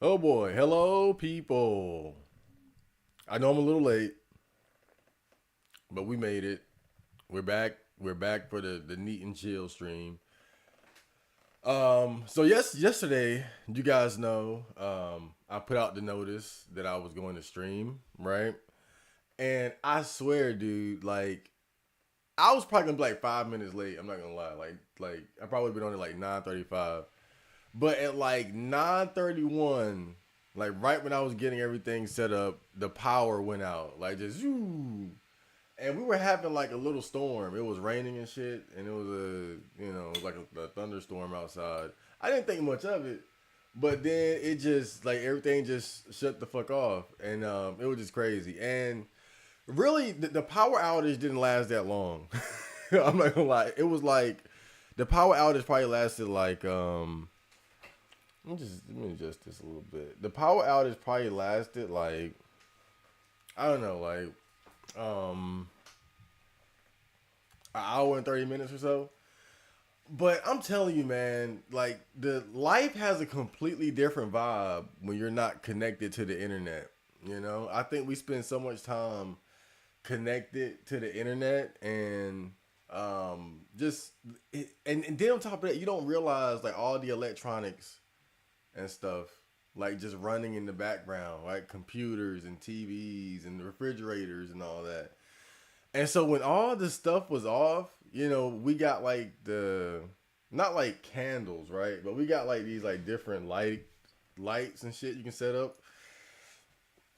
Oh boy, hello people. I know I'm a little late, but we made it. We're back. We're back for the neat and chill stream. Yesterday, you guys know, I put out the notice that I was going to stream, right? And I swear, dude, like I was probably gonna be like 5 minutes late. I'm not gonna lie. Like I probably would have been on it like 9:35. But at like 9:31, like right when I was getting everything set up, the power went out. Like just you. And we were having like a little storm. It was raining and shit, and it was like a thunderstorm outside. I didn't think much of it, but then it just like everything just shut the fuck off, and it was just crazy. And really, the power outage didn't last that long. I'm not gonna lie. It was like the power outage probably lasted like let me adjust this a little bit. The power outage probably lasted like I don't know, like um an hour and 30 minutes or so. But I'm telling you, man, like the life has a completely different vibe when you're not connected to the internet. I think we spend so much time connected to the internet and just and then on top of that, you don't realize like all the electronics and stuff like just running in the background, like computers and TVs and refrigerators and all that. And so when all the stuff was off, we got like the not like candles, right? But we got like these like different lights and shit you can set up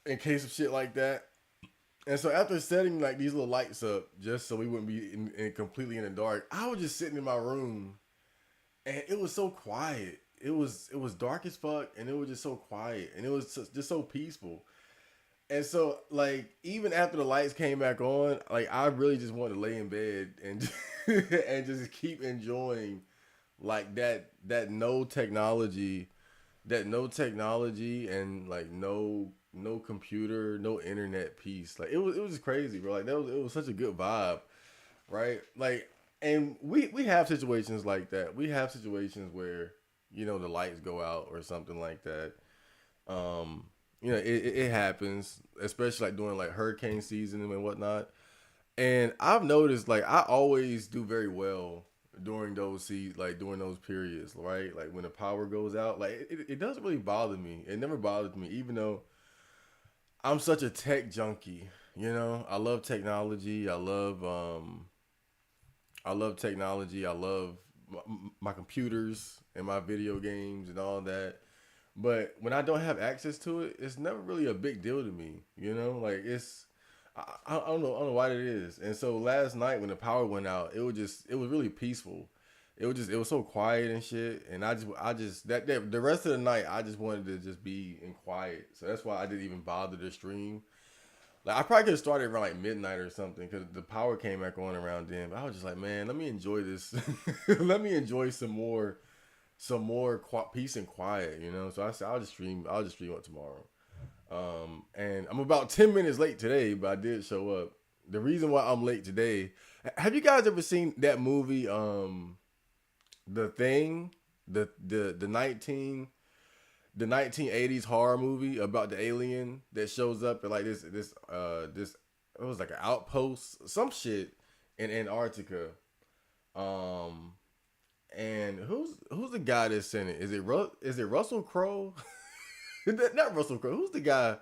in case of shit like that. And so after setting like these little lights up, just so we wouldn't be completely in the dark, I was just sitting in my room, and it was so quiet. It was dark as fuck, and it was just so quiet, and it was just so peaceful. And so like even after the lights came back on, like I really just wanted to lay in bed and and just keep enjoying like that no technology and like no computer, no internet piece. Like it was just crazy, bro. Like it was such a good vibe, right? Like and we have situations like that. We have situations where the lights go out or something like that. Um, it happens, especially like during like hurricane season and whatnot. And I've noticed like I always do very well during those periods, right? Like when the power goes out, like it doesn't really bother me. It never bothered me, even though I'm such a tech junkie. I love technology. I love technology. I love my computers and my video games and all that. But when I don't have access to it, it's never really a big deal to me. Like I don't know why it is. And so last night when the power went out, it was really peaceful. It was so quiet and shit. And I just that the rest of the night I just wanted to just be in quiet. So that's why I didn't even bother to stream. Like I probably could have started around like midnight or something because the power came back on around then. But I was just like, man, let me enjoy this. Let me enjoy some more peace and quiet. So I said I'll just stream. I'll just stream up tomorrow. And I'm about 10 minutes late today, but I did show up. The reason why I'm late today. Have you guys ever seen that movie? The Thing, the 1980s horror movie about the alien that shows up at like this it was like an outpost, some shit in Antarctica. Um, and who's the guy that's in it? Is it Russell Crowe? Not Russell Crowe. Who's the guy?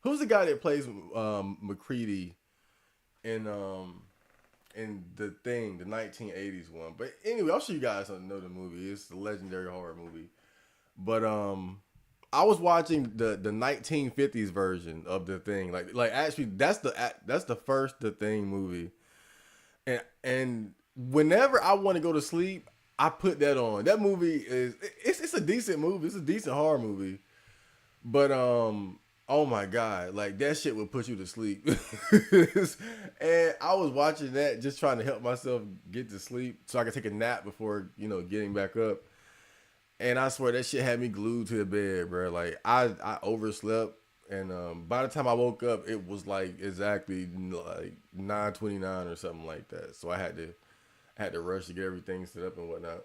Who's the guy that plays McCready in the Thing, the 1980s one? But anyway, I'll show you guys something to know the movie. It's a legendary horror movie. But I was watching the 1950s version of the Thing. Like actually that's the first the Thing movie. And whenever I want to go to sleep, I put that on. That movie it's a decent movie. It's a decent horror movie. But oh my god, like that shit would put you to sleep. And I was watching that just trying to help myself get to sleep so I could take a nap before, getting back up. And I swear that shit had me glued to the bed, bro. Like I overslept, and by the time I woke up, it was like exactly like 9:29 or something like that. So I had to rush to get everything set up and whatnot.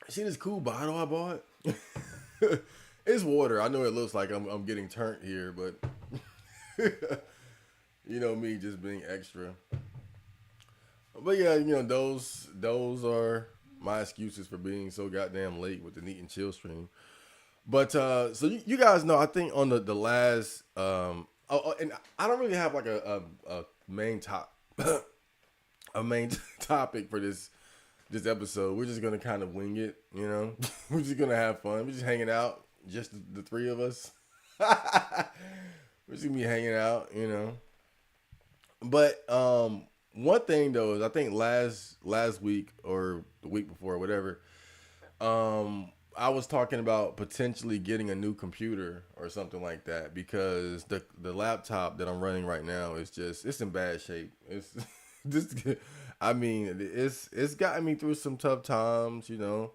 See this cool bottle I bought? It's water. I know it looks like I'm getting turned here, but you know me just being extra. But yeah, you know those are my excuses for being so goddamn late with the Neat and Chill stream. But so you guys know, I think on the last and I don't really have like a main top a main topic for this episode. We're just gonna kind of wing it, you know. We're just gonna have fun. We're just hanging out, just the three of us. We're just gonna be hanging out, you know. But one thing though is I think last week or the week before, whatever, I was talking about potentially getting a new computer or something like that because the laptop that I'm running right now is just it's in bad shape. It's just I mean it's gotten me through some tough times, you know.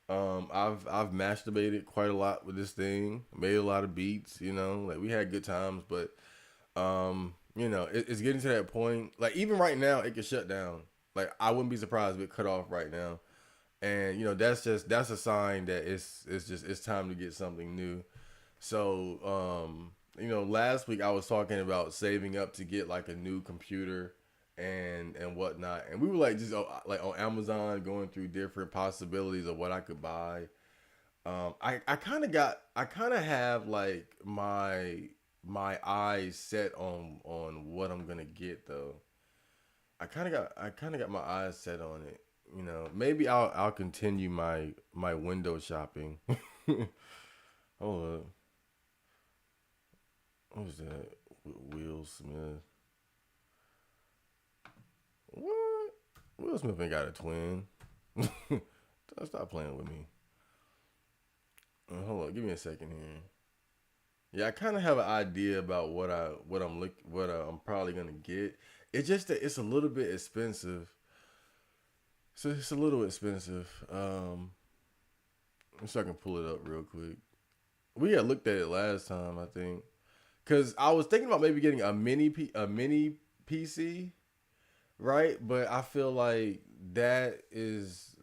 I've masturbated quite a lot with this thing, made a lot of beats, you know, like we had good times, but you know, it's getting to that point. Like even right now, it could shut down. Like I wouldn't be surprised if it cut off right now. And you know, that's a sign that it's time to get something new. So you know, last week I was talking about saving up to get like a new computer and whatnot, and we were like just like on Amazon going through different possibilities of what I could buy. I kind of have like my eyes set on what I'm gonna get though. I kind of got my eyes set on it. You know, maybe I'll continue my window shopping. Hold up, what was that? Will Smith? What? Will Smith ain't got a twin. Stop playing with me. Hold on, give me a second here. Yeah, I kind of have an idea about what I'm probably gonna get. It's just that it's a little bit expensive. So it's a little expensive. So I can pull it up real quick. We had looked at it last time, I think, because I was thinking about maybe getting a mini PC, right? But I feel like that is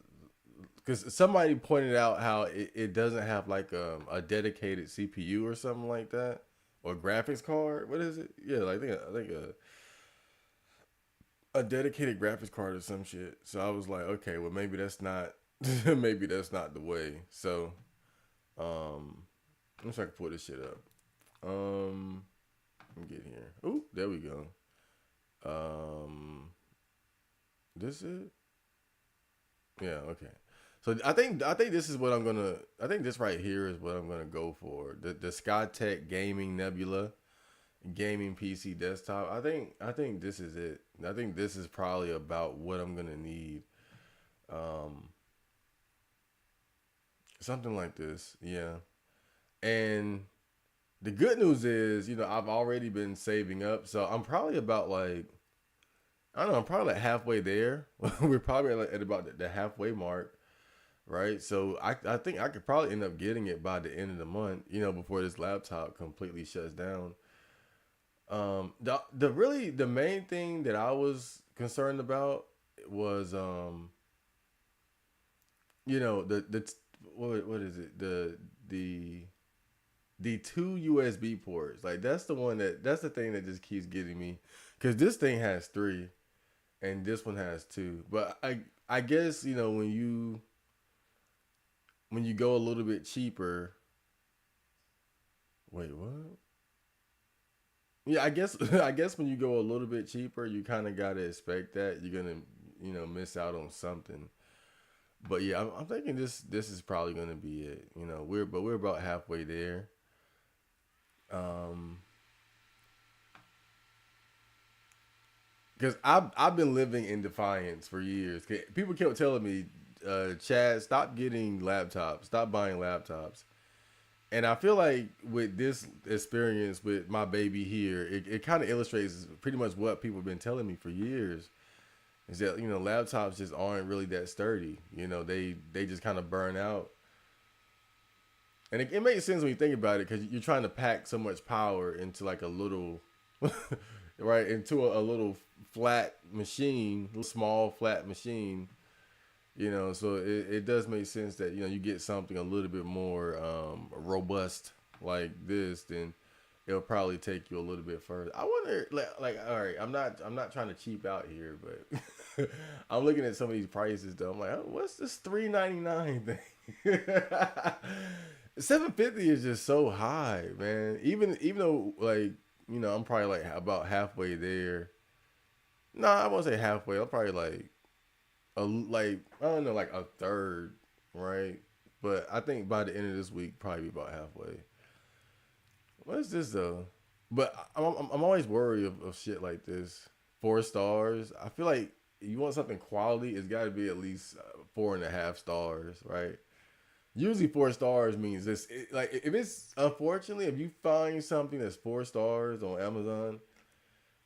because somebody pointed out how it doesn't have like a dedicated CPU or something like that, or graphics card. What is it? Yeah, like I think a dedicated graphics card or some shit. So I was like, okay, well maybe that's not maybe that's not the way. So let me see if I can pull this shit up. Let me get here. Ooh, there we go. This is yeah, okay. So I think this is what I'm gonna. I think this right here is what I'm gonna go for. The Skytech Gaming Nebula gaming PC desktop. I think this is it. I think this is probably about what I'm gonna need. Something like this, yeah. And the good news is, you know, I've already been saving up, so I'm probably about like I don't know. I'm probably like halfway there. We're probably at about the halfway mark. Right, so I think I could probably end up getting it by the end of the month, you know, before this laptop completely shuts down. The main thing that I was concerned about was you know, what is it, the two USB ports, like that's the thing that just keeps getting me, because this thing has three and this one has two, but I guess, you know, when you go a little bit cheaper. Wait, what? Yeah, I guess when you go a little bit cheaper, you kind of gotta expect that you're gonna, you know, miss out on something. But yeah, I'm thinking this is probably gonna be it. You know, we're about halfway there. Um, because I've been living in defiance for years. People kept telling me, Chad, stop getting laptops, stop buying laptops. And I feel like with this experience with my baby here, it kind of illustrates pretty much what people have been telling me for years. Is that, you know, laptops just aren't really that sturdy. You know, they just kind of burn out. And it makes sense when you think about it, because you're trying to pack so much power into like a little, right, into a little flat machine, little small flat machine. So it does make sense that you get something a little bit more robust like this, then it'll probably take you a little bit further. I wonder, like all right, I'm not trying to cheap out here, but I'm looking at some of these prices though. I'm like, oh, what's this $399 thing? 750 is just so high, man. Even though like I'm probably like about halfway there. No, I won't say halfway. I'm probably like I don't know, like a third, right? But I think by the end of this week, probably be about halfway. What is this though? But I'm always worried of shit like this. 4 stars. I feel like you want something quality, it's got to be at least 4.5 stars, right? Usually 4 stars means this. Like if it's unfortunately, if you find something that's 4 stars on Amazon,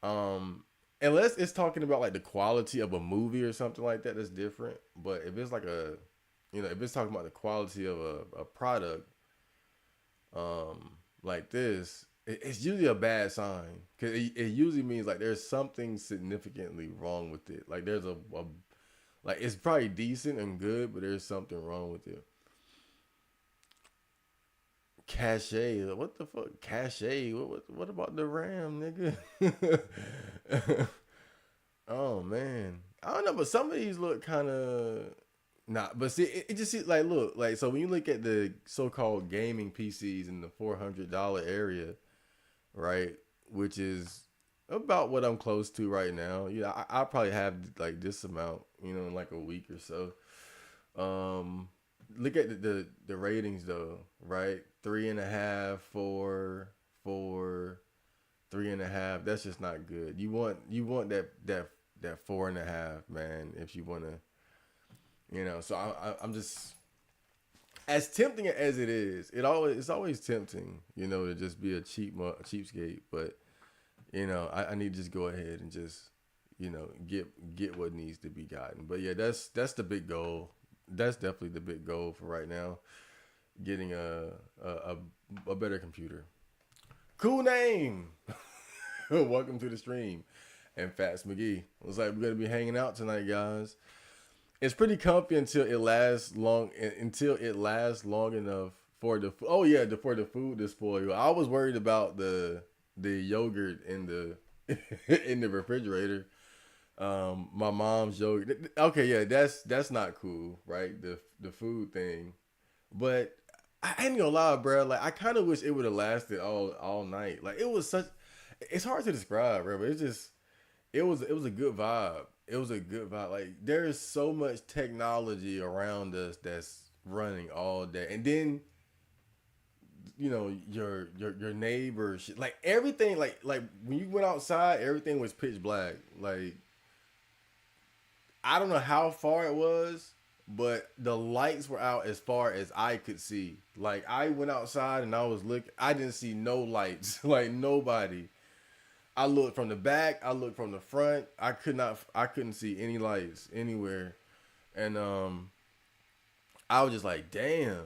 um, unless it's talking about like the quality of a movie or something like that, that's different. But if it's like if it's talking about the quality of a product, like this, it's usually a bad sign because it usually means like there's something significantly wrong with it. Like there's a like it's probably decent and good, but there's something wrong with it. Cache, what the fuck? Cache, what about the RAM, nigga? Oh man, I don't know, but some of these look kind of not. But see, it just seems like look like so when you look at the so-called gaming PCs in the $400 area, right? Which is about what I'm close to right now. I probably have like this amount, in like a week or so. Look at the ratings though, right? 3.5, 4, 3.5. That's just not good. You want that 4.5, man. If you wanna, So I'm just as tempting as it is. It's always tempting, to just be a cheapskate. But I need to just go ahead and just get what needs to be gotten. But yeah, that's the big goal. That's definitely the big goal for right now. Getting a better computer. Cool name. Welcome to the stream. And Fats McGee. Looks like we're gonna be hanging out tonight, guys. It's pretty comfy until it lasts long. Until it lasts long enough for for the food to spoil. I was worried about the yogurt in the in the refrigerator. My mom's yogurt. Okay, yeah, that's not cool, right? The food thing, but I ain't gonna lie, bro. Like I kind of wish it would have lasted all night. Like it was such. It's hard to describe, bro. But it's just it was a good vibe. It was a good vibe. Like there is so much technology around us that's running all day, and then your neighbor, like everything, like when you went outside, everything was pitch black. Like I don't know how far it was, but the lights were out as far as I could see. Like I went outside and I was looking, I didn't see no lights, like nobody. I looked from the back, I looked from the front. I couldn't see any lights anywhere. And I was just like, damn.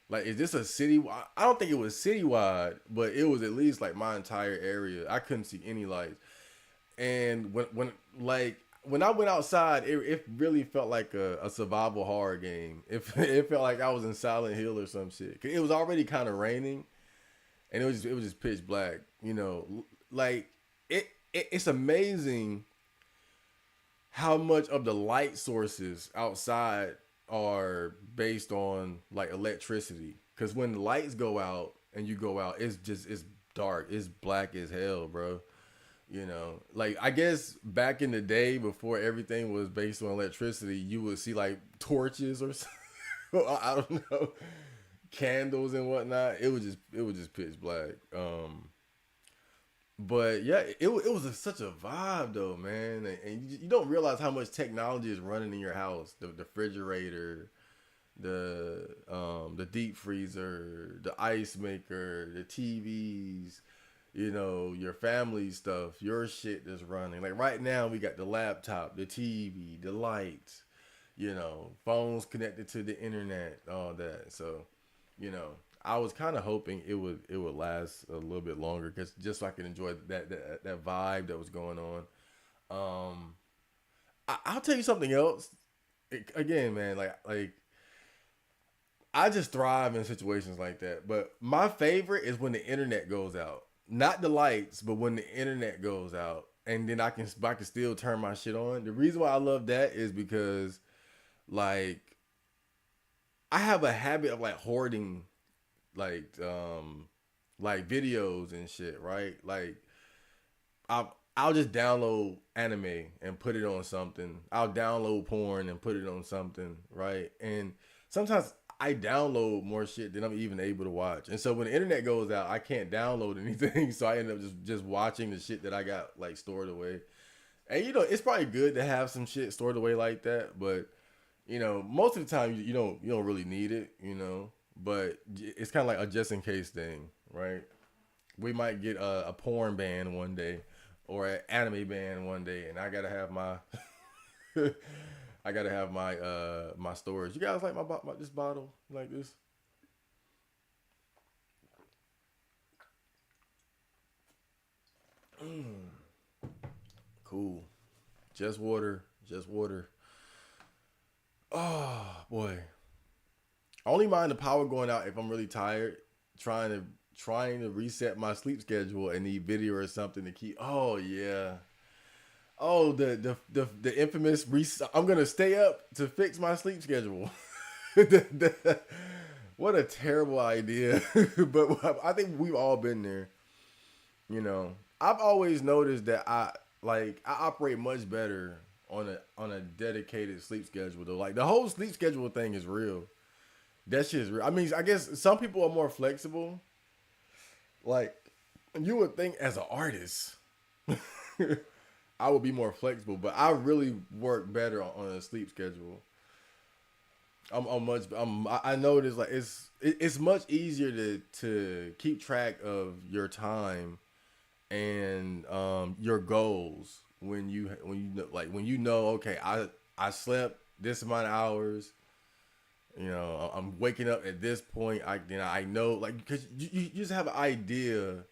Like, is this a city? I don't think it was citywide, but it was at least like my entire area. I couldn't see any lights. And when I went outside, it really felt like a survival horror game. It felt like I was in Silent Hill or some shit. 'Cause it was already kind of raining, and it was just pitch black. Like it's amazing how much of the light sources outside are based on like electricity. Because when the lights go out and you go out, it's dark. It's black as hell, bro. Like I guess back in the day before everything was based on electricity, you would see like torches or something. I don't know, candles and whatnot. It was just pitch black. But yeah, it was such a vibe though, man. And you don't realize how much technology is running in your house. The refrigerator, the deep freezer, the ice maker, the TVs. Your family stuff, your shit that's running. Like right now, we got the laptop, the TV, the lights, phones connected to the internet, all that. So, I was kind of hoping it would last a little bit longer, cause just so I could enjoy that vibe that was going on. I'll tell you something else. again, man, like I just thrive in situations like that. But my favorite is when the internet goes out. Not the lights, but when the internet goes out. And then I can still turn my shit on. The reason why I love that is because like I have a habit of like hoarding like videos and shit, right? Like I'll just download anime and put it on something. I'll download porn and put it on something, right? And sometimes I download more shit than I'm even able to watch. And so when the internet goes out, I can't download anything. So I end up just watching the shit that I got like stored away. And it's probably good to have some shit stored away like that, but most of the time you don't really need it. But it's kind of like a just in case thing, right? We might get a porn ban one day or an anime ban one day, and I gotta have my my storage. You guys like my this bottle like this? Cool. Just water. Just water. Oh boy. I only mind the power going out if I'm really tired, trying to reset my sleep schedule and need video or something to keep. Oh yeah. Oh, the infamous I'm gonna stay up to fix my sleep schedule. What a terrible idea. But I think we've all been there. I've always noticed that I operate much better on a dedicated sleep schedule though. Like the whole sleep schedule thing is real. That shit is real. I mean, I guess some people are more flexible. Like you would think as an artist, I would be more flexible, but I really work better on a sleep schedule. I notice like it's much easier to keep track of your time and your goals when you know okay, I slept this amount of hours. I'm waking up at this point. I know like because you just have an idea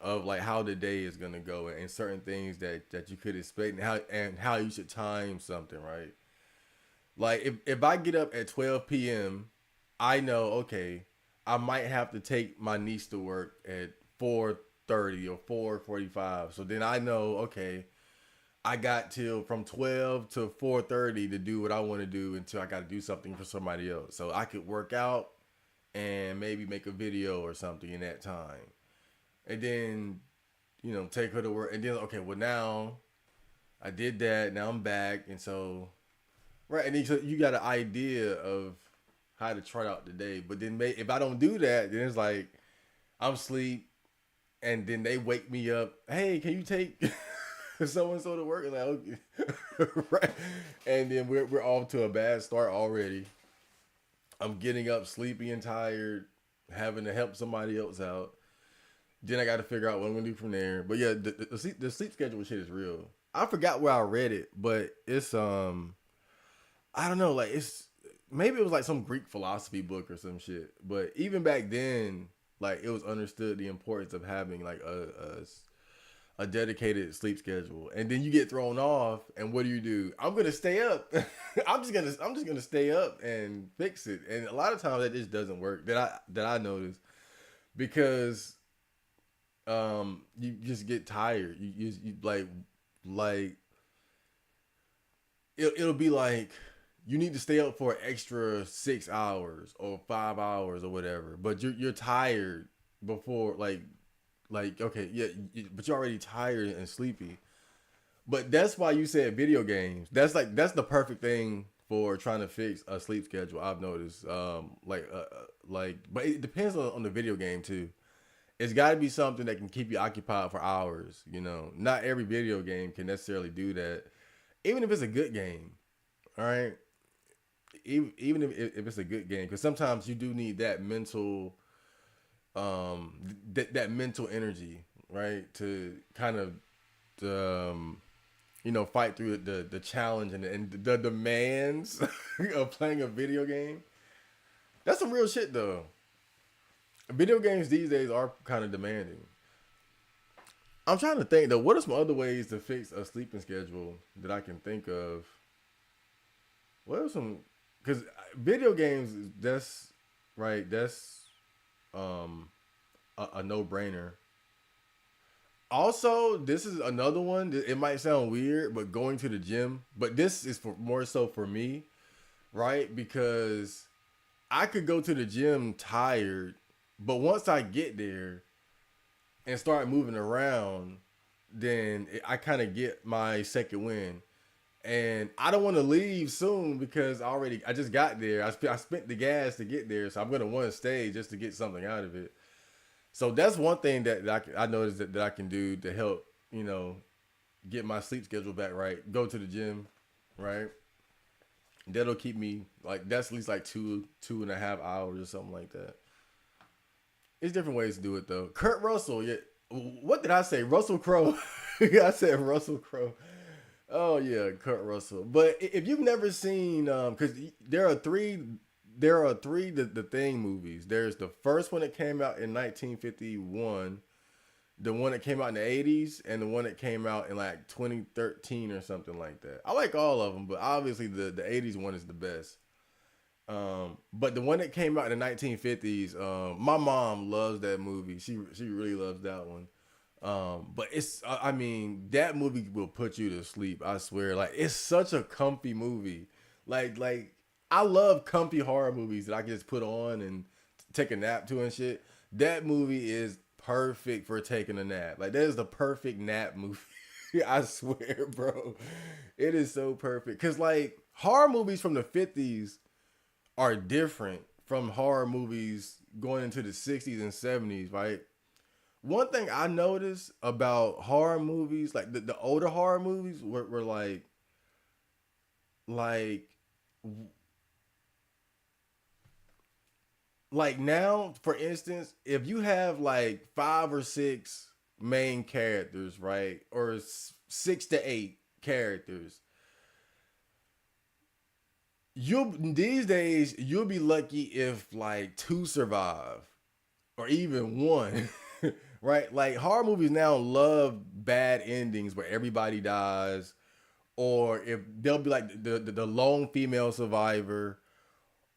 of like how the day is gonna go and certain things that you could expect and how you should time something, right? Like if I get up at 12 p.m., I know okay, I might have to take my niece to work at 4:30 or 4:45. So then I know okay, I got till from 12 to 4:30 to do what I want to do until I got to do something for somebody else. So I could work out and maybe make a video or something in that time. And then, take her to work. And then, okay, well now I did that. Now I'm back. And so, right. And then so you got an idea of how to chart out the day. But then if I don't do that, then it's like I'm asleep. And then they wake me up. Hey, can you take so and so to work? And like, okay. Right. And then we're off to a bad start already. I'm getting up sleepy and tired, having to help somebody else out. Then I got to figure out what I'm gonna do from there. But yeah, the sleep schedule shit is real. I forgot where I read it, but it's I don't know, like it's maybe it was like some Greek philosophy book or some shit. But even back then, like it was understood the importance of having like a dedicated sleep schedule. And then you get thrown off, and what do? I'm gonna stay up. I'm just gonna stay up and fix it. And a lot of times that just doesn't work. That I notice because you just get tired. You like it'll be like you need to stay up for an extra 6 hours or 5 hours or whatever, but you're tired before like okay yeah, but you're already tired and sleepy. But that's why you said video games. That's the perfect thing for trying to fix a sleep schedule. I've noticed but it depends on the video game too. It's got to be something that can keep you occupied for hours. Not every video game can necessarily do that, even if it's a good game. All right, even if it's a good game, because sometimes you do need that mental, that mental energy, right, to kind of, fight through the challenge and the demands of playing a video game. That's some real shit though. Video games these days are kind of demanding. I'm trying to think though. What are some other ways to fix a sleeping schedule that I can think of? What are some? Because video games, that's right. That's um a no brainer. Also, this is another one. It might sound weird, but going to the gym. But this is for more so for me, right? Because I could go to the gym tired, but once I get there and start moving around, then I kind of get my second win. And I don't want to leave soon because I just got there. I spent the gas to get there, so I'm gonna want to stay just to get something out of it. So that's one thing I noticed that I can do to help, get my sleep schedule back right. Go to the gym, right? That'll keep me like that's at least like 2.5 hours or something like that. It's different ways to do it though. Kurt Russell, yeah. What did I say? Russell Crowe. I said Russell Crowe. Oh yeah, Kurt Russell. But if you've never seen, because there are three the Thing movies. There's the first one that came out in 1951, the one that came out in the 80s, and the one that came out in like 2013 or something like that. I like all of them, but obviously the 80s one is the best. But the one that came out in the 1950s, my mom loves that movie. She really loves that one. But I mean, that movie will put you to sleep. I swear. Like, it's such a comfy movie. Like I love comfy horror movies that I can just put on and take a nap to and shit. That movie is perfect for taking a nap. Like, that is the perfect nap movie. I swear, bro. It is so perfect. Cause like horror movies from the 50s are different from horror movies going into the 60s and 70s, right? One thing I noticed about horror movies, like the older horror movies, were like like now, for instance, if you have like 5 or 6 main characters, right, or 6 to 8 characters, these days you'll be lucky if like 2 survive or even 1. Right? Like, horror movies now love bad endings where everybody dies, or if they'll be like the lone female survivor,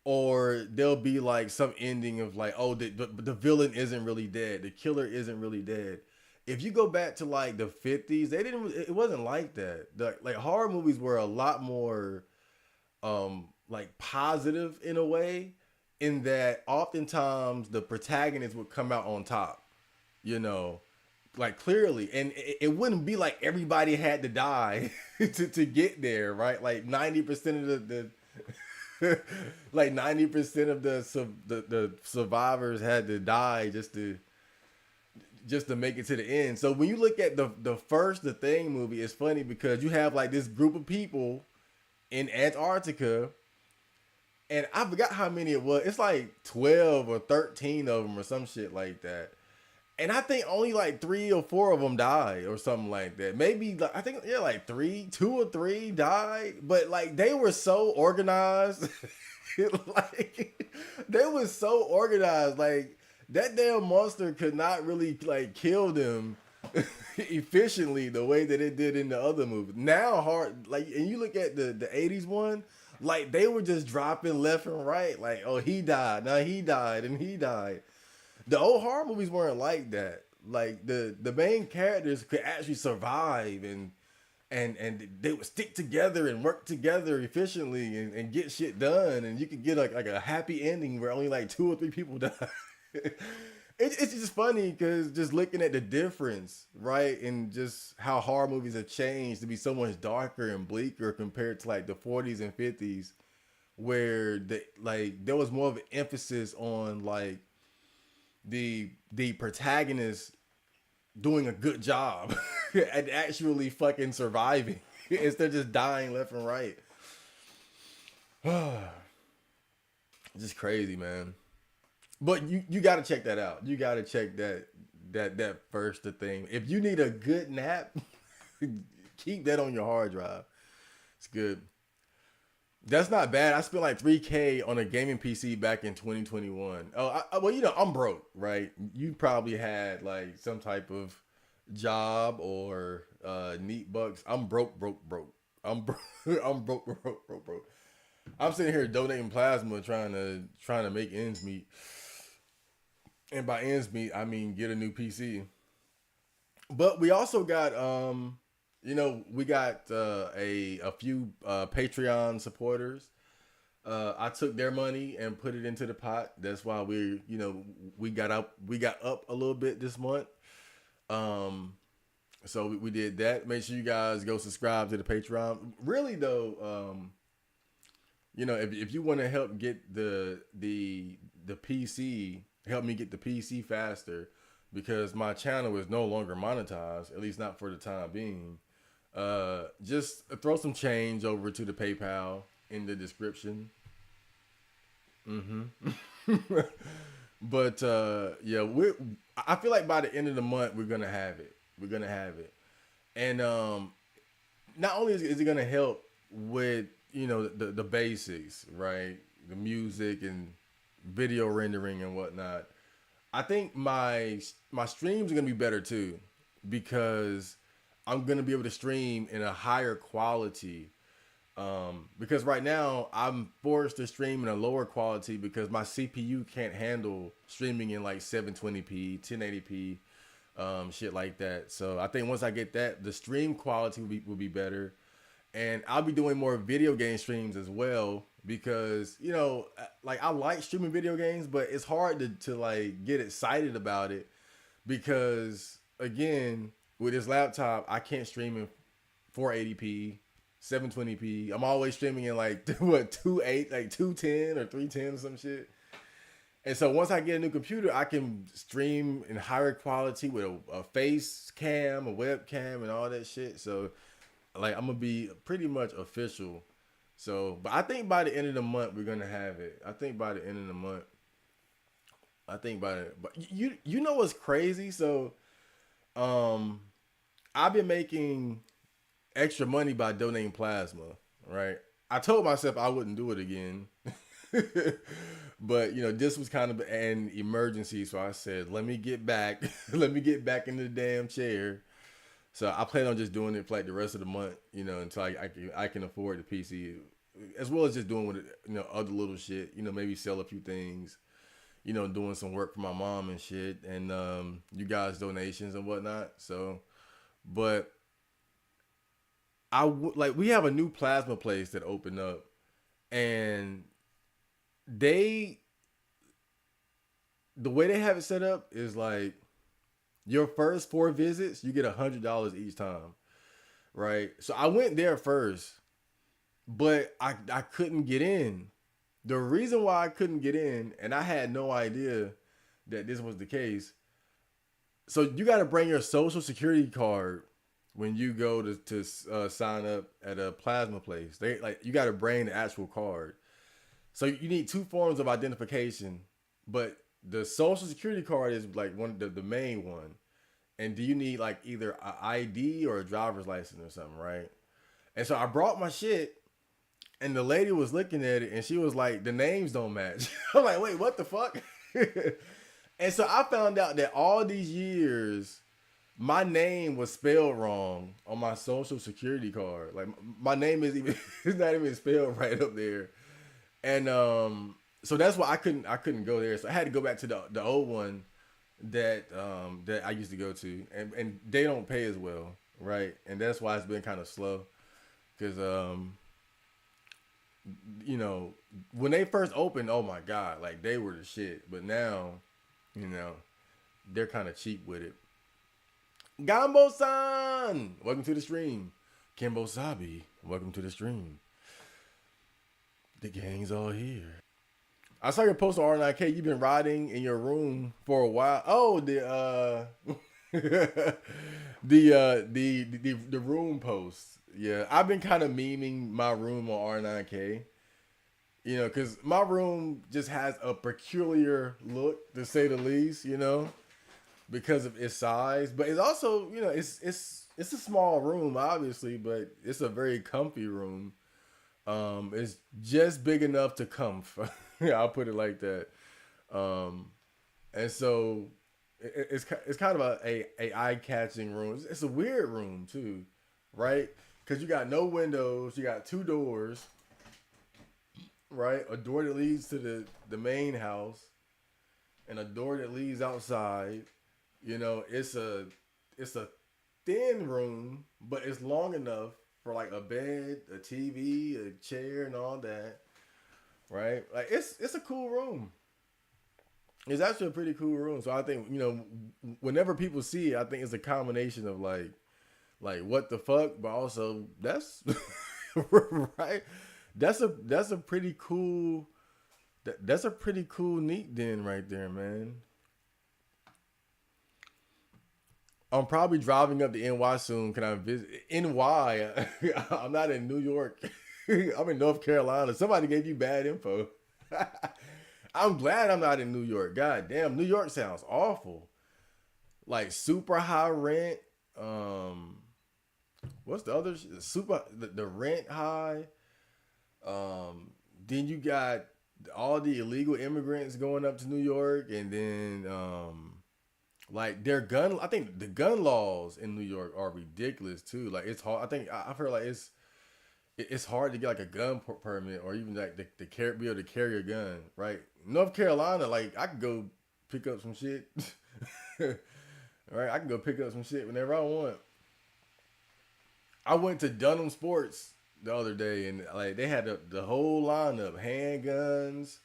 or there'll be like some ending of like, oh, the villain isn't really dead, the killer isn't really dead. If you go back to like the 50s, it wasn't like that. Like, horror movies were a lot more like positive in a way, in that oftentimes the protagonist would come out on top, you know, like clearly, and it wouldn't be like everybody had to die to get there, right? Like 90% of like 90% of the survivors had to die just to make it to the end. So when you look at the first The Thing movie, it's funny because you have like this group of people in Antarctica, and I forgot how many it was. It's like 12 or 13 of them or some shit like that. And I think only like 3 or 4 of them died or something like that. Maybe like, I think like 2 or 3 died, but like they were so organized. Like, they were so organized. Like, that damn monster could not really like kill them efficiently the way that it did in the other movie. Now hard, like, and you look at the 80s one, like they were just dropping left and right. Like, oh, he died. Now he died and he died. The old horror movies weren't like that. Like, the main characters could actually survive, and they would stick together and work together efficiently and get shit done, and you could get like a happy ending where only like 2 or 3 people die. It's just funny because just looking at the difference, right, and just how horror movies have changed to be so much darker and bleaker compared to like the 40s and 50s, where there was more of an emphasis on like the protagonist doing a good job and actually fucking surviving instead of just dying left and right. Just crazy, man. But you got to check that out. You got to check that first The Thing. If you need a good nap, keep that on your hard drive. It's good. That's not bad. I spent like $3K on a gaming PC back in 2021. Oh, well, I'm broke, right? You probably had like some type of job or NEET bucks. I'm broke. I'm broke. I'm broke. I'm sitting here donating plasma, trying to make ends meet, and by ends meet, I mean get a new PC. But we also got we got a few Patreon supporters. I took their money and put it into the pot. That's why we got up a little bit this month. Um, so we did that. Make sure you guys go subscribe to the Patreon. Really though, if you want to help get the PC, help me get the PC faster, because my channel is no longer monetized, at least not for the time being. Just throw some change over to the PayPal in the description. But yeah, I feel like by the end of the month we're gonna have it. We're gonna have it, and not only is it gonna help with the basics, right? The music and video rendering and whatnot. I think my streams are gonna be better too, because I'm gonna be able to stream in a higher quality. Because right now I'm forced to stream in a lower quality because my CPU can't handle streaming in like 720p, 1080p, shit like that. So I think once I get that, the stream quality will be better, and I'll be doing more video game streams as well, because like I like streaming video games, but it's hard to like get excited about it, because again, with this laptop I can't stream in 480p, 720p. I'm always streaming in like what 28, like 210 or 310 or some shit. And so once I get a new computer, I can stream in higher quality with a face cam, a webcam, and all that shit. So like I'm gonna be pretty much official. So, but I think by the end of the month we're gonna have it. I think by the end of the month. I think by the, but you know what's crazy? So, I've been making extra money by donating plasma, right? I told myself I wouldn't do it again. But this was kind of an emergency, so I said, let me get back let me get back in the damn chair. So I plan on just doing it for like the rest of the month, until I can afford the PC, as well as just doing with it, other little shit, maybe sell a few things, doing some work for my mom and shit, and you guys donations and whatnot. So, but we have a new plasma place that opened up, and the way they have it set up is like your first 4 visits, you get $100 each time, right? So I went there first, but I couldn't get in. The reason why I couldn't get in, and I had no idea that this was the case. So you got to bring your social security card when you go to sign up at a plasma place. You got to bring the actual card. So you need 2 forms of identification, but the social security card is like the main one. And do you need like either an ID or a driver's license or something, right? And so I brought my shit, and the lady was looking at it, and she was like, the names don't match. I'm like, wait, what the fuck? And so I found out that all these years, my name was spelled wrong on my social security card. Like my name is even it's not even spelled right up there. And so that's why I couldn't go there. So I had to go back to the old one that I used to go to, and they don't pay as well, right? And that's why it's been kind of slow, because when they first opened, oh my god, like they were the shit. But now, they're kind of cheap with it. Gambo-san, welcome to the stream. Kimbo Sabi, welcome to the stream. The gang's all here. I saw your post on R9K. You've been riding in your room for a while. Oh, the the room post. Yeah, I've been kind of memeing my room on R9K. Because my room just has a peculiar look, to say the least. Because of its size, but it's also it's a small room, obviously, but it's a very comfy room. It's just big enough to comf. I'll put it like that. And so it's kind of a eye-catching room. It's a weird room too, right? Because you got no windows, you got 2 doors, right? A door that leads to the main house, and a door that leads outside. You know, it's a thin room, but it's long enough for like a bed, a TV, a chair, and all that. Right? Like it's a cool room. It's actually a pretty cool room. So I think whenever people see it, I think it's a combination of like what the fuck, but also that's right. That's a pretty cool. That's a pretty cool neat den right there, man. I'm probably driving up to NY soon. Can I visit NY? I'm not in New York. I'm in North Carolina. Somebody gave you bad info. I'm glad I'm not in New York. God damn, New York sounds awful. Like super high rent. What's the other super the rent high? Then you got all the illegal immigrants going up to New York, and then like their gun. I think the gun laws in New York are ridiculous too. Like it's hard. I think I've heard like it's hard to get like a gun permit or even like the be able to carry a gun. Right, North Carolina, like I could go pick up some shit. Right, I can go pick up some shit whenever I want. I went to Dunham Sports the other day, and like they had the whole lineup: handguns,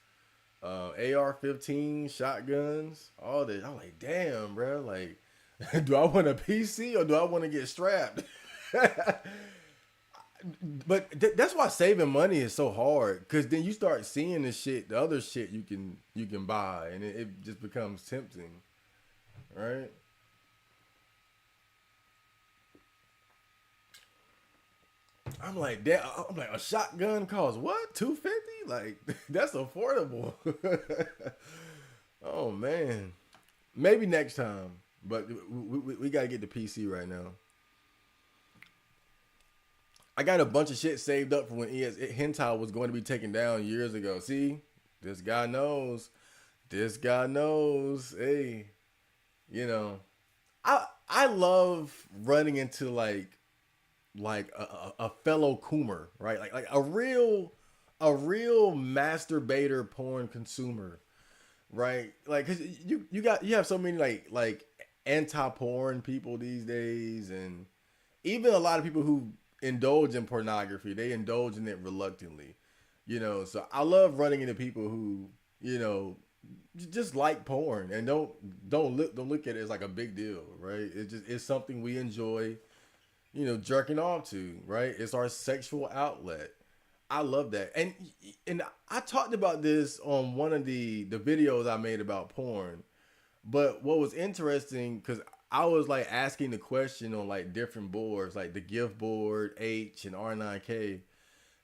AR-15, shotguns, all that. I'm like, damn, bro. Like, do I want a PC or do I want to get strapped? But that's why saving money is so hard, because then you start seeing the shit, the other shit you can buy, and it just becomes tempting, right? I'm like, a shotgun costs what? $250? Like that's affordable. Oh man, maybe next time. But we gotta get the PC right now. I got a bunch of shit saved up for when hentai was going to be taken down years ago. See, this guy knows. This guy knows. Hey, you know, I love running into like a fellow coomer, right? Like a real masturbator porn consumer, right? Like, cause you have so many like anti porn people these days, and even a lot of people who indulge in pornography, they indulge in it reluctantly, So I love running into people who just like porn and don't look at it as like a big deal, right? It's something we enjoy, jerking off to, right? It's our sexual outlet. I love that. And I talked about this on one of the videos I made about porn. But what was interesting, because I was like asking the question on like different boards, like the GIF board, H and R9K.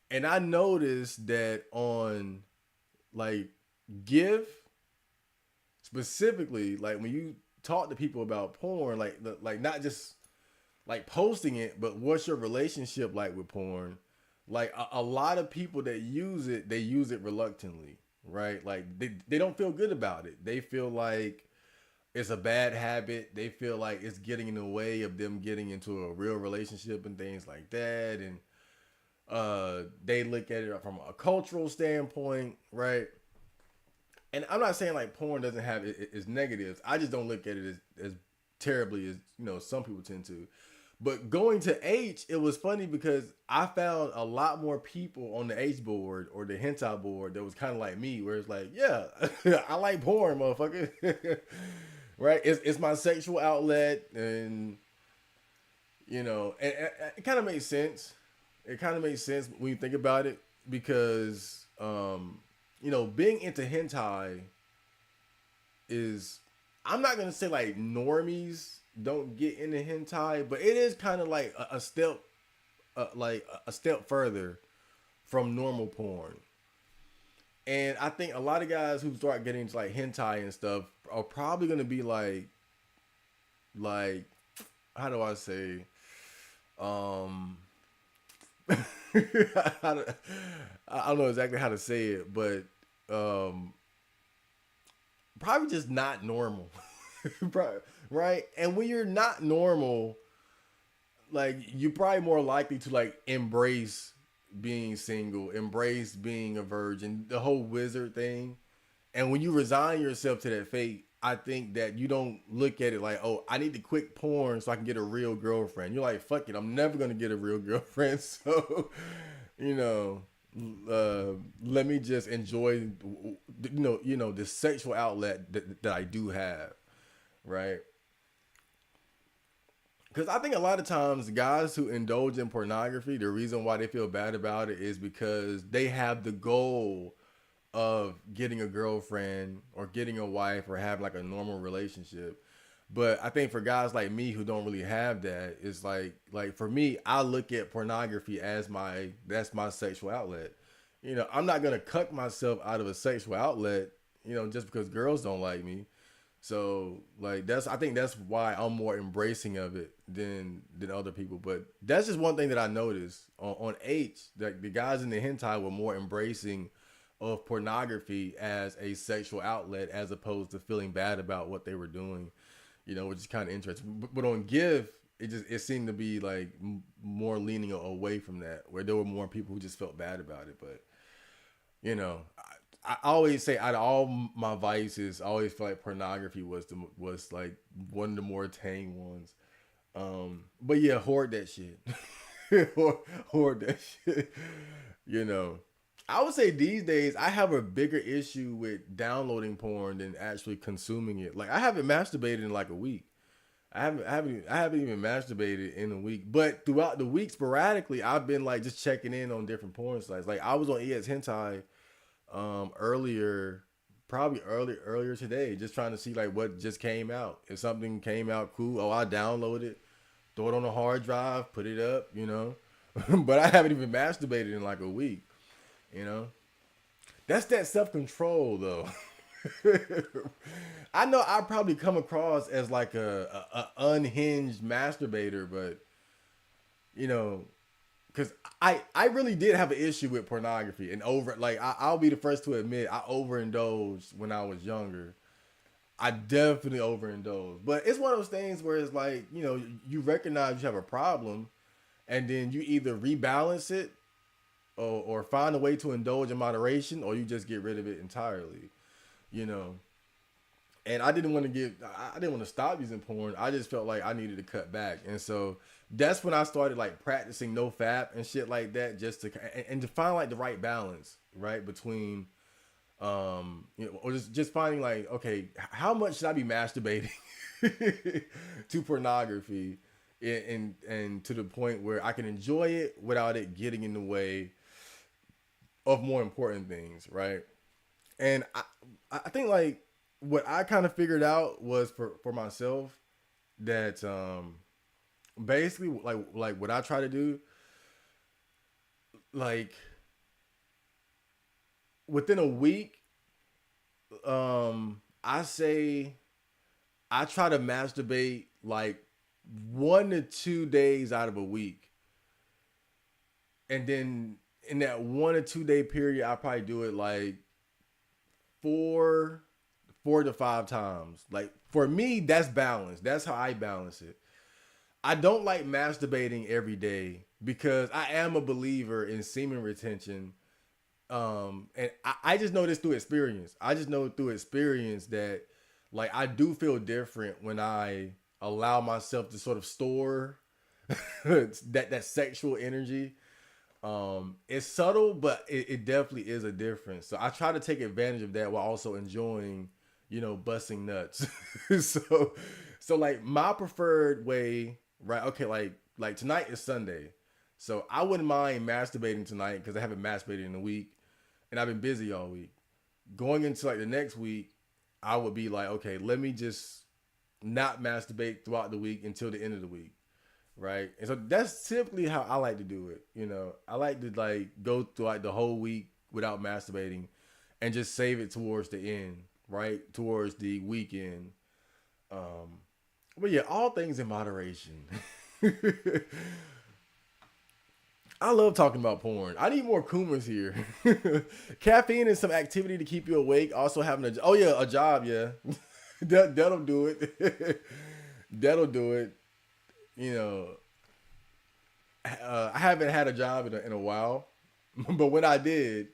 And I noticed that on like GIF specifically, like when you talk to people about porn, like not just like posting it, but what's your relationship like with porn? Like a lot of people that use it, they use it reluctantly, right? Like they don't feel good about it. They feel like it's a bad habit. They feel like it's getting in the way of them getting into a real relationship and things like that. And they look at it from a cultural standpoint, right? And I'm not saying like porn doesn't have its negatives. I just don't look at it as terribly as some people tend to. But going to H, it was funny because I found a lot more people on the H board or the hentai board that was kind of like me, where it's like, yeah, I like porn, motherfucker. Right? It's my sexual outlet, and it kind of makes sense. It kind of makes sense when you think about it, because being into hentai is, I'm not gonna say like normies don't get into hentai, but it is kind of like a step, like a step further from normal porn. And I think a lot of guys who start getting into like hentai and stuff are probably gonna be like, how do I say, I don't know exactly how to say it, but probably just not normal. Right? And when you're not normal, like you're probably more likely to like embrace, being single, embrace being a virgin, the whole wizard thing. And when you resign yourself to that fate, I think that you don't look at it like, oh, I need to quit porn so I can get a real girlfriend. You're like, fuck it, I'm never gonna get a real girlfriend. So, you know, let me just enjoy, the sexual outlet that I do have, right? Because I think a lot of times guys who indulge in pornography, the reason why they feel bad about it is because they have the goal of getting a girlfriend or getting a wife or having like a normal relationship. But I think for guys like me who don't really have that, it's like for me, I look at pornography as that's my sexual outlet. I'm not gonna cut myself out of a sexual outlet, just because girls don't like me. So like I think that's why I'm more embracing of it than other people. But that's just one thing that I noticed on H, that the guys in the hentai were more embracing of pornography as a sexual outlet as opposed to feeling bad about what they were doing, which is kind of interesting. But on Give, it seemed to be like more leaning away from that, where there were more people who just felt bad about it. But I always say, out of all my vices, I always feel like pornography was like one of the more tame ones. But yeah, hoard that shit. Hoard that shit. I would say these days I have a bigger issue with downloading porn than actually consuming it. Like, I haven't masturbated in like a week. I haven't even masturbated in a week. But throughout the week, sporadically, I've been like just checking in on different porn sites. Like, I was on EX Hentai earlier, probably earlier today, just trying to see like what just came out. If something came out cool, I download it, throw it on a hard drive, put it up, But I haven't even masturbated in like a week, That's that self-control though. I know I probably come across as like a unhinged masturbator, but because I really did have an issue with pornography and I'll be the first to admit I overindulged when I was younger. I definitely overindulged, but it's one of those things where it's like, you recognize you have a problem, and then you either rebalance it or find a way to indulge in moderation, or you just get rid of it entirely, And I didn't want to stop using porn. I just felt like I needed to cut back. And so that's when I started like practicing no fap and shit like that, just to find like the right balance, right? Between, or just finding like, okay, how much should I be masturbating to pornography and to the point where I can enjoy it without it getting in the way of more important things, right? And I think like, what I kind of figured out was for myself that basically like what I try to do, like within a week, I say I try to masturbate like 1 to 2 days out of a week, and then in that 1 or 2 day period, I probably do it like four to 5 times. Like, for me, that's balance. That's how I balance it. I don't like masturbating every day because I am a believer in semen retention. And I just know this through experience. I just know through experience that like I do feel different when I allow myself to sort of store that sexual energy. It's subtle, but it definitely is a difference. So I try to take advantage of that while also enjoying, busting nuts. so like my preferred way, right? Okay, like tonight is Sunday, so I wouldn't mind masturbating tonight because I haven't masturbated in a week, and I've been busy all week. Going into like the next week, I would be like, okay, let me just not masturbate throughout the week until the end of the week, right? And so that's typically how I like to do it. I like to like go through like the whole week without masturbating, and just save it towards the end, right? Towards the weekend. But yeah, all things in moderation. I love talking about porn. I need more Kumas here. Caffeine and some activity to keep you awake. Also having a job, yeah. That'll do it. That'll do it. I haven't had a job in a while. But when I did,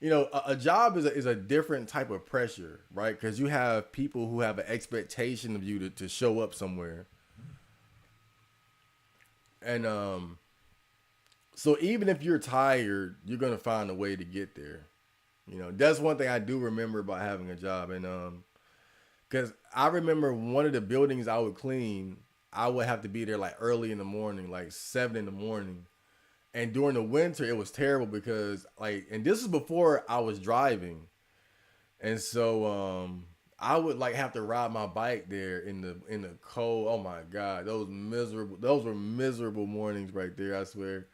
a job is a different type of pressure, right? Because you have people who have an expectation of you to show up somewhere. And so even if you're tired, you're gonna find a way to get there. That's one thing I do remember about having a job. And because I remember one of the buildings I would clean, I would have to be there like early in the morning, like 7 in the morning. And during the winter, it was terrible because and this is before I was driving, and so I would like have to ride my bike there in the cold. Oh my god, those were miserable mornings right there. I swear,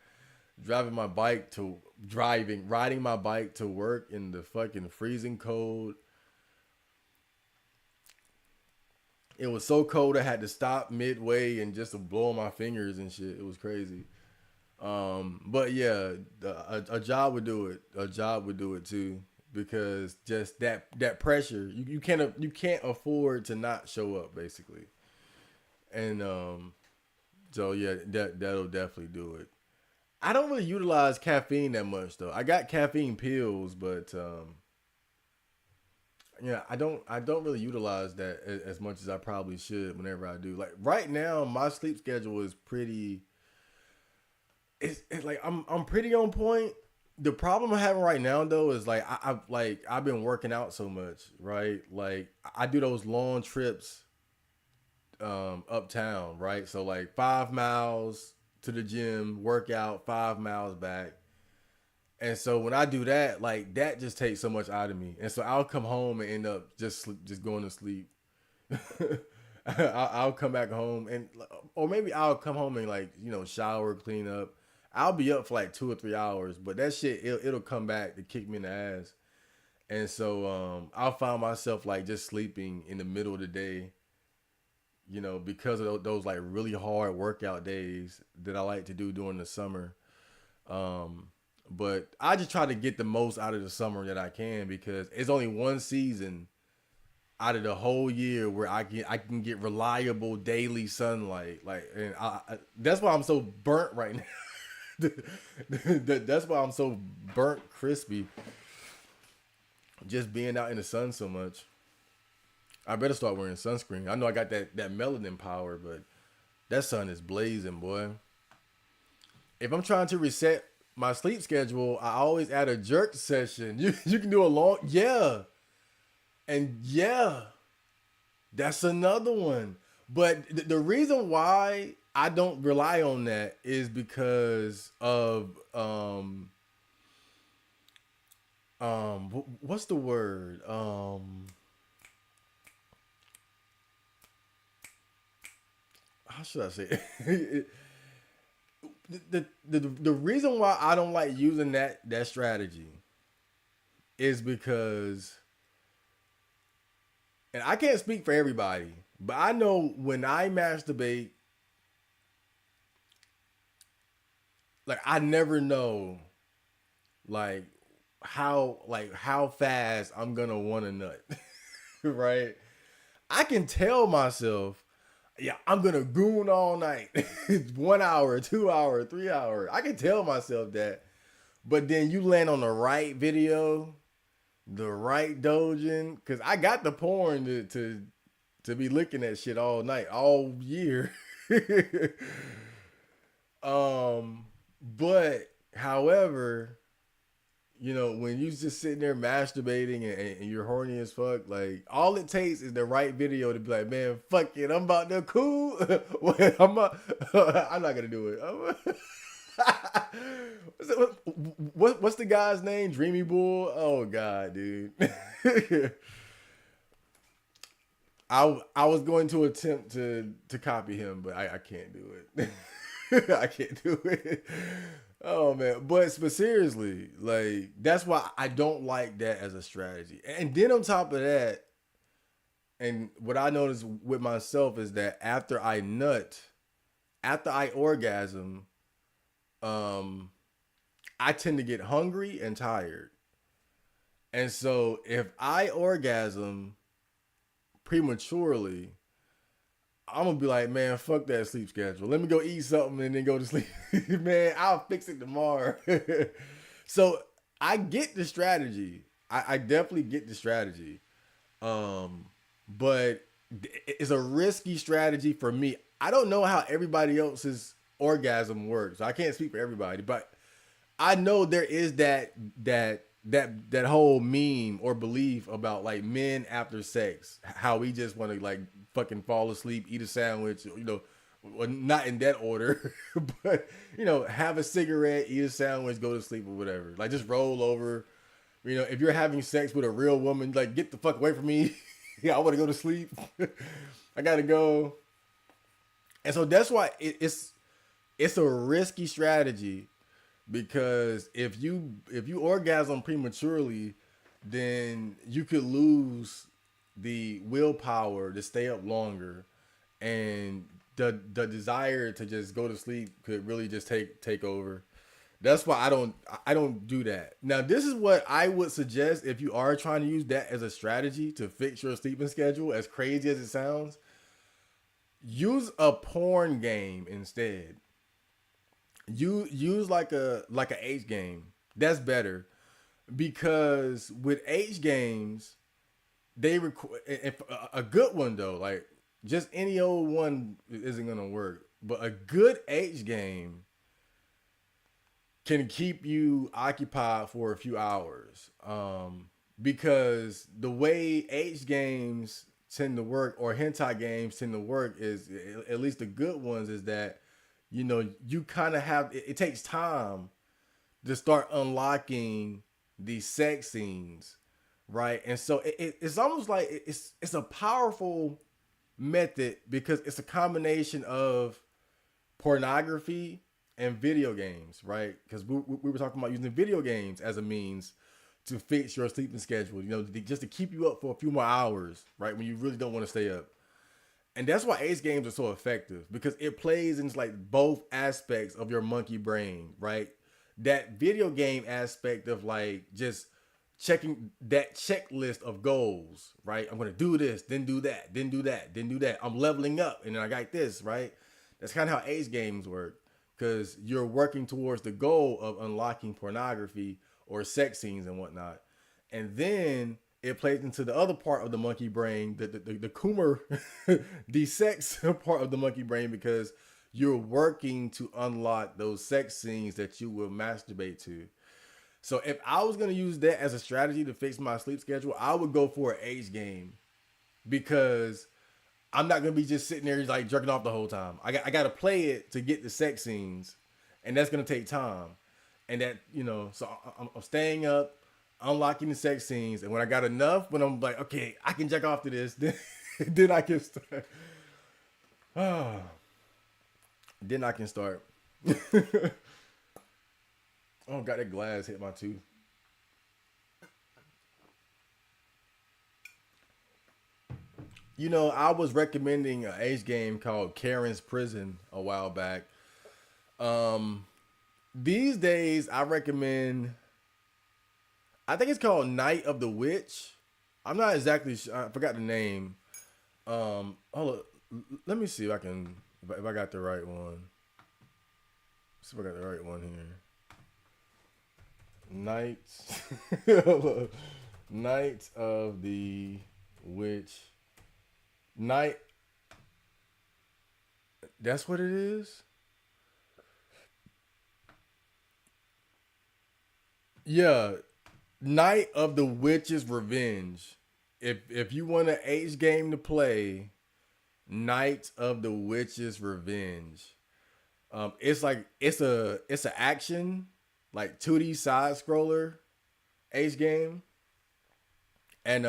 riding my bike to work in the fucking freezing cold. It was so cold I had to stop midway and just to blow my fingers and shit. It was crazy. But yeah, a job would do it. A job would do it too, because just that pressure, you can't afford to not show up basically. And so yeah, that'll definitely do it. I don't really utilize caffeine that much though. I got caffeine pills, but yeah, I don't really utilize that as much as I probably should whenever I do. Like right now, my sleep schedule is pretty. It's like I'm pretty on point. The problem I'm having right now though is like I've been working out so much, right? Like I do those long trips uptown, right? So like 5 miles to the gym, work out, 5 miles back. And so when I do that, like that just takes so much out of me. And so I'll come home and end up just going to sleep. I'll come back home or maybe I'll come home and like, shower, clean up. I'll be up for like 2 or 3 hours, but that shit, it'll come back to kick me in the ass. And so I'll find myself like just sleeping in the middle of the day, because of those like really hard workout days that I like to do during the summer. But I just try to get the most out of the summer that I can, because it's only one season out of the whole year where I can get reliable daily sunlight. Like, and that's why I'm so burnt right now. That's why I'm so burnt crispy. Just being out in the sun so much. I better start wearing sunscreen. I know I got that melanin power, but that sun is blazing, boy. If I'm trying to reset my sleep schedule, I always add a jerk session. You can do a long, yeah. And yeah, that's another one. But the reason why I don't rely on that is because of what's the word? How should I say it? The reason why I don't like using that strategy is because, and I can't speak for everybody, but I know when I masturbate, like I never know like how fast I'm gonna want to nut. Right? I can tell myself, yeah, I'm gonna goon all night. 1 hour, 2 hour, 3 hour. I can tell myself that. But then you land on the right video, the right dojin, because I got the porn to be looking at shit all night, all year. But however, when you just sitting there masturbating and you're horny as fuck, like all it takes is the right video to be like, man, fuck it, I'm about to cool. I'm not gonna do it. What's the guy's name? Dreamy Bull. Oh god, dude. I was going to attempt to copy him, but I can't do it. I can't do it. Oh man, but seriously, like that's why I don't like that as a strategy. And then on top of that, and what I notice with myself is that after I nut, after I orgasm, I tend to get hungry and tired. And so if I orgasm prematurely, I'm gonna be like, man, fuck that sleep schedule. Let me go eat something and then go to sleep. Man, I'll fix it tomorrow. So I get the strategy. I definitely get the strategy. But it's a risky strategy for me. I don't know how everybody else's orgasm works. I can't speak for everybody, but I know there is that whole meme or belief about like men after sex, how we just want to like fucking fall asleep, eat a sandwich, well, not in that order, but have a cigarette, eat a sandwich, go to sleep or whatever. Like just roll over. If you're having sex with a real woman, like get the fuck away from me. Yeah, I want to go to sleep. I gotta go. And so that's why it's a risky strategy, because if you orgasm prematurely, then you could lose the willpower to stay up longer, and the desire to just go to sleep could really just take over. That's why I don't do that. Now, this is what I would suggest if you are trying to use that as a strategy to fix your sleeping schedule, as crazy as it sounds. Use a porn game instead. You use like a H game. That's better, because with H games, they record a good one though. Like just any old one isn't gonna work, but a good H game can keep you occupied for a few hours. Because the way H games tend to work, or hentai games tend to work, is, at least the good ones, is that you kind of have it takes time to start unlocking these sex scenes, right? And so it's almost like it's a powerful method, because it's a combination of pornography and video games, right? Because we were talking about using video games as a means to fix your sleeping schedule, just to keep you up for a few more hours, right? When you really don't want to stay up. And that's why Ace games are so effective, because it plays into like both aspects of your monkey brain, right? That video game aspect of like just checking that checklist of goals, right? I'm going to do this, then do that, then do that, then do that. I'm leveling up, and then I got this, right? That's kind of how Ace games work, because you're working towards the goal of unlocking pornography or sex scenes and whatnot. And then it plays into the other part of the monkey brain, the Coomer, the sex part of the monkey brain, because you're working to unlock those sex scenes that you will masturbate to. So if I was going to use that as a strategy to fix my sleep schedule, I would go for an H game, because I'm not going to be just sitting there like jerking off the whole time. I got to play it to get the sex scenes, and that's going to take time. And that, so I'm staying up, unlocking the sex scenes, and when I got enough, when I'm like, okay, I can jack off to this, then I can start. Then I can start. Oh, got that glass hit my tooth. I was recommending an H game called Karen's Prison a while back. These days I recommend, I think it's called Night of the Witch. I'm not exactly sure. I forgot the name. Hold on. Let me see if I got the right one. See if I got the right one here. Night of the Witch. Night. That's what it is? Yeah. Night of the Witch's Revenge. If you want an H game to play, Night of the Witch's Revenge. It's an action, like 2D side scroller H game. And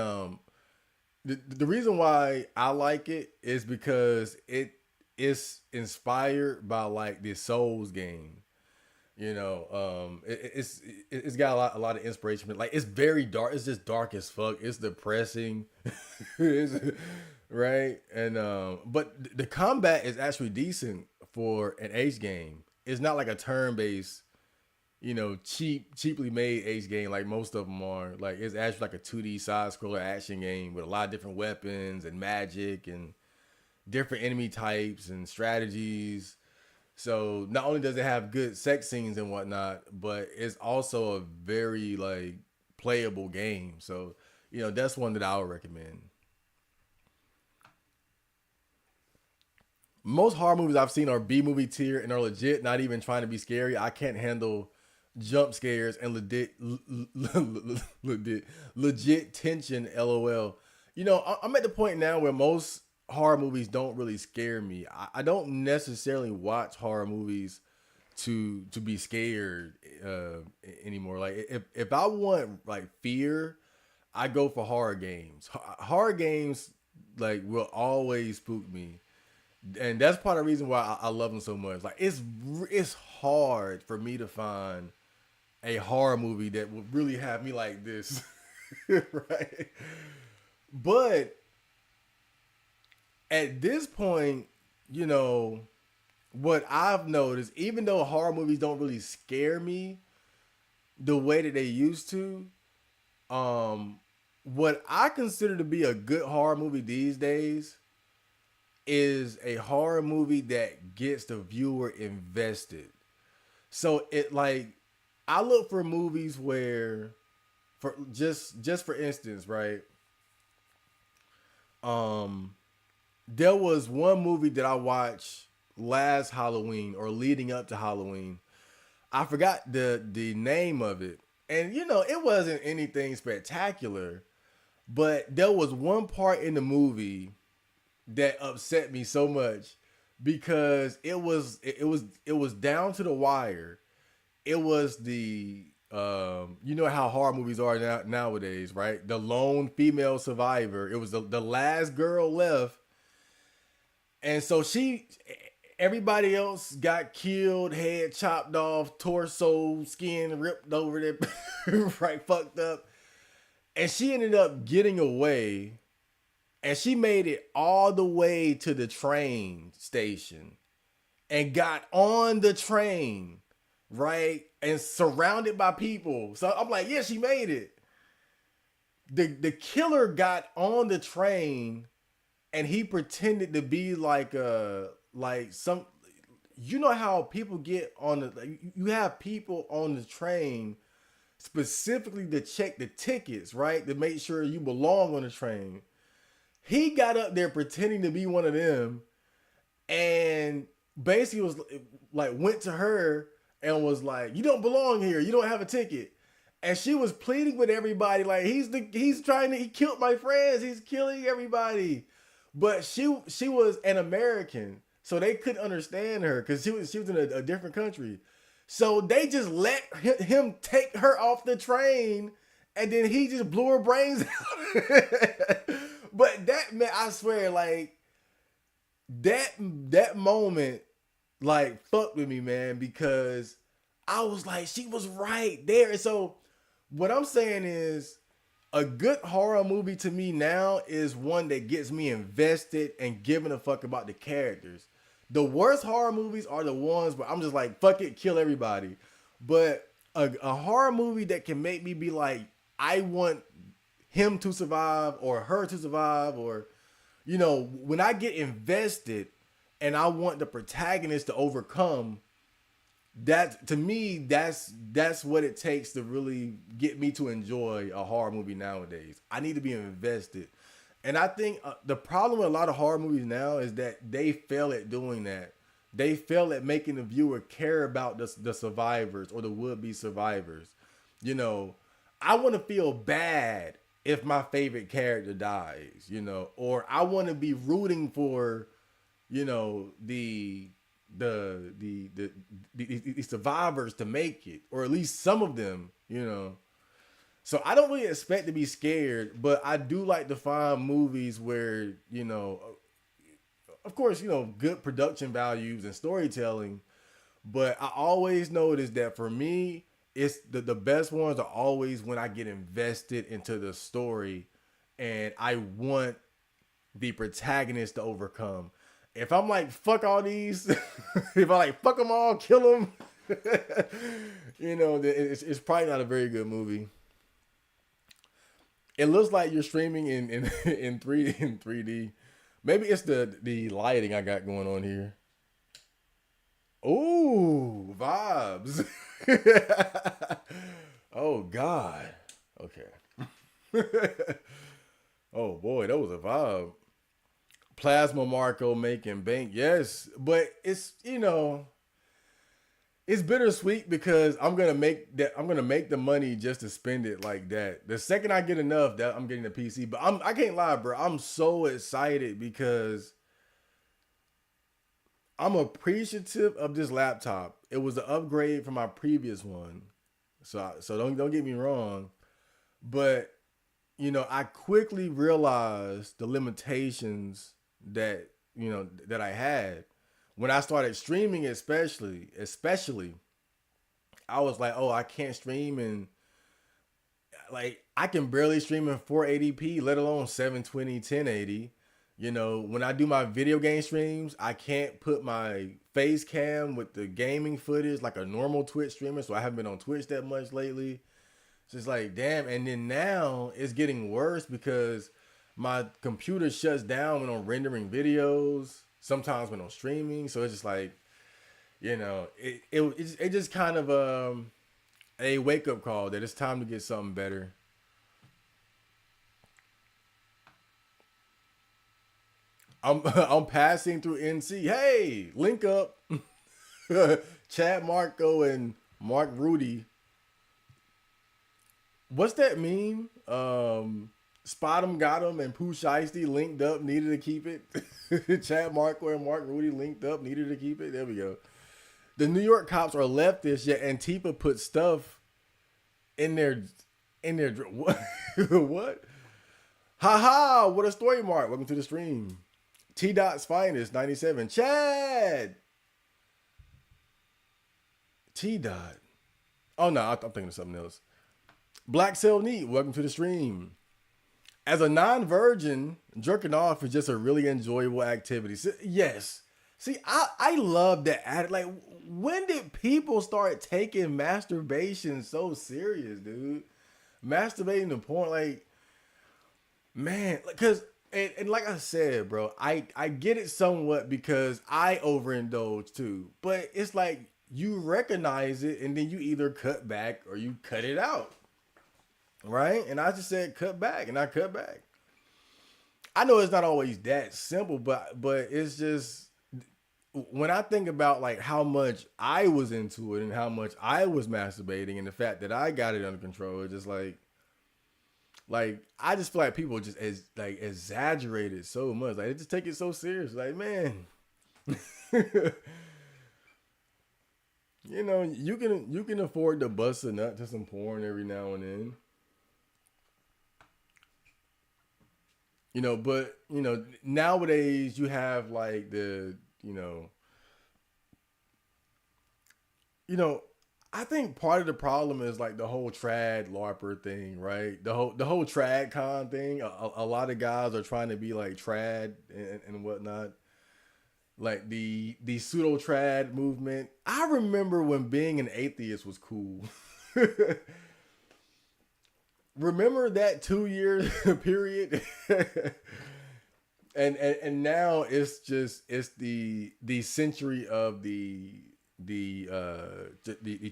the reason why I like it is because it is inspired by like the Souls game. It's got a lot of inspiration. Like it's very dark. It's just dark as fuck. It's depressing, right? And but the combat is actually decent for an H game. It's not like a turn-based, cheaply made H game like most of them are. Like it's actually like a 2D side scroller action game with a lot of different weapons and magic and different enemy types and strategies. So not only does it have good sex scenes and whatnot, but it's also a very like playable game. So that's one that I would recommend. Most horror movies I've seen are B movie tier and are legit, not even trying to be scary. I can't handle jump scares and legit tension. LOL. I'm at the point now where most horror movies don't really scare me. I don't necessarily watch horror movies to be scared anymore. Like if I want like fear, I go for horror games. Horror games like will always spook me, and that's part of the reason why I love them so much. Like it's hard for me to find a horror movie that would really have me like this, right? But at this point, what I've noticed, even though horror movies don't really scare me the way that they used to, what I consider to be a good horror movie these days is a horror movie that gets the viewer invested. So it like I look for movies where, for just for instance, right? There was one movie that I watched last Halloween or leading up to Halloween. I forgot the name of it. And it wasn't anything spectacular, but there was one part in the movie that upset me so much because it was down to the wire. It was the how horror movies are nowadays, right? The lone female survivor. It was the last girl left. And so everybody else got killed, head chopped off, torso, skin ripped over there, right, fucked up. And she ended up getting away, and she made it all the way to the train station and got on the train, right, and surrounded by people. So I'm like, yeah, she made it. The killer got on the train and he pretended to be like some, how people get on the, you have people on the train specifically to check the tickets, right, to make sure you belong on the train. He got up there pretending to be one of them and basically was like, went to her and was like, you don't belong here, you don't have a ticket. And she was pleading with everybody like, he killed my friends, he's killing everybody. But she was an American, so they couldn't understand her because she was in a different country. So they just let him take her off the train, and then he just blew her brains out. But that, man, I swear, like that moment, like fucked with me, man, because I was like, she was right there. And so what I'm saying is, a good horror movie to me now is one that gets me invested and giving a fuck about the characters. The worst horror movies are the ones where I'm just like, fuck it, kill everybody. But a horror movie that can make me be like, I want him to survive or her to survive, or, when I get invested and I want the protagonist to overcome, that to me, that's what it takes to really get me to enjoy a horror movie nowadays. I need to be invested. And I think the problem with a lot of horror movies now is that they fail at doing that. They fail at making the viewer care about the survivors or the would-be survivors. I want to feel bad if my favorite character dies, or I want to be rooting for, the survivors to make it, or at least some of them, So I don't really expect to be scared, but I do like to find movies where, of course, good production values and storytelling. But I always notice that for me, it's the best ones are always when I get invested into the story and I want the protagonist to overcome. If I'm like, fuck all these, if I like, fuck them all, kill them, it's probably not a very good movie. It looks like you're streaming in 3D. Maybe it's the lighting I got going on here. Ooh, vibes. Oh God. Okay. Oh boy, that was a vibe. Plasma Marco making bank, yes, but it's it's bittersweet because I'm gonna make the money just to spend it like that. The second I get enough, that I'm getting a PC. But I can't lie, bro. I'm so excited because I'm appreciative of this laptop. It was an upgrade from my previous one, so don't get me wrong, but I quickly realized the limitations that that I had when I started streaming, especially. I was like, oh, I can't stream, and like I can barely stream in 480p, let alone 720, 1080. When I do my video game streams, I can't put my face cam with the gaming footage like a normal Twitch streamer, so I haven't been on Twitch that much lately. It's just like, damn. And then now it's getting worse because my computer shuts down when I'm rendering videos, sometimes when I'm streaming. So it's just like, it just kind of a wake up call that it's time to get something better. I'm passing through NC. Hey, link up. Chad Marco and Mark Rudy. What's that meme? Spot 'em, got 'em, and Pooh Shiesty linked up, needed to keep it. Chad Marco and Mark Rudy linked up, needed to keep it. There we go. The New York cops are leftist, yet Antifa put stuff in their what? What? Ha! What a story, Mark. Welcome to the stream. T Dot's finest 97. Chad. T Dot. Oh no, I'm thinking of something else. Black Cell Neat. Welcome to the stream. As a non-virgin, jerking off is just a really enjoyable activity. So, yes. See, I love that. Like, when did people start taking masturbation so serious, dude? Masturbating to porn, like, man, because, and like I said, bro, I get it somewhat because I overindulge too. But it's like you recognize it and then you either cut back or you cut it out. Right? And I just said cut back, and I cut back. I know it's not always that simple, but it's just when I think about like how much I was into it and how much I was masturbating and the fact that I got it under control, it's just like I just feel like people just exaggerate it so much. Like they just take it so serious. Like, man, you can afford to bust a nut to some porn every now and then. But nowadays you have like I think part of the problem is like the whole trad LARPer thing, right? The whole trad con thing. A lot of guys are trying to be like trad and whatnot. Like the pseudo trad movement. I remember when being an atheist was cool. Remember that 2 year period? and now it's the century of the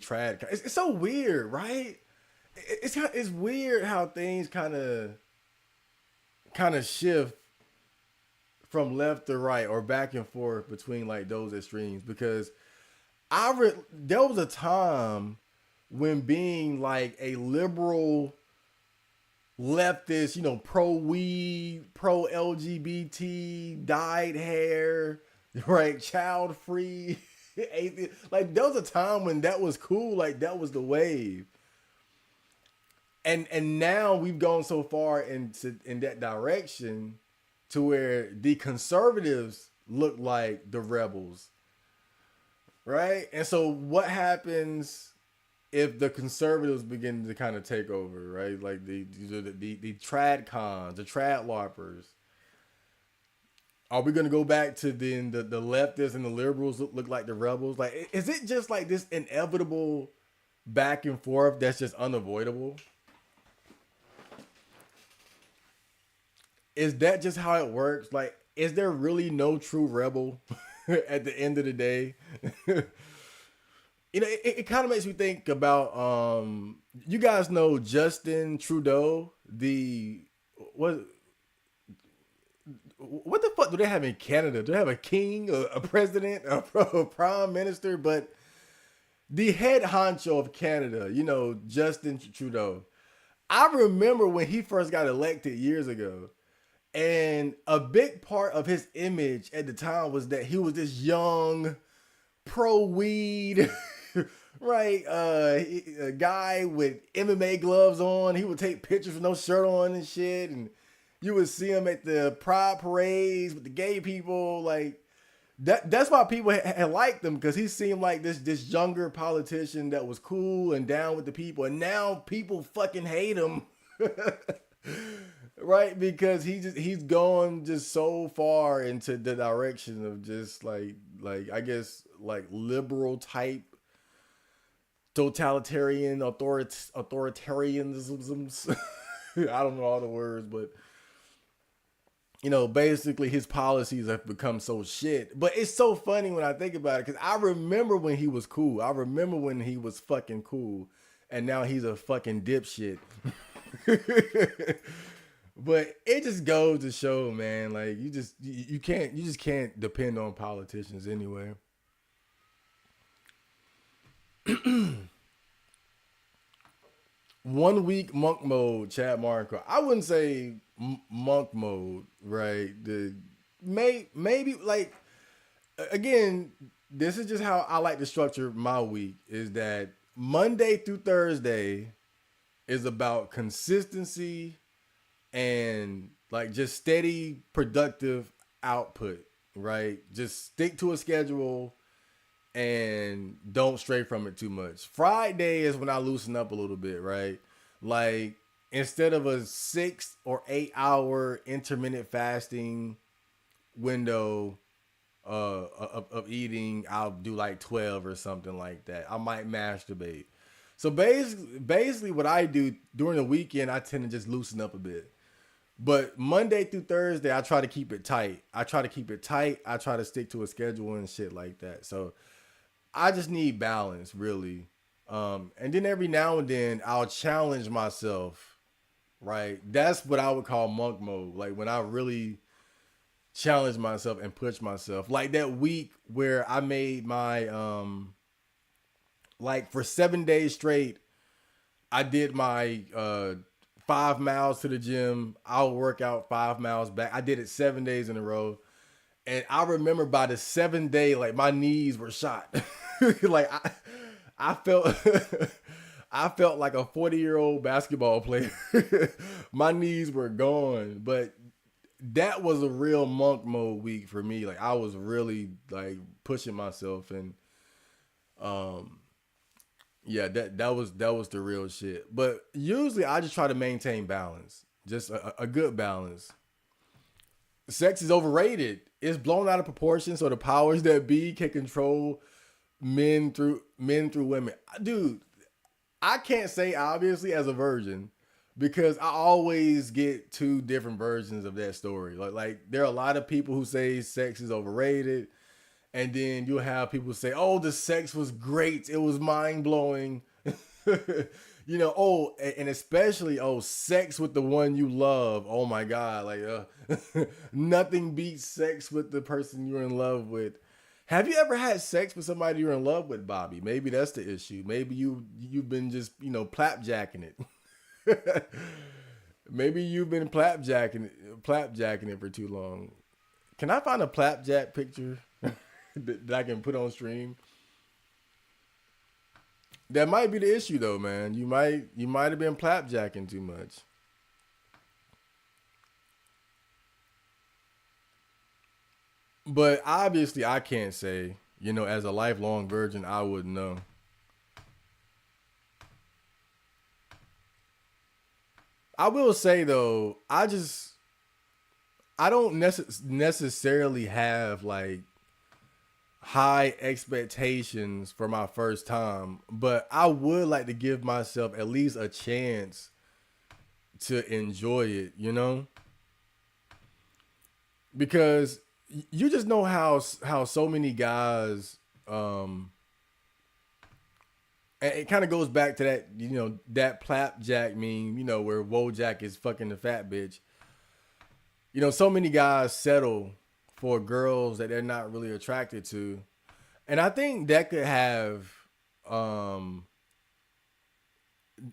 trad. It's so weird, right? It's weird how things kind of shift from left to right or back and forth between like those extremes, because there was a time when being like a liberal leftist, pro weed, pro LGBT, dyed hair, right, child free, atheist. Like there was a time when that was cool. Like that was the wave. And now we've gone so far in that direction to where the conservatives look like the rebels, right? And so what happens if the conservatives begin to kind of take over, right? Like the trad cons, the trad LARPers. Are we gonna go back to then the leftists and the liberals look like the rebels? Like, is it just like this inevitable back and forth that's just unavoidable? Is that just how it works? Like, is there really no true rebel? at the end of the day. You know, it kind of makes me think about you guys know Justin Trudeau, the what what the fuck do they have in Canada? Do they have a king, a president, a prime minister? But the head honcho of Canada, you know, Justin Trudeau. I remember when he first got elected years ago, and a big part of his image at the time was that he was this young, pro weed, right? A guy with MMA gloves on. He would take pictures with no shirt on and shit, and you would see him at the pride parades with the gay people, like. That's why people had liked him, because he seemed like this younger politician that was cool and down with the people, and now people fucking hate him, right? Because he's going just so far into the direction of just like I guess like liberal type totalitarian authoritarianisms. I don't know all the words, but you know, basically his policies have become so shit. But it's so funny when I think about it, because I remember when he was cool. I remember when he was fucking cool. And now he's a fucking dipshit. But it just goes to show, man, like you just can't depend on politicians anyway. 1 week monk mode, Chad Marco. I wouldn't say monk mode, right? Maybe like, again, this is just how I like to structure my week, is that Monday through Thursday is about consistency and like just steady productive output, right? Just stick to a schedule and don't stray from it too much. Friday is when I loosen up a little bit, right? Like, instead of a 6 or 8 hour intermittent fasting window of eating, I'll do like 12 or something like that. I might masturbate. So basically what I do during the weekend, I tend to just loosen up a bit. But Monday through Thursday, I try to keep it tight. I try to stick to a schedule and shit like that. So I just need balance, really. And then every now and then I'll challenge myself, right? That's what I would call monk mode. Like when I really challenge myself and push myself. Like that week where I made my, like for 7 days straight, I did my 5 miles to the gym. I'll work out 5 miles back. I did it 7 days in a row. And I remember by the 7th day, like my knees were shot. Like I felt I felt like a 40-year-old basketball player. My knees were gone. But that was a real monk mode week for me. Like I was really like pushing myself, and yeah, that was the real shit. But usually I just try to maintain balance. Just a good balance. Sex is overrated. It's blown out of proportion, so the powers that be can control men through women. Dude, I can't say obviously as a virgin, because I always get 2 different versions of that story. Like there are a lot of people who say sex is overrated, and then you'll have people say, "Oh, the sex was great. It was mind-blowing." You know, oh, and especially, oh, sex with the one you love. Oh my God, like nothing beats sex with the person you're in love with. Have you ever had sex with somebody you're in love with, Bobby? Maybe that's the issue. Maybe you've been just, you know, plapjacking it. Maybe you've been plapjacking it for too long. Can I find a plapjack picture that I can put on stream? That might be the issue though, man. You might have been plapjacking too much. But obviously I can't say, you know, as a lifelong virgin, I wouldn't know. I will say though, I don't necessarily have like high expectations for my first time, but I would like to give myself at least a chance to enjoy it, you know? Because you just know how so many guys, um, and it kind of goes back to that, that Plapjack meme, where Wojak is fucking the fat bitch. So many guys settle for girls that they're not really attracted to. And I think um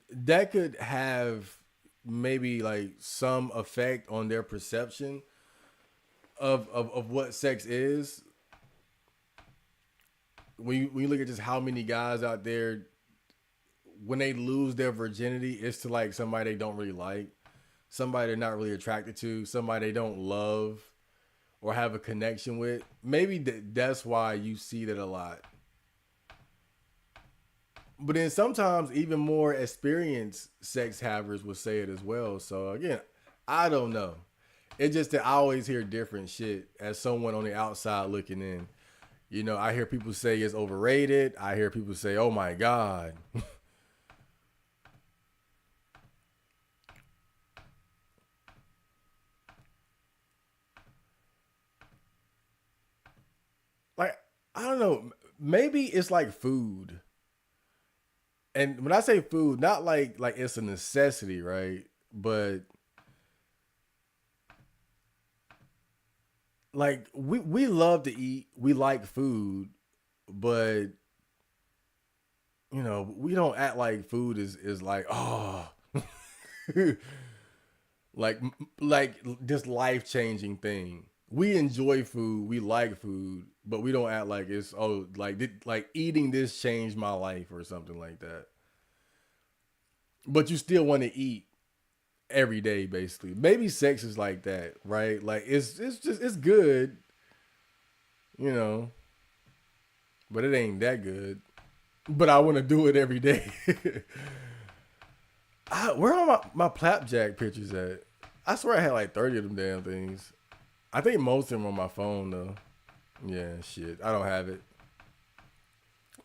that could have maybe like some effect on their perception of what sex is. When you look at just how many guys out there, when they lose their virginity, it's to like somebody they don't really like, somebody they're not really attracted to, somebody they don't love or have a connection with. Maybe that's why you see that a lot. But then sometimes even more experienced sex havers will say it as well. So again, I don't know. It's just that I always hear different shit as someone on the outside looking in. I hear people say it's overrated. I hear people say, "Oh my god." Like, I don't know. Maybe it's like food. And when I say food, not like it's a necessity, right? But like we love to eat, we like food, but we don't act like food is like, oh, like like this life-changing thing. We enjoy food, we like food, but we don't act like it's, oh, like eating this changed my life or something like that. But you still want to eat every day, basically. Maybe sex is like that, right? Like it's just it's good, you know, but it ain't that good. But I want to do it every day. Where are my Plapjack pictures at? I swear I had like 30 of them damn things. I think most of them on my phone though. Yeah, shit. I don't have it.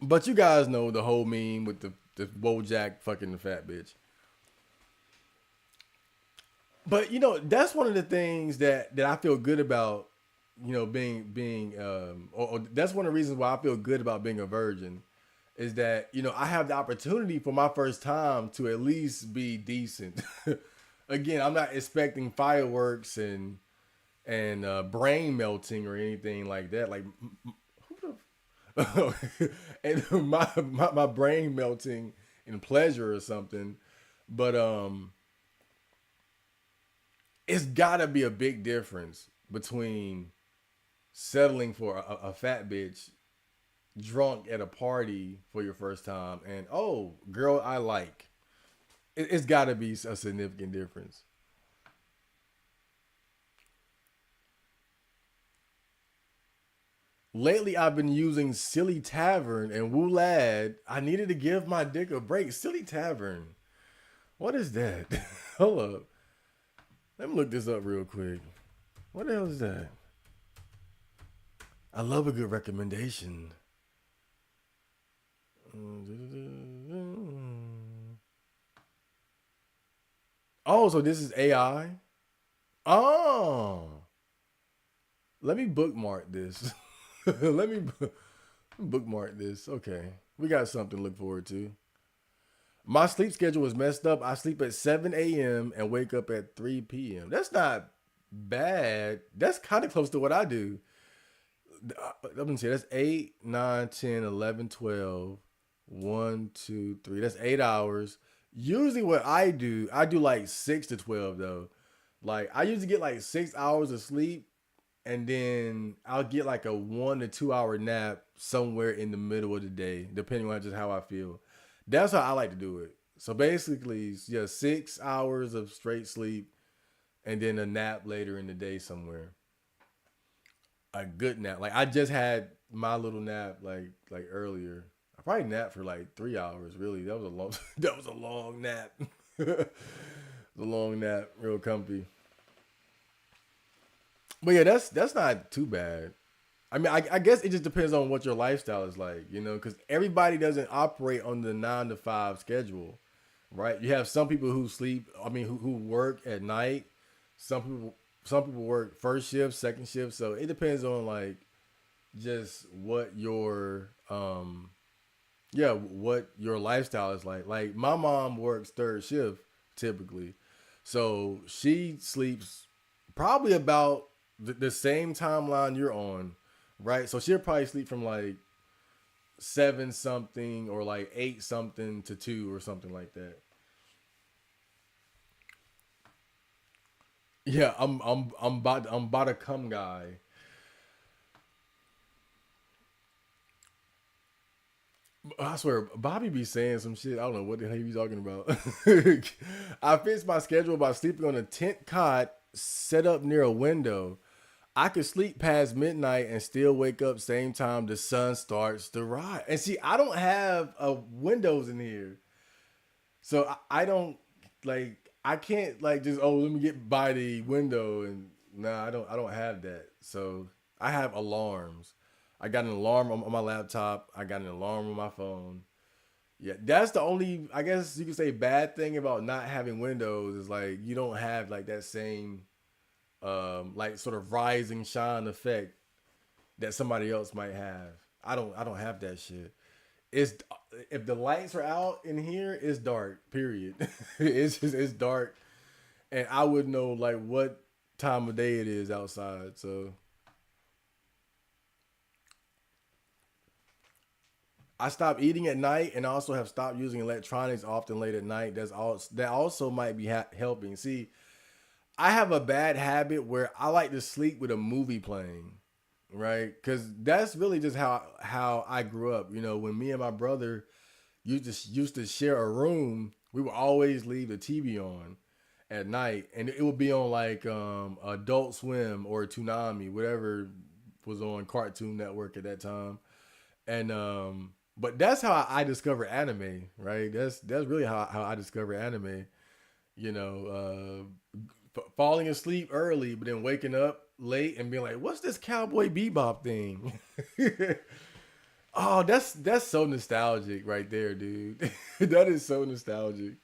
But you guys know the whole meme with the Wojak fucking the fat bitch. But that's one of the things that I feel good about. Or that's one of the reasons why I feel good about being a virgin, is that I have the opportunity for my first time to at least be decent. Again, I'm not expecting fireworks and brain melting or anything like that. Like, who the and my brain melting in pleasure or something. But it's gotta be a big difference between settling for a fat bitch drunk at a party for your first time and, oh, girl I like. It's gotta be a significant difference. Lately, I've been using Silly Tavern and Woo Lad. I needed to give my dick a break. Silly Tavern. What is that? Hold up. Let me look this up real quick. What the hell is that? I love a good recommendation. Oh, so this is AI? Oh. Let me bookmark this. Let me bookmark this. Okay. We got something to look forward to. My sleep schedule is messed up. I sleep at 7 a.m. and wake up at 3 p.m. That's not bad. That's kind of close to what I do. Let me see. That's 8, 9, 10, 11, 12. 1, 2, 3. That's 8 hours. Usually what I do like 6 to 12 though. Like I usually get like 6 hours of sleep, and then I'll get like a 1 to 2 hour nap somewhere in the middle of the day, depending on just how I feel. That's how I like to do it. So basically, yeah, 6 hours of straight sleep, and then a nap later in the day somewhere. A good nap. Like I just had my little nap like earlier. I probably napped for like 3 hours. Really, that was a long that was a long nap. A long nap, real comfy. But yeah, that's not too bad. I mean, I guess it just depends on what your lifestyle is like, because everybody doesn't operate on the 9 to 5 schedule, right? You have some people who sleep, I mean, who work at night. Some people, some people work first shift, second shift. So it depends on like just what your yeah, what your lifestyle is like. Like my mom works third shift typically. So she sleeps probably about the same timeline you're on, right? So she'll probably sleep from like seven something or like eight something to two or something like that. Yeah, I'm about to come guy. I swear, Bobby be saying some shit. I don't know what the hell he be talking about. I fixed my schedule by sleeping on a tent cot set up near a window. I could sleep past midnight and still wake up same time the sun starts to rise. And see, I don't have windows in here, so I don't like. I can't like just let me get by the window and nah, I don't have that. So I have alarms. I got an alarm on my laptop. I got an alarm on my phone. Yeah, that's the only I guess you could say bad thing about not having windows is like you don't have like that same like sort of rising shine effect that somebody else might have. I don't have that shit. It's if the lights are out in here, it's dark. Period. It's dark, and I would know like what time of day it is outside. So I stopped eating at night, and I also have stopped using electronics often late at night. That also might be helping. See, I have a bad habit where I like to sleep with a movie playing, right? Because that's really just how I grew up. You know, when me and my brother used to share a room, we would always leave the TV on at night, and it would be on like Adult Swim or Toonami, whatever was on Cartoon Network at that time. And but that's how I discovered anime, right? That's really how I discovered anime. You know, falling asleep early, but then waking up late and being like, "What's this Cowboy Bebop thing?" Oh, that's so nostalgic right there, dude. That is so nostalgic.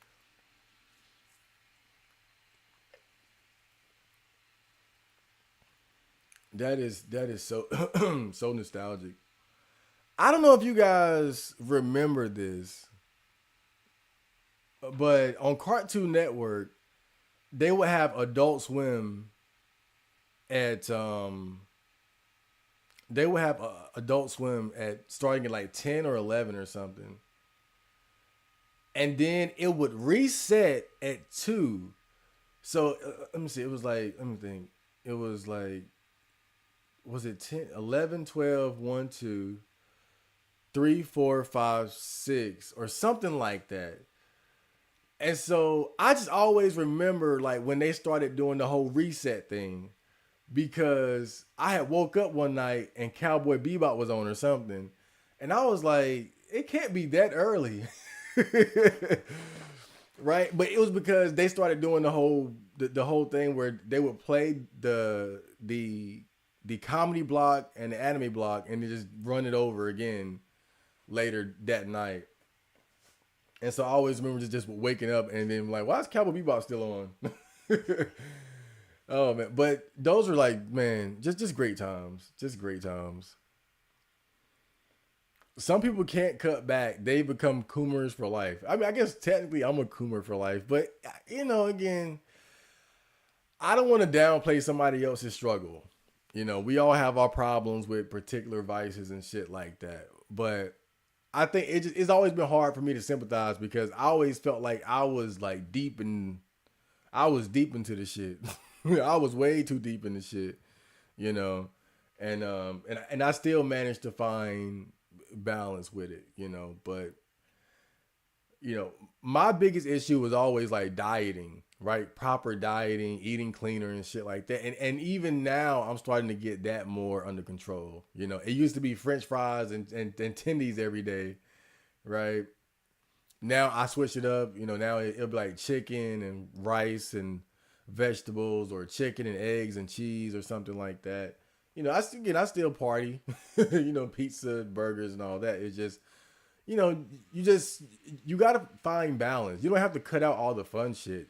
That is so so nostalgic. I don't know if you guys remember this, but on Cartoon Network, they would have Adult Swim at they would have Adult Swim at starting at like 10 or 11 or something. And then it would reset at 2. So let me see. It was like, let me think. It was like, was it 10, 11, 12, 1, 2, 3, 4, 5, 6, or something like that. And so I just always remember like when they started doing the whole reset thing because I had woke up one night and Cowboy Bebop was on or something. And I was like, it can't be that early. Right? But it was because they started doing the whole thing where they would play the comedy block and the anime block and then just run it over again later that night. And so I always remember just waking up and then like, why is Cowboy Bebop still on? Oh man, but those were like, man, just great times, just great times. Some people can't cut back; they become coomers for life. I mean, I guess technically I'm a coomer for life, but again, I don't want to downplay somebody else's struggle. We all have our problems with particular vices and shit like that, but I think it's always been hard for me to sympathize because I always felt like I was deep into the shit. I was way too deep in the shit, you know, and I still managed to find balance with it, But my biggest issue was always like dieting, right? Proper dieting, eating cleaner and shit like that. And even now, I'm starting to get that more under control. It used to be French fries and tendies every day, right? Now I switch it up. Now it'll be like chicken and rice and vegetables or chicken and eggs and cheese or something like that. I still party, pizza, burgers and all that. It's just, you know, you gotta find balance. You don't have to cut out all the fun shit.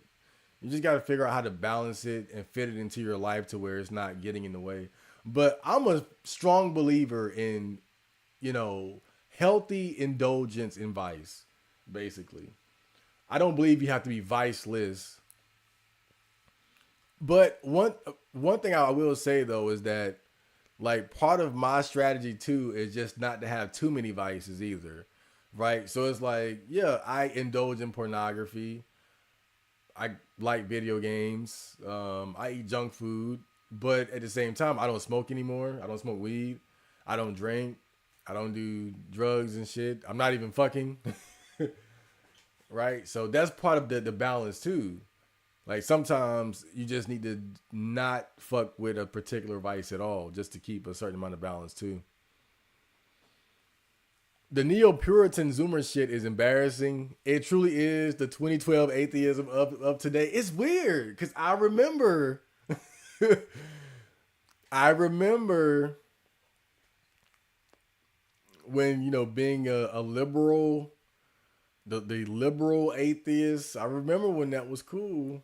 You just got to figure out how to balance it and fit it into your life to where it's not getting in the way. But I'm a strong believer in, you know, healthy indulgence in vice, basically. I don't believe you have to be viceless. But one thing I will say though is that like part of my strategy too is just not to have too many vices either. Right? So it's like, yeah, I indulge in pornography. I like video games. I eat junk food, but at the same time, I don't smoke anymore. I don't smoke weed. I don't drink. I don't do drugs and shit. I'm not even fucking. Right? So that's part of the balance too. Like sometimes you just need to not fuck with a particular vice at all just to keep a certain amount of balance too. The neo-Puritan Zoomer shit is embarrassing. It truly is the 2012 atheism of today. It's weird because I remember, I remember when being a liberal, the liberal atheist. I remember when that was cool,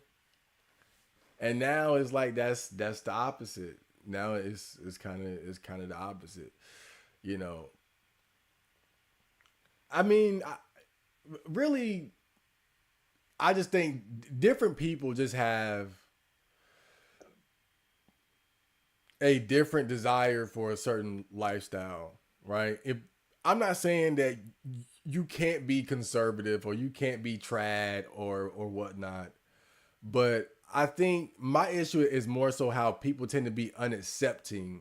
and now it's like that's the opposite. Now it's kind of the opposite. You know, I mean, really, I just think different people just have a different desire for a certain lifestyle, right? If I'm not saying that you can't be conservative or you can't be trad or whatnot, but I think my issue is more so how people tend to be unaccepting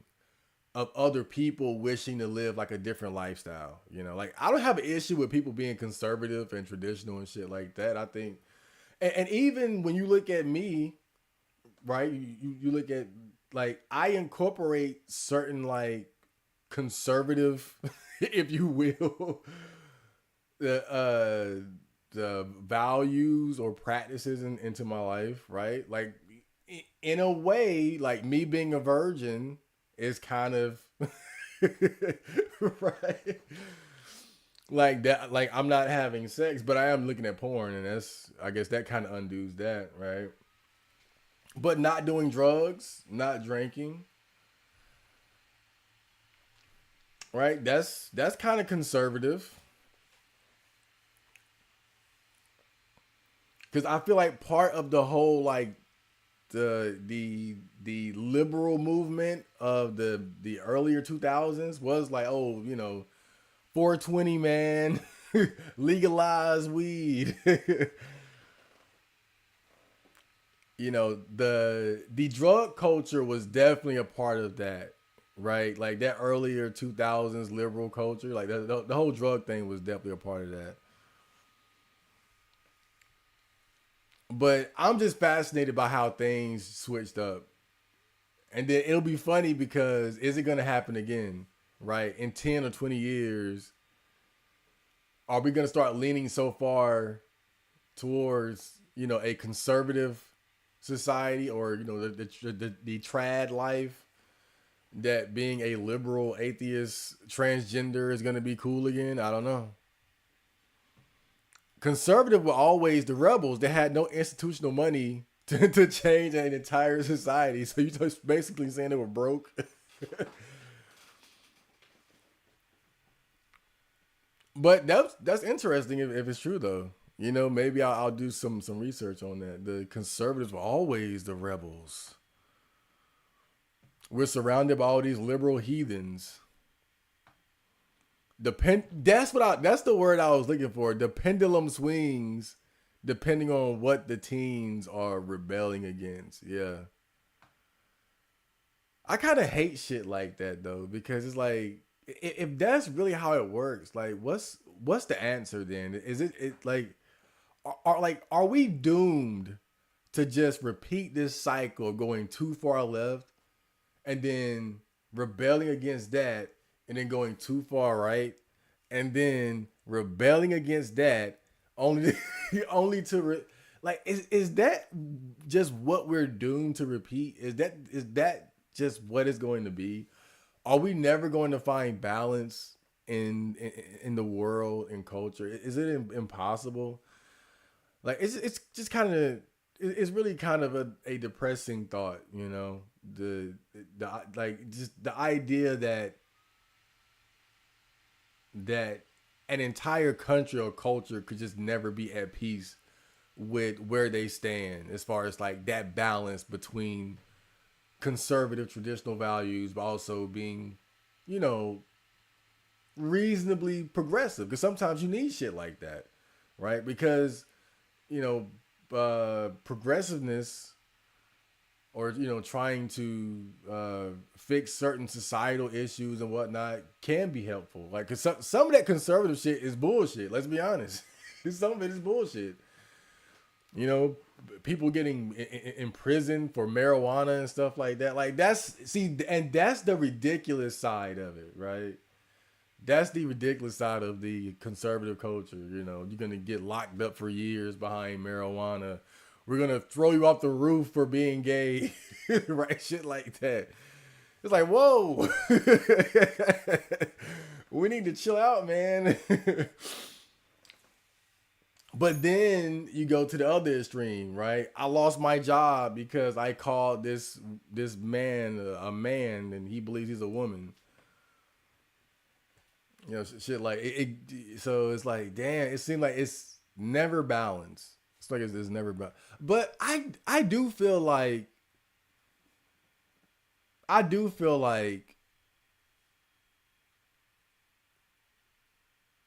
of other people wishing to live like a different lifestyle. Like I don't have an issue with people being conservative and traditional and shit like that. I think, and even when you look at me, right? You look at like I incorporate certain like conservative, if you will, the values or practices into my life, right? Like in a way, like me being a virgin is kind of right. Like that, like I'm not having sex, but I am looking at porn, and I guess that kind of undoes that, right? But not doing drugs, not drinking, right? That's kind of conservative. Because I feel like part of the whole like the liberal movement of the earlier 2000s was like, oh, 420 man, legalize weed. The drug culture was definitely a part of that, right? Like that earlier 2000s liberal culture, like the whole drug thing was definitely a part of that. But I'm just fascinated by how things switched up. And then it'll be funny because is it going to happen again, right? In 10 or 20 years, are we going to start leaning so far towards, a conservative society or, the trad life that being a liberal atheist transgender is going to be cool again? I don't know. Conservative were always the rebels. They had no institutional money to change an entire society. So you just basically saying they were broke. But that's interesting if it's true though. Maybe I'll do some research on that. The conservatives were always the rebels. We're surrounded by all these liberal heathens. That's the word I was looking for. The pendulum swings depending on what the teens are rebelling against. Yeah. I kind of hate shit like that though, because it's like if that's really how it works, like what's the answer then? Is it like are we doomed to just repeat this cycle of going too far left and then rebelling against that and then going too far right and then rebelling against that only only to like is that just what we're doomed to repeat? Is that just what it's going to be? Are we never going to find balance in the world and culture? Is it impossible? Like it's just kind of it's really kind of a depressing thought, you know, the like just the idea that an entire country or culture could just never be at peace with where they stand as far as like that balance between conservative traditional values, but also being, you know, reasonably progressive. Because sometimes you need shit like that, right? Because, you know, progressiveness or, you know, trying to fix certain societal issues and whatnot can be helpful. Like, cause some of that conservative shit is bullshit. Let's be honest. Some of it is bullshit. You know, people getting in prison for marijuana and stuff like that. Like and that's the ridiculous side of it, right? That's the ridiculous side of the conservative culture. You know, you're gonna get locked up for years behind marijuana. We're gonna throw you off the roof for being gay, right? Shit like that. It's like, whoa, we need to chill out, man. But then you go to the other extreme, right? I lost my job because I called this man a man, and he believes he's a woman. You know, shit like so it's like, damn, it seems like it's never balanced. It's like it's never balanced. But I do feel like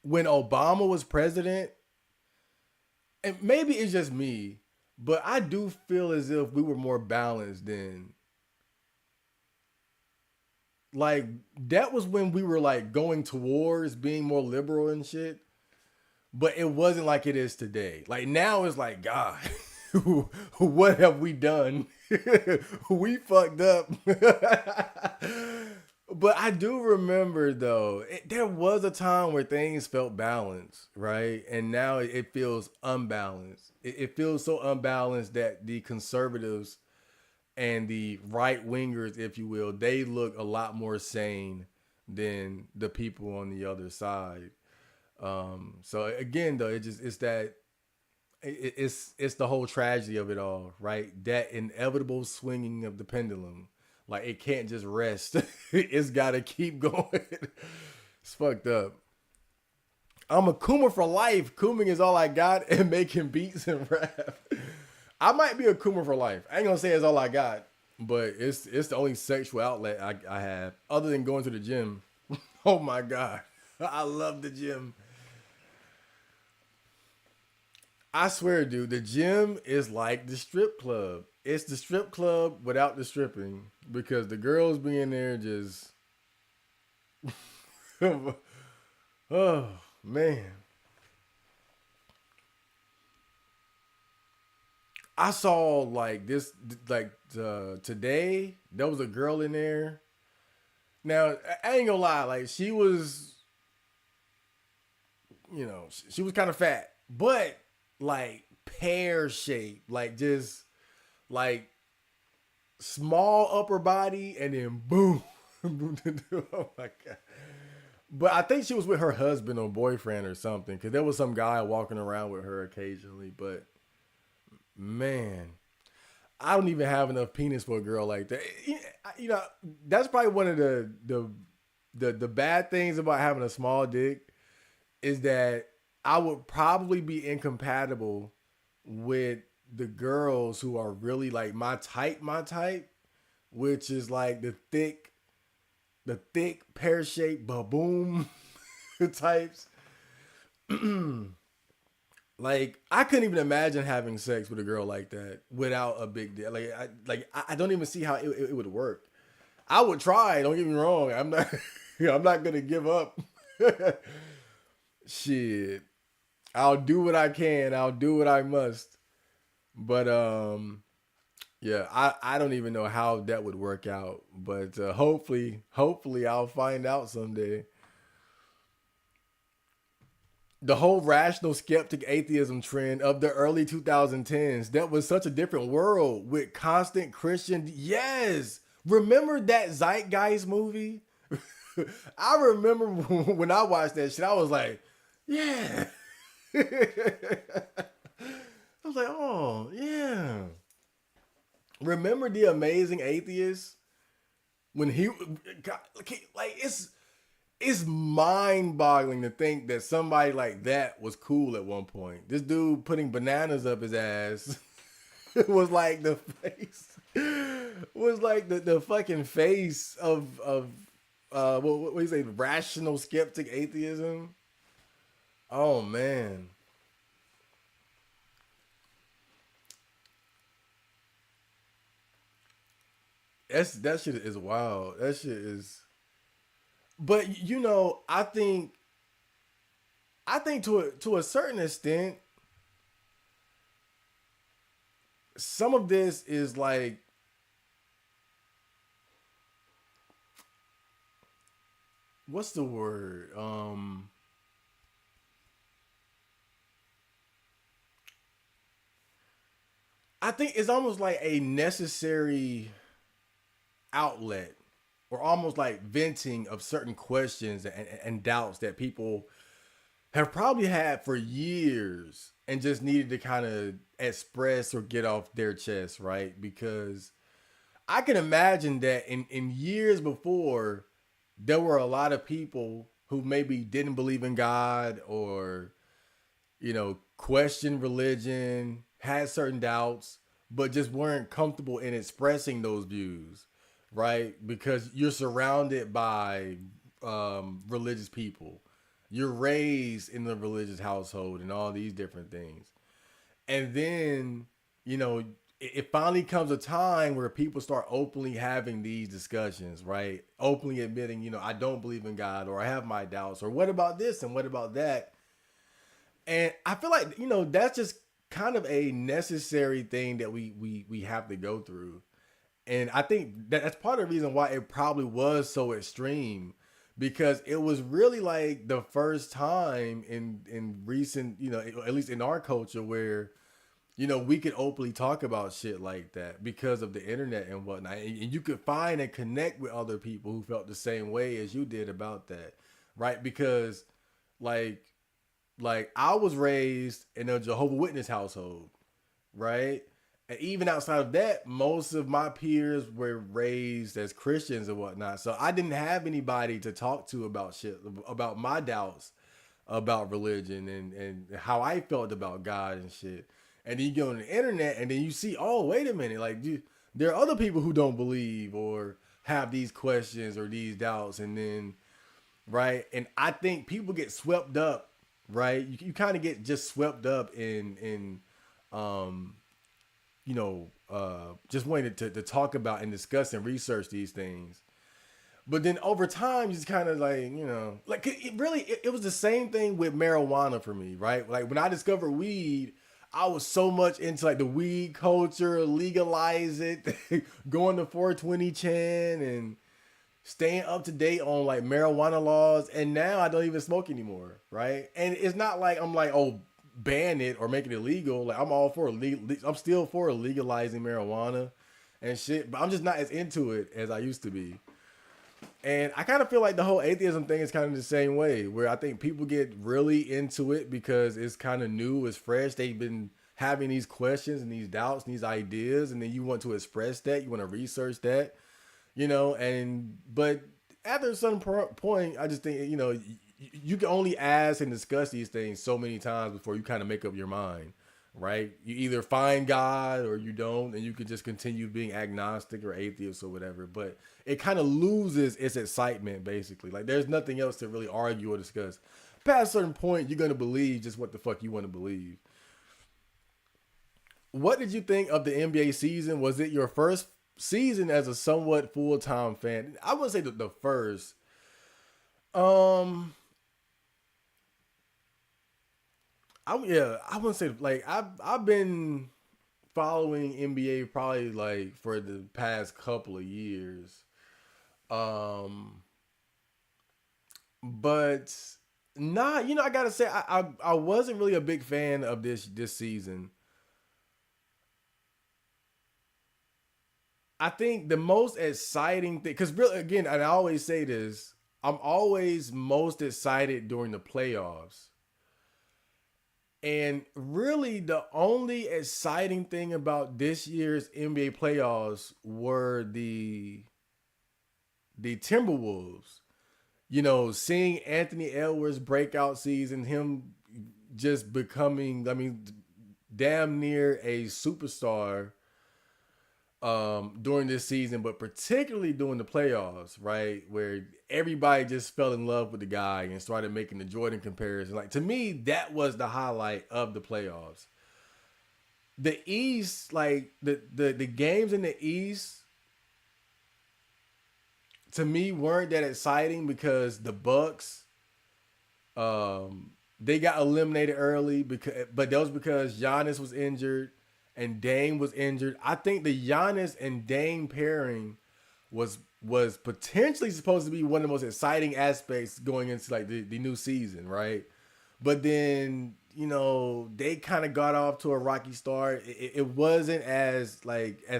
when Obama was president, and maybe it's just me, but I do feel as if we were more balanced then. Like, that was when we were like going towards being more liberal and shit, but it wasn't like it is today. Like, now it's like, God, what have we done? We fucked up. But I do remember though, there was a time where things felt balanced, right? And now it feels unbalanced. It feels so unbalanced that the conservatives and the right wingers, if you will, they look a lot more sane than the people on the other side. So again, though, it's the whole tragedy of it all, right? That inevitable swinging of the pendulum. Like, it can't just rest. It's got to keep going. It's fucked up. I'm a Coomer for life. Cooming is all I got, and making beats and rap. I might be a Coomer for life. I ain't gonna say it's all I got, but it's the only sexual outlet I have, other than going to the gym. Oh my God. I love the gym. I swear, dude, the gym is like the strip club. It's the strip club without the stripping, because the girls be in there just, oh man. I saw like this, like today, there was a girl in there. Now, I ain't gonna lie, like she was, you know, she was kind of fat, but like pear shaped, like just like small upper body and then boom. Oh my God. But I think she was with her husband or boyfriend or something, because there was some guy walking around with her occasionally. But man, I don't even have enough penis for a girl like that. You know, that's probably one of the bad things about having a small dick, is that I would probably be incompatible with the girls who are really like my type, which is like the thick pear-shaped baboom types. Like, I couldn't even imagine having sex with a girl like that without a big dick. I don't even see how it would work. I would try. Don't get me wrong. I'm not. I'm not gonna give up. Shit, I'll do what I can. I'll do what I must. But yeah, I don't even know how that would work out. But hopefully I'll find out someday. The whole rational skeptic atheism trend of the early 2010s, that was such a different world with constant Christian. Yes. Remember that Zeitgeist movie? I remember when I watched that shit, I was like, yeah. I was like, oh, yeah. Remember The Amazing Atheist when he God, like it's mind boggling to think that somebody like that was cool at one point. This dude putting bananas up his ass was like the face was like the fucking face of what do you say, rational skeptic atheism. Oh man. That shit is wild. That shit is, but you know, I think to a certain extent, some of this is like, what's the word? I think it's almost like a necessary outlet, or almost like venting of certain questions and doubts that people have probably had for years and just needed to kind of express or get off their chest, right? Because I can imagine that in years before, there were a lot of people who maybe didn't believe in God, or, questioned religion, had certain doubts, but just weren't comfortable in expressing those views, right? Because you're surrounded by religious people. You're raised in the religious household and all these different things. And then, you know, it finally comes a time where people start openly having these discussions, right? Openly admitting, I don't believe in God, or I have my doubts, or what about this and what about that? And I feel like, that's just kind of a necessary thing that we have to go through. And I think that's part of the reason why it probably was so extreme, because it was really like the first time in recent, at least in our culture, where we could openly talk about shit like that because of the internet and whatnot. And you could find and connect with other people who felt the same way as you did about that, right? Because like I was raised in a Jehovah's Witness household, right? And even outside of that, most of my peers were raised as Christians and whatnot. So I didn't have anybody to talk to about shit, about my doubts about religion and how I felt about God and shit. And then you go on the internet and then you see, oh, wait a minute, like there are other people who don't believe or have these questions or these doubts. And then, right. And I think people get swept up, right? You kind of get just swept up in just wanting to talk about and discuss and research these things. But then over time, you just kind of like it was the same thing with marijuana for me, right? Like when I discovered weed, I was so much into like the weed culture, legalize it, going to 420 Chan and staying up to date on like marijuana laws. And now I don't even smoke anymore, right? And it's not like I'm like, oh, ban it or make it illegal. Like I'm all for I'm still for legalizing marijuana and shit, but I'm just not as into it as I used to be. And I kind of feel like the whole atheism thing is kind of the same way, where I think people get really into it because it's kind of new, it's fresh. They've been having these questions and these doubts and these ideas, and then you want to express that, you want to research that, but after a certain point, I just think, you can only ask and discuss these things so many times before you kind of make up your mind, right? You either find God or you don't, and you can just continue being agnostic or atheist or whatever. But it kind of loses its excitement, basically. Like there's nothing else to really argue or discuss. Past a certain point, you're gonna believe just what the fuck you want to believe. What did you think of the NBA season? Was it your first season as a somewhat full-time fan? I wouldn't say the first. I wouldn't say like I've been following NBA probably like for the past couple of years. Um, but not, I gotta say I wasn't really a big fan of this season. I think the most exciting thing, because really again, and I always say this, I'm always most excited during the playoffs. And really, the only exciting thing about this year's NBA playoffs were the Timberwolves. You know, seeing Anthony Edwards' breakout season, him just becoming, I mean, damn near a superstar during this season, but particularly during the playoffs, right? Where everybody just fell in love with the guy and started making the Jordan comparison. Like, to me, that was the highlight of the playoffs. The East, like the games in the East, to me weren't that exciting because the Bucks, they got eliminated early but that was because Giannis was injured and Dame was injured. I think the Giannis and Dame pairing was potentially supposed to be one of the most exciting aspects going into like the new season, right? But then, you know, they kind of got off to a rocky start. It wasn't as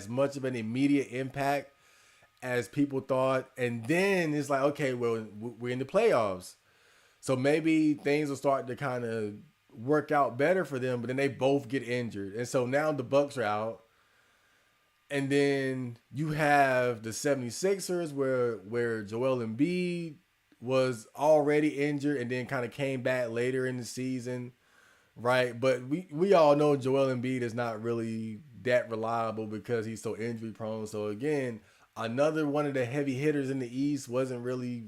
much of an immediate impact as people thought. And then it's like, okay, well, we're in the playoffs. So maybe things will start to kind of work out better for them, but then they both get injured. And so now the Bucks are out. And then you have the 76ers where Joel Embiid was already injured and then kind of came back later in the season, right? But we all know Joel Embiid is not really that reliable because he's so injury prone. So again, another one of the heavy hitters in the East wasn't really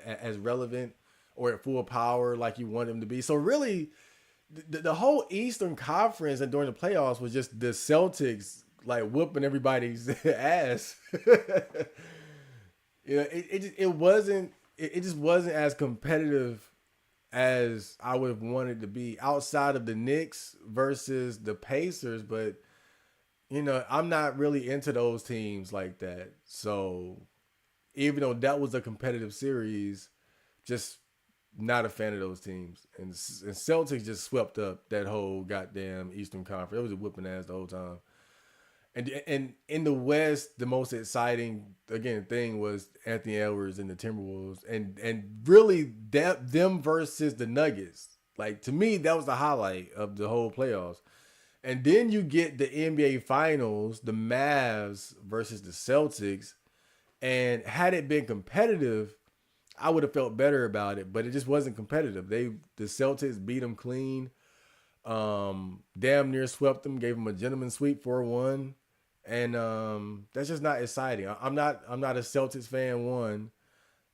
as relevant or at full power like you want him to be. So really, the whole Eastern Conference and during the playoffs was just the Celtics like whooping everybody's ass. You know, it just wasn't as competitive as I would have wanted to be outside of the Knicks versus the Pacers. But you know, I'm not really into those teams like that. So even though that was a competitive series, just not a fan of those teams. And Celtics just swept up that whole goddamn Eastern Conference. It was a whooping ass the whole time. And in the West, the most exciting again thing was Anthony Edwards and the Timberwolves, and really them versus the Nuggets. Like, to me, that was the highlight of the whole playoffs. And then you get the NBA Finals, the Mavs versus the Celtics, and had it been competitive, I would have felt better about it. But it just wasn't competitive. The Celtics beat them clean, damn near swept them, gave them a gentleman sweep 4-1. And that's just not exciting. I'm not a Celtics fan, one.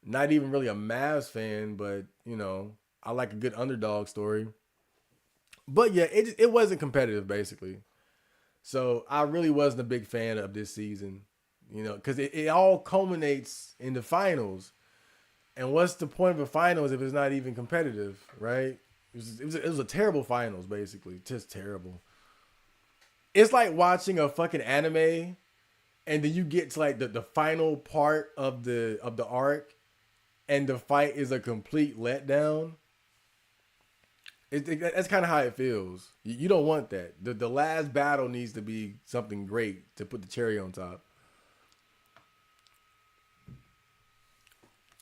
Not even really a Mavs fan, but you know, I like a good underdog story. But yeah, it wasn't competitive basically. So I really wasn't a big fan of this season, you know, because it all culminates in the finals. And what's the point of a finals if it's not even competitive, right? It was a terrible finals, basically, just terrible. It's like watching a fucking anime, and then you get to like the final part of the arc, and the fight is a complete letdown. That's kind of how it feels. You don't want that. The last battle needs to be something great to put the cherry on top.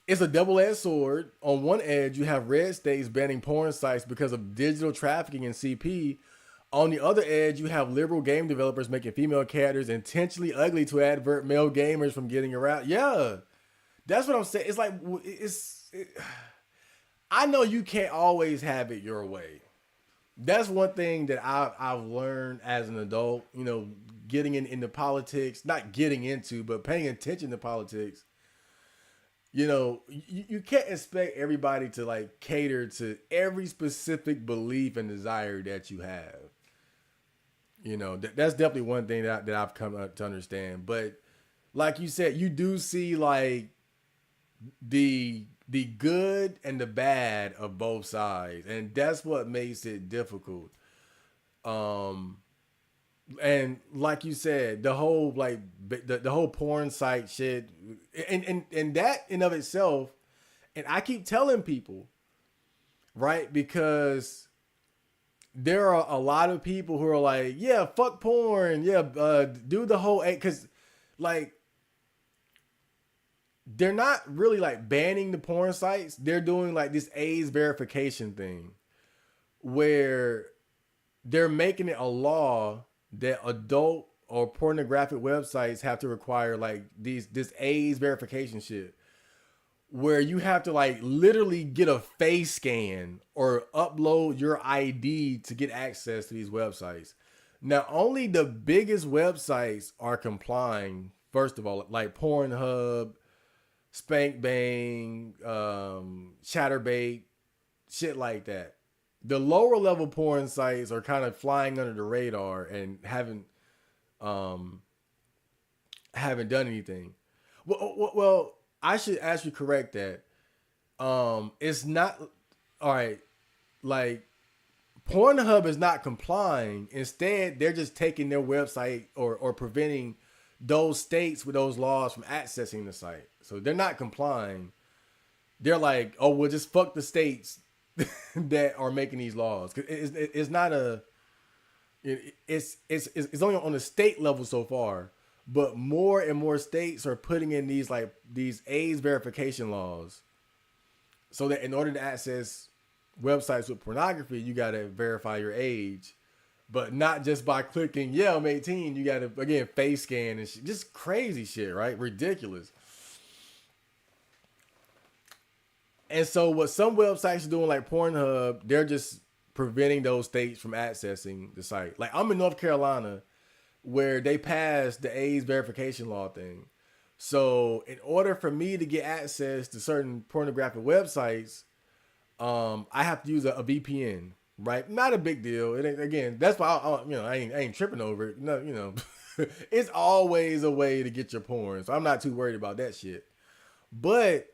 It's a double-edged sword. On one edge, you have red states banning porn sites because of digital trafficking and CP. On the other edge, you have liberal game developers making female characters intentionally ugly to avert male gamers from getting around. Yeah, that's what I'm saying. It's like I know you can't always have it your way. That's one thing that I've learned as an adult. You know, getting into politics, not getting into, but paying attention to politics. You know, you can't expect everybody to like cater to every specific belief and desire that you have. You know, that's definitely one thing that I've come to understand. But like you said, you do see like the good and the bad of both sides, and that's what makes it difficult. And like you said, the whole like the whole porn site shit, and that in of itself, and I keep telling people, right, because there are a lot of people who are like, yeah, fuck porn, yeah, do the whole, because like they're not really like banning the porn sites. They're doing like this AIDS verification thing where they're making it a law that adult or pornographic websites have to require like this AIDS verification shit, where you have to like literally get a face scan or upload your ID to get access to these websites. Now, only the biggest websites are complying. First of all, like Pornhub, Spank Bang, Chatterbait, shit like that. The lower level porn sites are kind of flying under the radar and um haven't done anything. Well, I should actually correct that. It's not all right. Like Pornhub is not complying. Instead, they're just taking their website or preventing those states with those laws from accessing the site. So they're not complying. They're like, oh, we'll just fuck the states that are making these laws. It's not a. It's only on the state level so far, but more and more states are putting in these AIDS verification laws, so that in order to access websites with pornography, you got to verify your age, but not just by clicking, yeah, I'm 18. You got to, again, face scan and shit. Just crazy shit, right? Ridiculous. And so what some websites are doing, like Pornhub, they're just preventing those states from accessing the site. Like I'm in North Carolina where they passed the AIDS verification law thing. So in order for me to get access to certain pornographic websites, I have to use a VPN, right? Not a big deal. It ain't, again, that's why I ain't tripping over it. No, it's always a way to get your porn. So I'm not too worried about that shit. But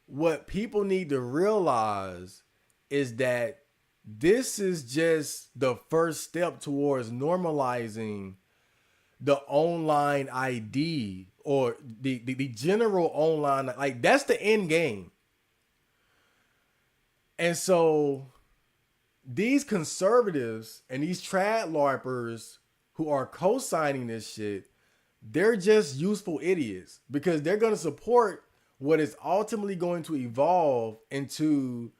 what people need to realize is that this is just the first step towards normalizing the online ID or the general online, like that's the end game. And so these conservatives and these trad larpers who are co-signing this shit, they're just useful idiots because they're going to support what is ultimately going to evolve into,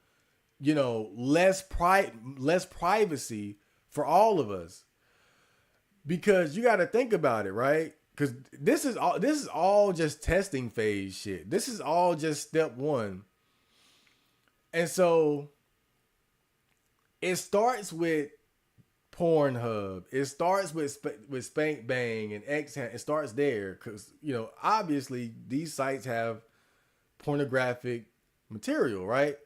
less privacy for all of us. Because you got to think about it, right? Because this is all just testing phase shit. This is all just step one. And so it starts with Pornhub. It starts with Spank Bang and X. It starts there because, obviously these sites have pornographic material, right?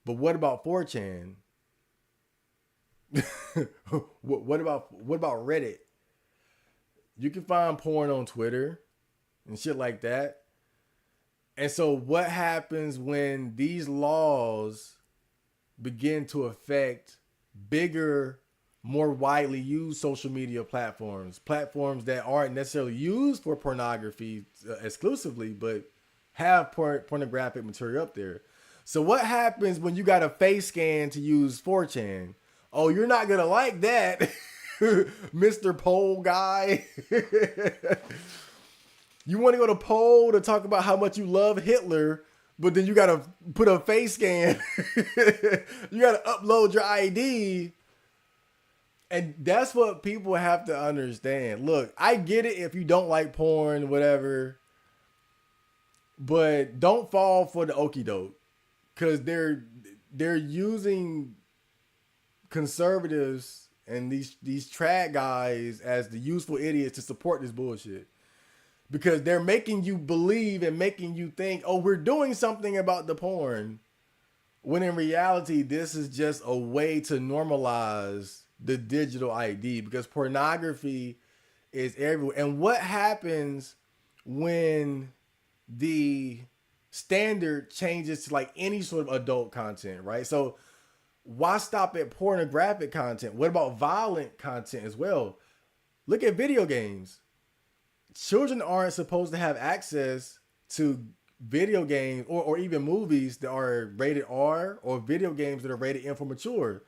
But what about 4chan? what about Reddit? You can find porn on Twitter and shit like that. And so what happens when these laws begin to affect bigger, more widely used social media platforms that aren't necessarily used for pornography exclusively, but have pornographic material up there? So what happens when you got a face scan to use 4chan? Oh, you're not going to like that, Mr. Poll guy. You want to go to Poll to talk about how much you love Hitler, but then you got to put a face scan. You got to upload your ID. And that's what people have to understand. Look, I get it if you don't like porn, whatever, but don't fall for the okie doke. Because they're using conservatives and these trad guys as the useful idiots to support this bullshit. Because they're making you believe and making you think, oh, we're doing something about the porn. When in reality, this is just a way to normalize the digital ID. Because pornography is everywhere. And what happens when the standard changes to like any sort of adult content, right? So why stop at pornographic content? What about violent content as well? Look at video games. Children aren't supposed to have access to video games or even movies that are rated R or video games that are rated M for mature.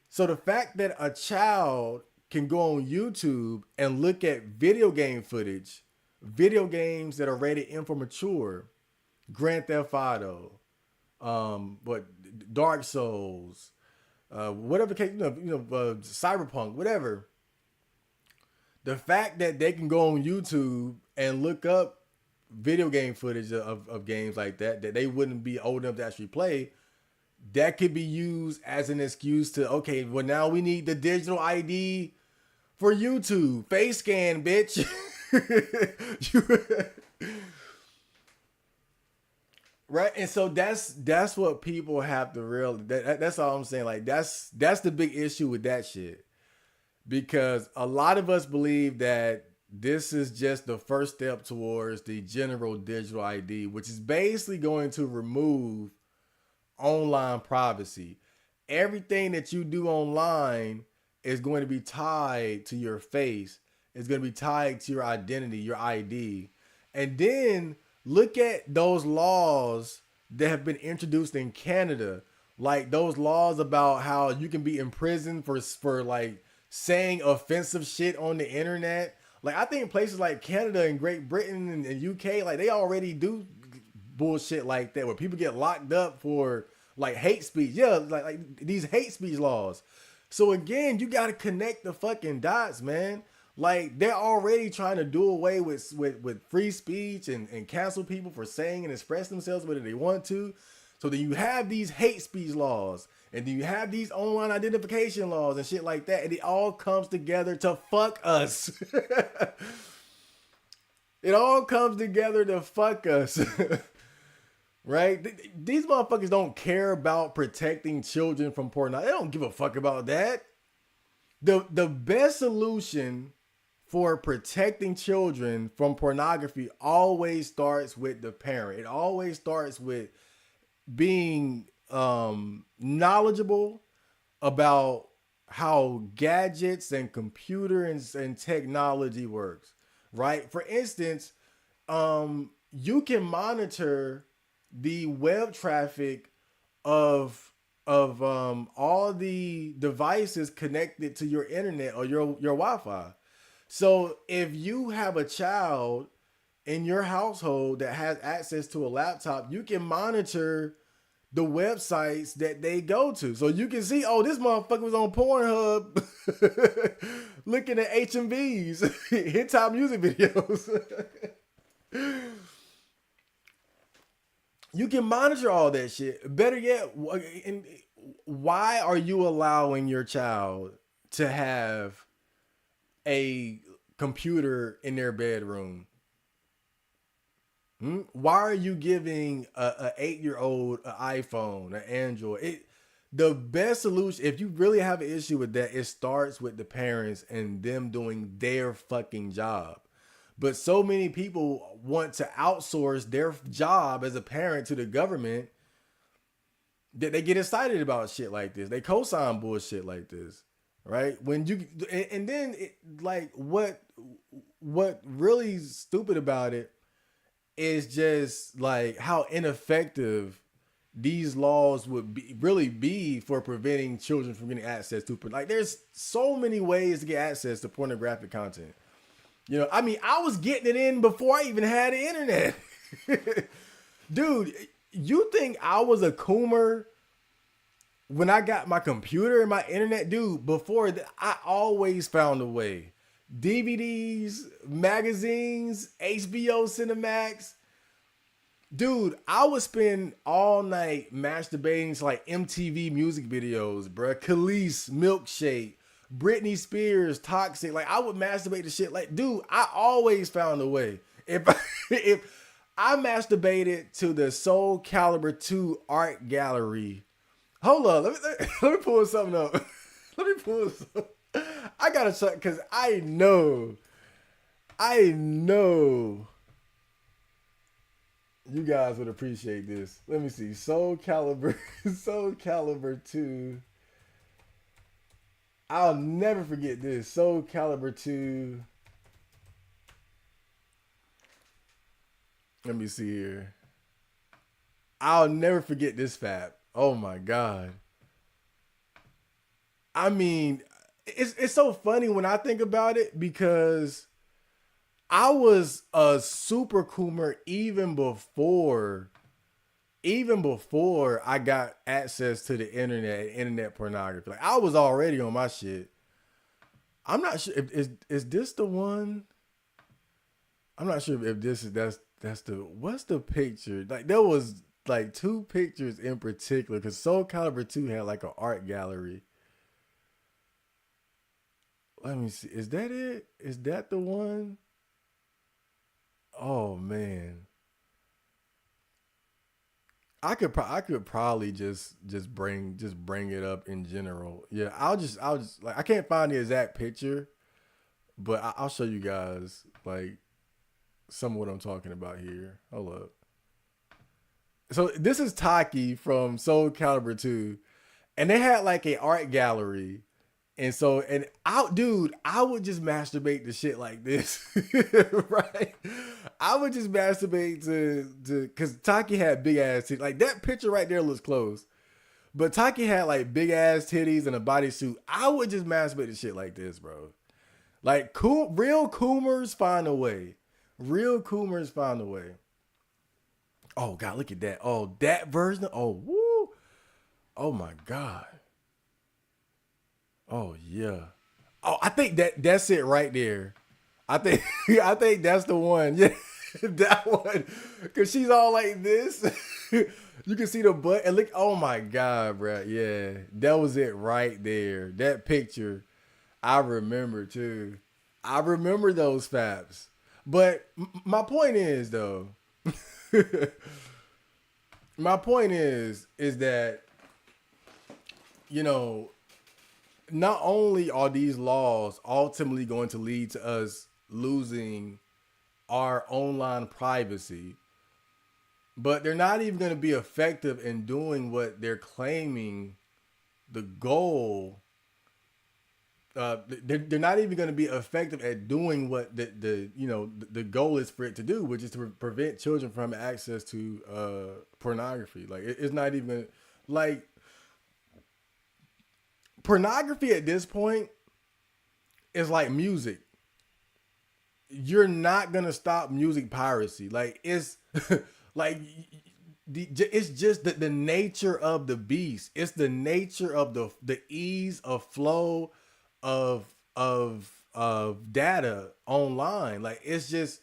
So the fact that a child can go on YouTube and look at video game footage, video games that are rated M for mature, Grand Theft Auto, Dark Souls, whatever case, cyberpunk, whatever. The fact that they can go on YouTube and look up video game footage of games like that they wouldn't be old enough to actually play, that could be used as an excuse to, okay, well, now we need the digital ID for YouTube. Face scan, bitch. Right? And so that's what people have to realize. That's all I'm saying. Like, that's the big issue with that shit. Because a lot of us believe that this is just the first step towards the general digital ID, which is basically going to remove online privacy. Everything that you do online is going to be tied to your face. It's going to be tied to your identity, your ID. And then look at those laws that have been introduced in Canada. Like those laws about how you can be imprisoned for like saying offensive shit on the internet. Like, I think places like Canada and Great Britain and UK, like, they already do bullshit like that, where people get locked up for like hate speech. Yeah, like these hate speech laws. So again, you got to connect the fucking dots, man. Like, they're already trying to do away with free speech and cancel people for saying and expressing themselves whether they want to. So then you have these hate speech laws, and then you have these online identification laws and shit like that, and it all comes together to fuck us. It all comes together to fuck us. Right? These motherfuckers don't care about protecting children from pornography. They don't give a fuck about that. The best solution for protecting children from pornography always starts with the parent. It always starts with being knowledgeable about how gadgets and computers and technology works, right? For instance, you can monitor the web traffic of all the devices connected to your internet or your Wi-Fi. So if you have a child in your household that has access to a laptop, you can monitor the websites that they go to. So you can see, oh, this motherfucker was on Pornhub looking at HMVs, hentai music videos. You can monitor all that shit. Better yet, why are you allowing your child to have a computer in their bedroom? Why are you giving a 8-year-old an iPhone, an Android? The best solution, if you really have an issue with that, it starts with the parents and them doing their fucking job. But so many people want to outsource their job as a parent to the government that they get excited about shit like this. They co-sign bullshit like this, right? When you and then like what really stupid about it is just like how ineffective these laws would really be for preventing children from getting access to, like, there's so many ways to get access to pornographic content. You know, I mean, I was getting it in before I even had the internet. Dude, you think I was a coomer when I got my computer and my internet? Dude, before that, I always found a way. DVDs, magazines, HBO Cinemax. Dude, I would spend all night masturbating to like MTV music videos, bruh. Khalees, Milkshake, Britney Spears, Toxic. Like, I would masturbate to shit. Like, dude, I always found a way. If I masturbated to the Soul Calibur 2 art gallery. Hold on, let me pull something up. Let me pull something. I gotta check, because I know you guys would appreciate this. Let me see. Soul Calibur 2. I'll never forget this. Soul Calibur 2. Let me see here. I'll never forget this fact. Oh my God. I mean, it's so funny when I think about it, because I was a super coomer even before even before I got access to the internet pornography, like I was already on my shit. I'm not sure if is this the one. I'm not sure if this is that's the what's the picture, like there was like two pictures in particular because Soul Calibur 2 had like an art gallery. Let me see. Is that it? Is that the one? Oh man. I could probably just bring it up in general. Yeah, I'll just like I can't find the exact picture, but I'll show you guys like some of what I'm talking about here. Hold up. So this is Taki from Soul Calibur 2, and they had like a art gallery. And so, and out, dude, I would just masturbate to shit like this, right? I would just masturbate to, cause Taki had big ass titties. Like that picture right there looks close, but Taki had like big ass titties and a bodysuit. I would just masturbate to shit like this, bro. Like cool, real coomers find a way. Real coomers find a way. Oh God, look at that. Oh, that version. Oh, woo. Oh my God. Oh yeah. Oh, I think that's it right there. I think I think that's the one. Yeah, that one. Cause she's all like this. You can see the butt and look. Oh my God, bro. Yeah, that was it right there. That picture, I remember too. I remember those faps. But my point is though. My point is that you know, not only are these laws ultimately going to lead to us losing our online privacy, but they're not even going to be effective in doing what they're claiming the goal. They're not even going to be effective at doing what the goal is for it to do, which is to prevent children from access to pornography. Like it's not even like pornography at this point is like music. You're not gonna stop music piracy. Like it's like it's just the nature of the beast. It's the nature of the ease of flow of data online. Like it's just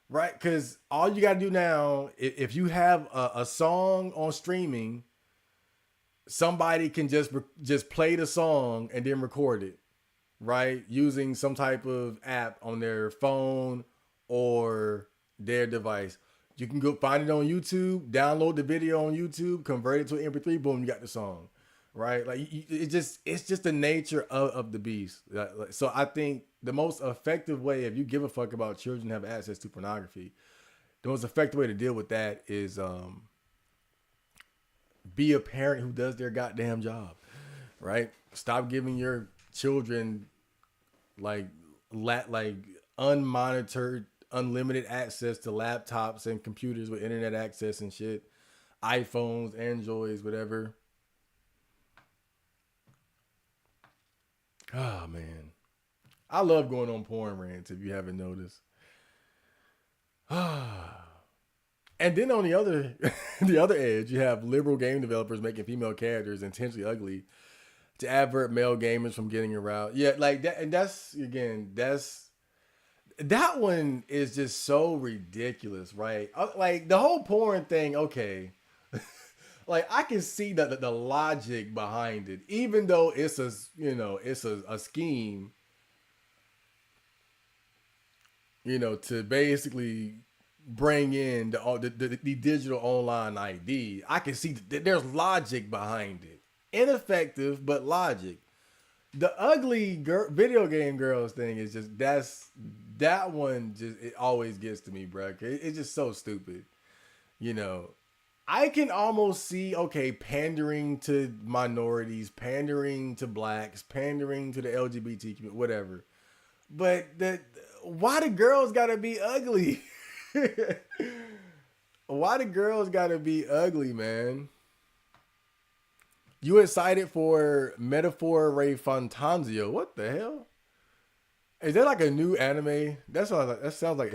right because all you gotta do now, if you have a song on streaming, somebody can just play the song and then record it, right? Using some type of app on their phone or their device. You can go find it on YouTube, download the video on YouTube, convert it to an MP3, boom, you got the song, right? Like it's just the nature of the beast. So I think the most effective way, if you give a fuck about children have access to pornography, the most effective way to deal with that is be a parent who does their goddamn job, right? Stop giving your children like unmonitored, unlimited access to laptops and computers with internet access and shit, iPhones, Androids, whatever. Oh man, I love going on porn rants. If you haven't noticed. And then on the other the other edge, you have liberal game developers making female characters intentionally ugly to avert male gamers from getting aroused. Yeah, like that, and that one is just so ridiculous, right? Like the whole porn thing, okay. Like I can see the logic behind it, even though it's a scheme, to basically bring in the digital online ID. I can see that there's logic behind it. Ineffective, but logic. The ugly video game girls thing is just that one just it always gets to me, bro. It's just so stupid. I can almost see pandering to minorities, pandering to blacks, pandering to the LGBT community, whatever. But why the girls gotta be ugly? Why the girls gotta be ugly, man? You excited for Metaphor ReFantazio? What the hell? Is that like a new anime? That sounds like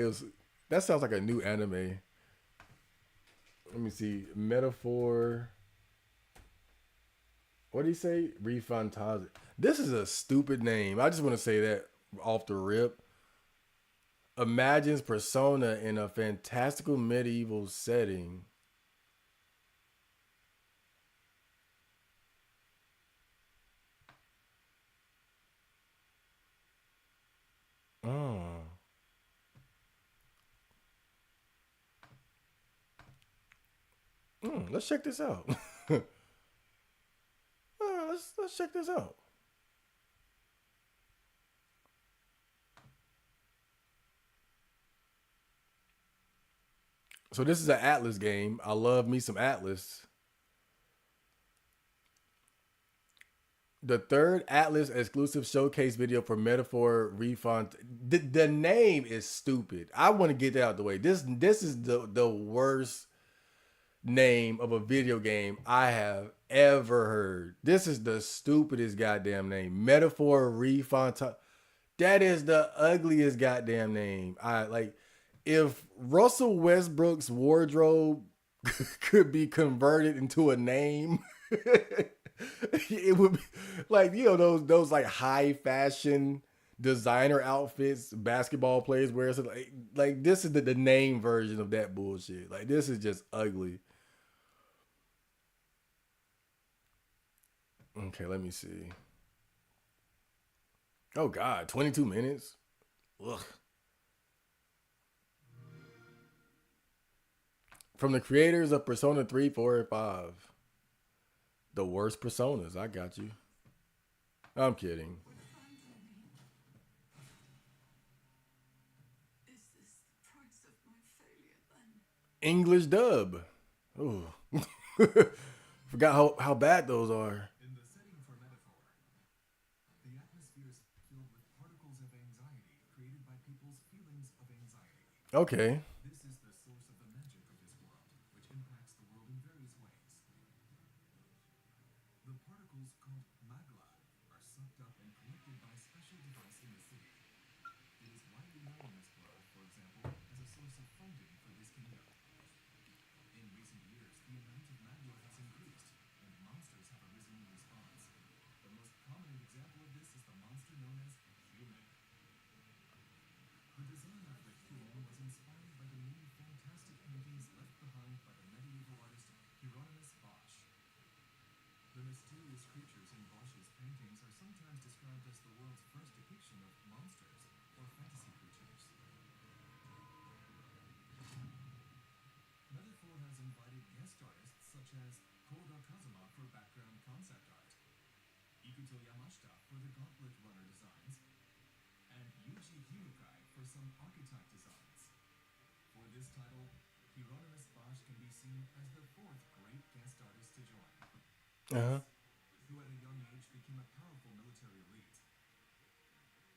a new anime. Let me see. Metaphor. What did he say? ReFantazio. This is a stupid name. I just want to say that off the rip. Imagines persona in a fantastical medieval setting. Oh. Let's check this out. Let's check this out. So this is an Atlas game. I love me some Atlas. The third Atlas exclusive showcase video for Metaphor Refund. The name is stupid. I want to get that out of the way. This is the worst name of a video game I have ever heard. This is the stupidest goddamn name. Metaphor Refund. That is the ugliest goddamn name. I like if Russell Westbrook's wardrobe could be converted into a name. It would be like those like high fashion designer outfits basketball players wear. So like this is the name version of that bullshit. Like this is just ugly. Okay, let me see. Oh God, 22 minutes. Ugh. From the creators of Persona 3, 4, and 5. The worst personas. I got you. I'm kidding. English dub. Ooh. Forgot how bad those are. In the setting for metaphor, the atmosphere is filled with particles of anxiety created by people's feelings of anxiety. Okay. This is the source of the magic of this world, which impacts the world in various ways. The particles called magla are sucked up and collected by a special device in the city. It is widely known in this world, for example, as a source of funding for this kingdom. In recent years, the amount of magma has increased, and monsters have arisen in response. The most prominent example of this is the monster known as human. The design of the human was inspired by the many fantastic paintings left behind by the medieval artist Hieronymus Bosch. The mysterious creatures in Bosch's paintings are sometimes described as the world's first depiction of monsters or fantasy creatures. Metaphor has invited guest artists such as Koda Kazuma for background concept art, Ikuto Yamashita for the Gauntlet Runner designs, and Yuji Himukai for some archetype designs. For this title, Hieronymus Bosch can be seen as the fourth great guest artist to join. Who at a young age became a powerful military elite.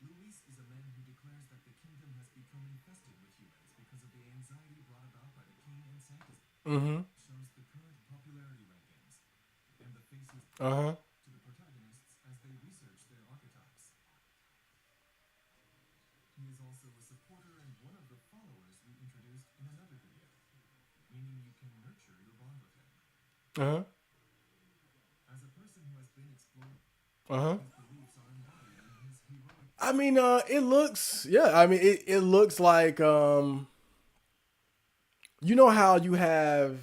Luis is a man who declares that the kingdom has become infested with humans because of the anxiety brought about by the king and sanctity. Shows the current popularity rankings and the faces to the protagonists as they research their archetypes. He is also a supporter and one of the followers we introduced in another video, meaning you can nurture your bond with him. As a person who has been explored, his beliefs are embodied in his heroic. I mean, it looks, yeah. I mean, it looks like, you know how you have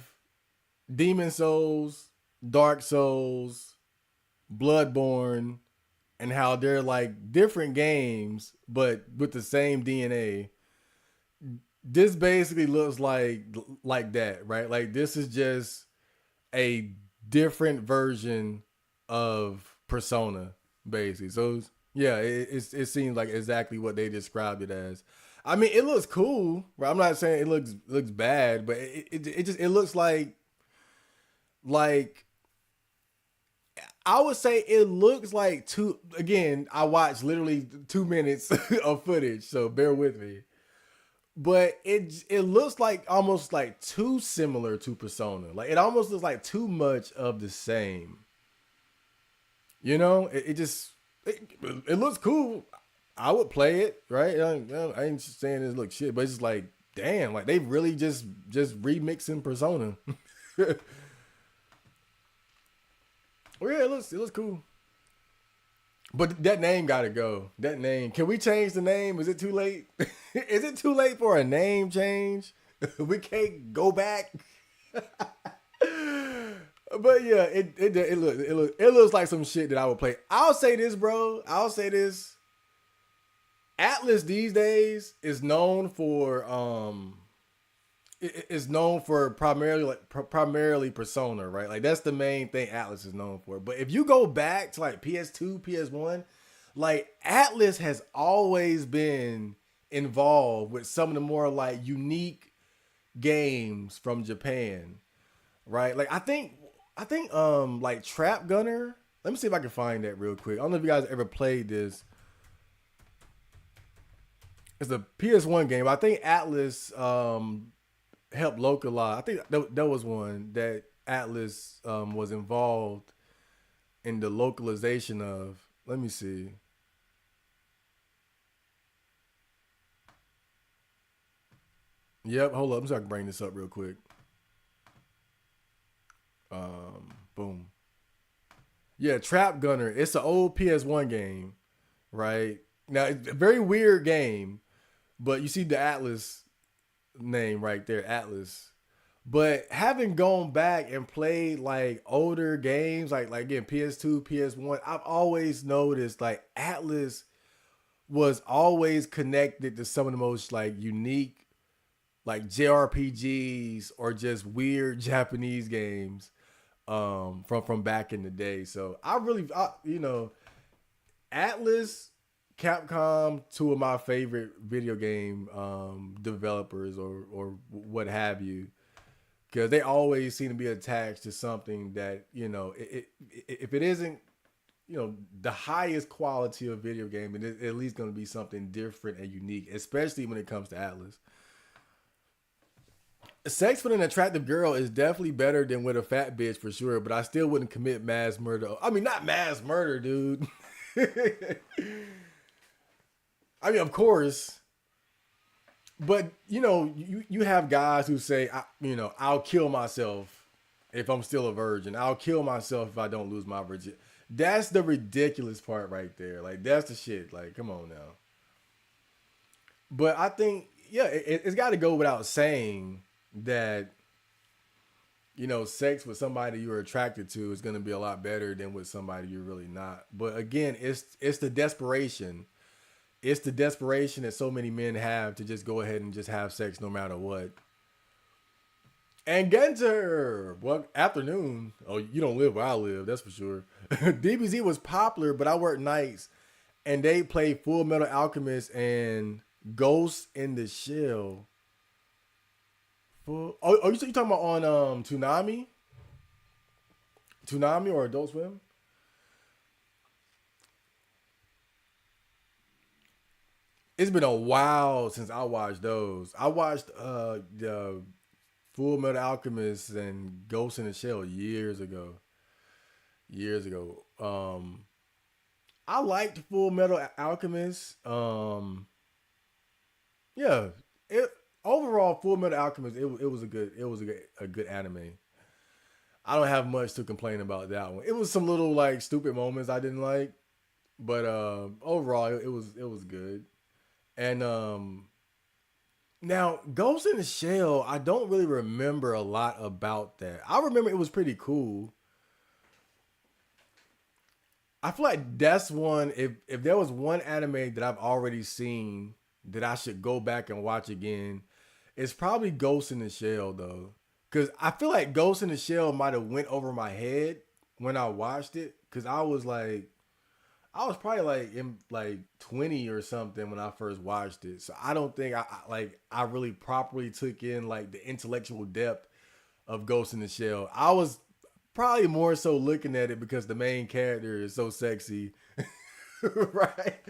Demon Souls, Dark Souls, Bloodborne, and how they're like different games, but with the same DNA. This basically looks like that, right? Like this is just a different version of Persona, basically. So yeah, it seems like exactly what they described it as. I mean, it looks cool. Right? I'm not saying it looks bad, but it looks like I would say it looks like two. Again, I watched literally 2 minutes of footage, so bear with me. But it looks like almost like too similar to Persona. Like it almost looks like too much of the same. You know, it looks cool. I would play it, right? I ain't saying it looks shit, but it's just like damn, like they really just remixing Persona. Well, yeah, it looks cool. But that name gotta go. That name. Can we change the name? Is it too late? Is it too late for a name change? We can't go back. But yeah, it looks like some shit that I would play. I'll say this, bro. I'll say this. Atlas these days is known for is known for primarily Persona, right? Like that's the main thing Atlas is known for. But if you go back to like PS2, PS1, like Atlas has always been involved with some of the more like unique games from Japan, right? Like I think like Trap Gunner. Let me see if I can find that real quick. I don't know if you guys ever played this. It's a PS1 game. I think Atlas helped localize. I think that was one that Atlas was involved in the localization of. Let me see. Yep, hold up. I'm sorry, I can bring this up real quick. Boom. Yeah, Trap Gunner. It's an old PS1 game, right? Now it's a very weird game, but you see the Atlas name right there, Atlas. But having gone back and played like older games, like again PS2, PS1, I've always noticed like Atlas was always connected to some of the most like unique like JRPGs or just weird Japanese games from back in the day. So you know, Atlas, Capcom, two of my favorite video game developers or what have you, because they always seem to be attached to something that, you know, if it isn't, you know, the highest quality of video game, it's at least going to be something different and unique, especially when it comes to Atlas. Sex with an attractive girl is definitely better than with a fat bitch for sure, but I still wouldn't commit mass murder. I mean, not mass murder, dude. I mean, of course, but you know, you have guys who say, you know, I'll kill myself if I'm still a virgin. I'll kill myself if I don't lose my virgin. That's the ridiculous part right there. Like that's the shit. Like, come on now. But I think, yeah, it's got to go without saying that, you know, sex with somebody you're attracted to is going to be a lot better than with somebody you're really not. But again, it's the desperation. It's the desperation that so many men have to just go ahead and just have sex no matter what. And Genter, well, afternoon. Oh, you don't live where I live, that's for sure. DBZ was popular, but I worked nights, and they played Full Metal Alchemist and Ghost in the Shell. You talking about on Toonami or Adult Swim? It's been a while since I watched those. I watched the Full Metal Alchemist and Ghost in the Shell years ago. Years ago. I liked Full Metal Alchemist. Yeah, it overall Full Metal Alchemist. It was a good anime. I don't have much to complain about that one. It was some little like stupid moments I didn't like, but overall it was good. And now Ghost in the Shell, I don't really remember a lot about that. I remember it was pretty cool. I feel like that's one. If there was one anime that I've already seen that I should go back and watch again, it's probably Ghost in the Shell though, because I feel like Ghost in the Shell might have went over my head when I watched it, because I was probably like in like 20 or something when I first watched it. So I don't think I really properly took in like the intellectual depth of Ghost in the Shell. I was probably more so looking at it because the main character is so sexy. Right?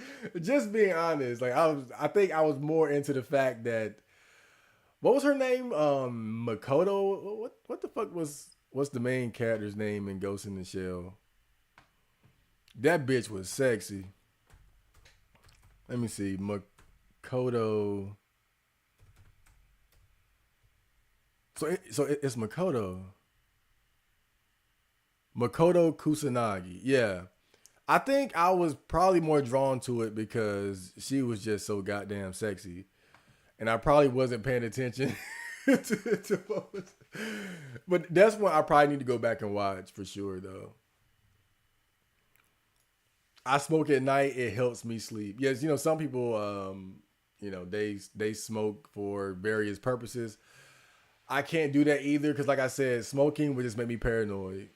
Just being honest. Like I think I was more into the fact that, what was her name? Makoto. What the fuck what's the main character's name in Ghost in the Shell? That bitch was sexy. Let me see. Makoto. It's Makoto Kusanagi. Yeah. I think I was probably more drawn to it because she was just so goddamn sexy. And I probably wasn't paying attention to what was, but that's one I probably need to go back and watch for sure though. I smoke at night, it helps me sleep. Yes, some people they smoke for various purposes. I can't do that either because, like I said, smoking would just make me paranoid.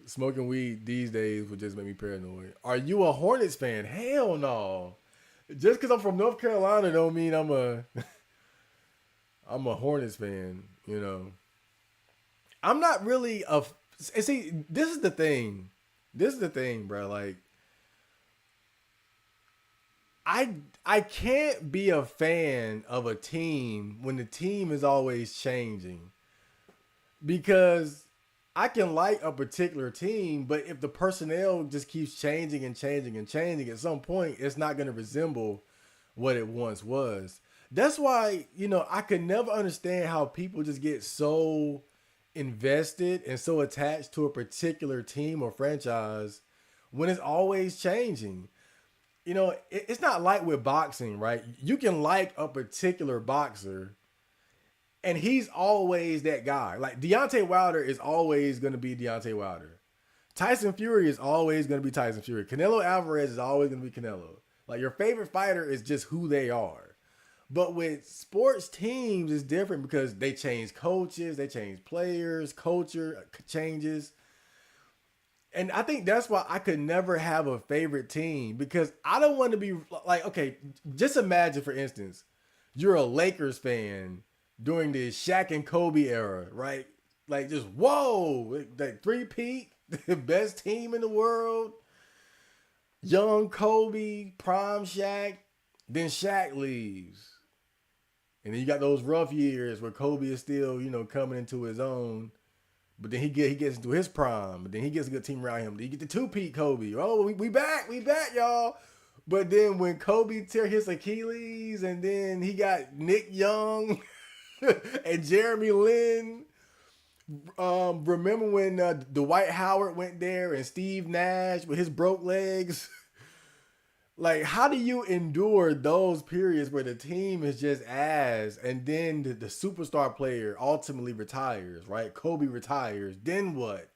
Smoking weed these days would just make me paranoid. Are you a Hornets fan? Hell no. Just because I'm from North Carolina don't mean I'm a I'm a Hornets fan. I'm not really a. See, this is the thing. This is the thing, bro. Like, I can't be a fan of a team when the team is always changing. Because I can like a particular team, but if the personnel just keeps changing and changing and changing, at some point it's not going to resemble what it once was. That's why, I could never understand how people just get so invested and so attached to a particular team or franchise when it's always changing. It's not like with boxing, right? You can like a particular boxer and he's always that guy. Like Deontay Wilder is always going to be Deontay Wilder. Tyson Fury is always going to be Tyson Fury. Canelo Alvarez is always going to be Canelo. Like your favorite fighter is just who they are. But with sports teams, it's different because they change coaches, they change players, culture changes. And I think that's why I could never have a favorite team because I don't want to be like, okay, just imagine, for instance, you're a Lakers fan during the Shaq and Kobe era, right? Like just, whoa, like three-peat, the best team in the world. Young Kobe, prime Shaq, then Shaq leaves. And then you got those rough years where Kobe is still, coming into his own. But then he gets into his prime. But then he gets a good team around him. Then you get the two-peat Kobe. Oh, we back, y'all. But then when Kobe tear his Achilles, and then he got Nick Young and Jeremy Lin. Remember when Dwight Howard went there and Steve Nash with his broke legs? Like, how do you endure those periods where the team is just ass and then the superstar player ultimately retires, right? Kobe retires. Then what?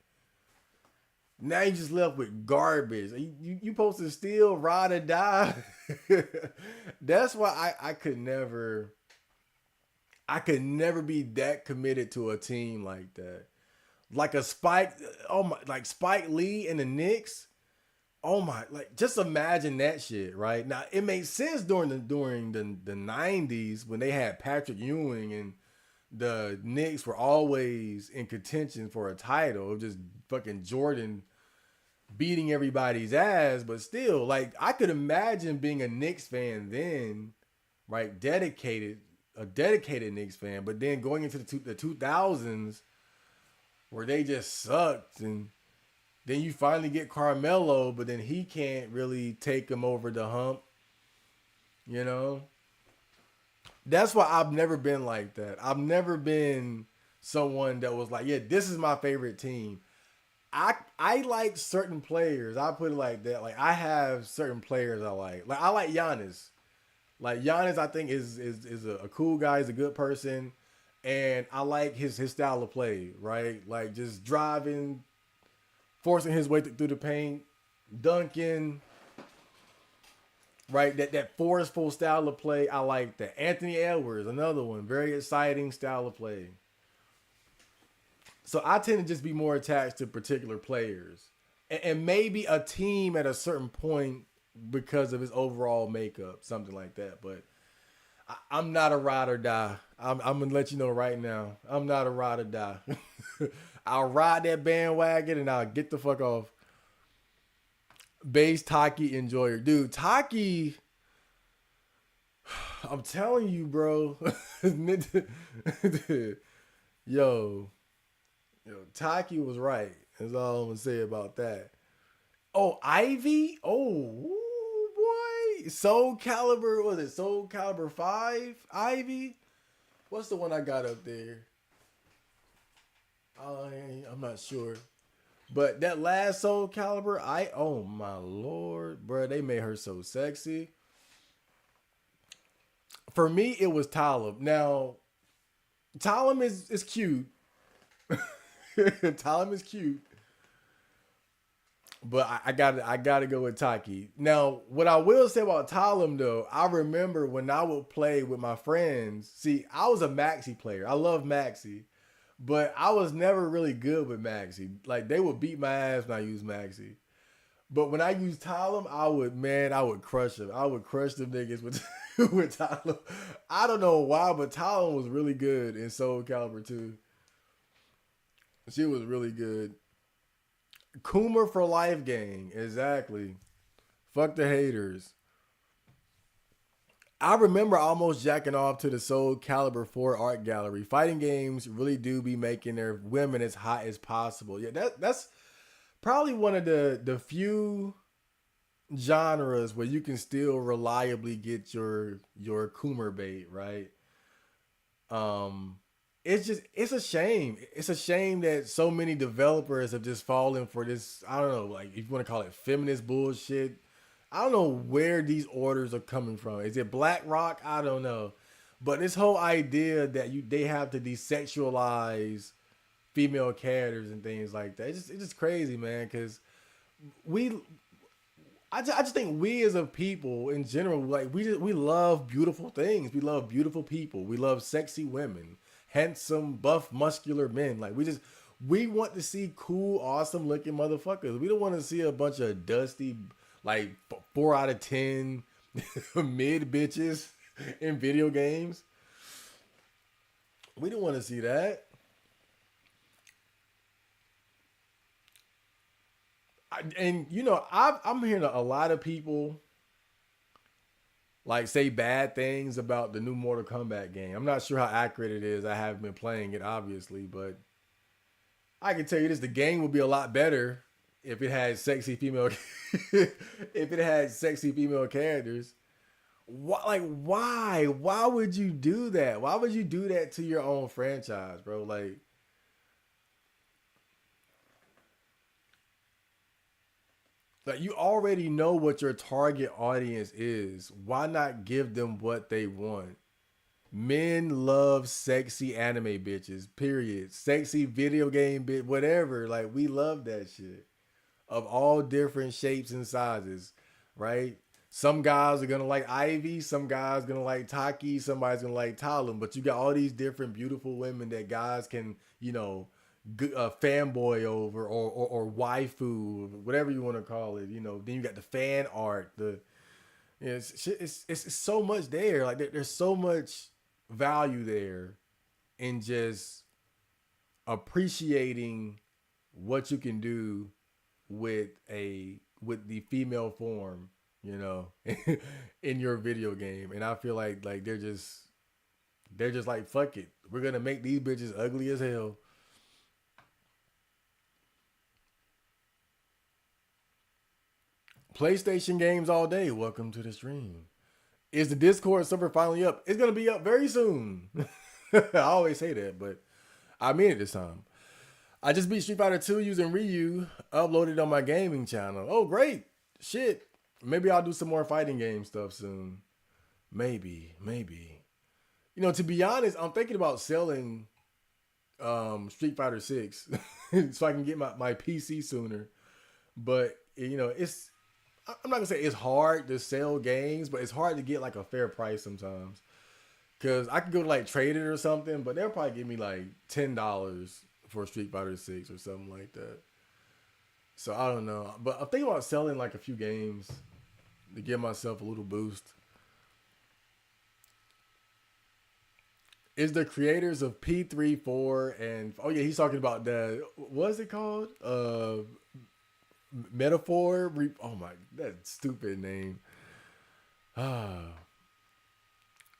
Now you just left with garbage. You supposed to still ride or die? That's why I could never be that committed to a team like that. Like a like Spike Lee and the Knicks. Oh my, like just imagine that shit, right? Now it made sense during the 90s when they had Patrick Ewing and the Knicks were always in contention for a title. It was just fucking Jordan beating everybody's ass, but still, like I could imagine being a Knicks fan then, right? A dedicated Knicks fan, but then going into the 2000s where they just sucked, and then you finally get Carmelo, but then he can't really take him over the hump. That's why I've never been like that. I've never been someone that was like, yeah, this is my favorite team. I like certain players. I put it like that. Like I have certain players I like. Like I like Giannis. Like Giannis, I think is a cool guy. He's a good person, and I like his style of play. Right, like just driving, forcing his way through the paint, dunking. Right, that forceful style of play, I like that. Anthony Edwards, another one, very exciting style of play. So I tend to just be more attached to particular players, and maybe a team at a certain point because of his overall makeup, something like that. But I'm not a ride or die. I'm gonna let you know right now. I'm not a ride or die. I'll ride that bandwagon and I'll get the fuck off. Base Taki enjoyer, dude. Taki, I'm telling you, bro. Yo, Taki was right. That's all I'm gonna say about that. Oh, Ivy. Oh, boy. Soul Calibur. Was it Soul Calibur 5? Ivy. What's the one I got up there? I'm not sure. But that last Soul Calibur, oh my lord, bro, they made her so sexy. For me, it was Talib. Now, Talib is cute. Talib is cute. But I gotta go with Taki. Now, what I will say about Talum though, I remember when I would play with my friends. See, I was a Maxi player. I love Maxi, but I was never really good with Maxi. Like they would beat my ass when I used Maxi. But when I used Talum, I would crush them. I would crush them niggas with with Talum. I don't know why, but Talum was really good in Soul Calibur too. She was really good. Coomer for life gang. Exactly. Fuck the haters. I remember almost jacking off to the Soul Calibur 4 art gallery. Fighting games really do be making their women as hot as possible. Yeah, that's probably one of the few genres where you can still reliably get your Coomer bait, right? Um it's a shame. It's a shame that so many developers have just fallen for this, I don't know, like if you want to call it feminist bullshit. I don't know where these orders are coming from. Is it BlackRock? I don't know. But this whole idea that they have to desexualize female characters and things like that. It's just crazy, man, cuz we I just think we as a people in general, like we love beautiful things. We love beautiful people. We love sexy women, handsome, buff, muscular men. Like we want to see cool, awesome looking motherfuckers. We don't want to see a bunch of dusty, like 4 out of 10 mid bitches in video games. We don't want to see that. And I'm hearing a lot of people like say bad things about the new Mortal Kombat game. I'm not sure how accurate it is. I haven't been playing it obviously, but I can tell you this: the game would be a lot better if it had sexy female, if it had sexy female characters. Why? Why would you do that? Why would you do that to your own franchise, bro? Like you already know what your target audience is. Why not give them what they want? Men love sexy anime bitches. Period. Sexy video game bit, whatever. Like we love that shit of all different shapes and sizes, right? Some guys are gonna like Ivy, some guys gonna like Taki, somebody's gonna like Talon, but you got all these different beautiful women that guys can, fanboy over or waifu, whatever you want to call it. Then you got the fan art, it's so much there. Like there's so much value there in just appreciating what you can do with the female form, you know, in your video game. And I feel like they're just like fuck it. We're gonna make these bitches ugly as hell. PlayStation games all day. Welcome to the stream. Is the Discord server finally up? It's gonna be up very soon. I always say that, but I mean it this time. I just beat Street Fighter 2 using Ryu, uploaded on my gaming channel. Oh, great. Shit. Maybe I'll do some more fighting game stuff soon. Maybe. To be honest, I'm thinking about selling Street Fighter 6 so I can get my PC sooner. But, I'm not going to say it's hard to sell games, but it's hard to get like a fair price sometimes. Because I could go to like trade it or something, but they'll probably give me like $10 for Street Fighter 6 or something like that. So I don't know. But I'm thinking about selling like a few games to give myself a little boost. Is the creators of P34 and oh yeah, he's talking about the what's it called? Metaphor. Oh my, that stupid name.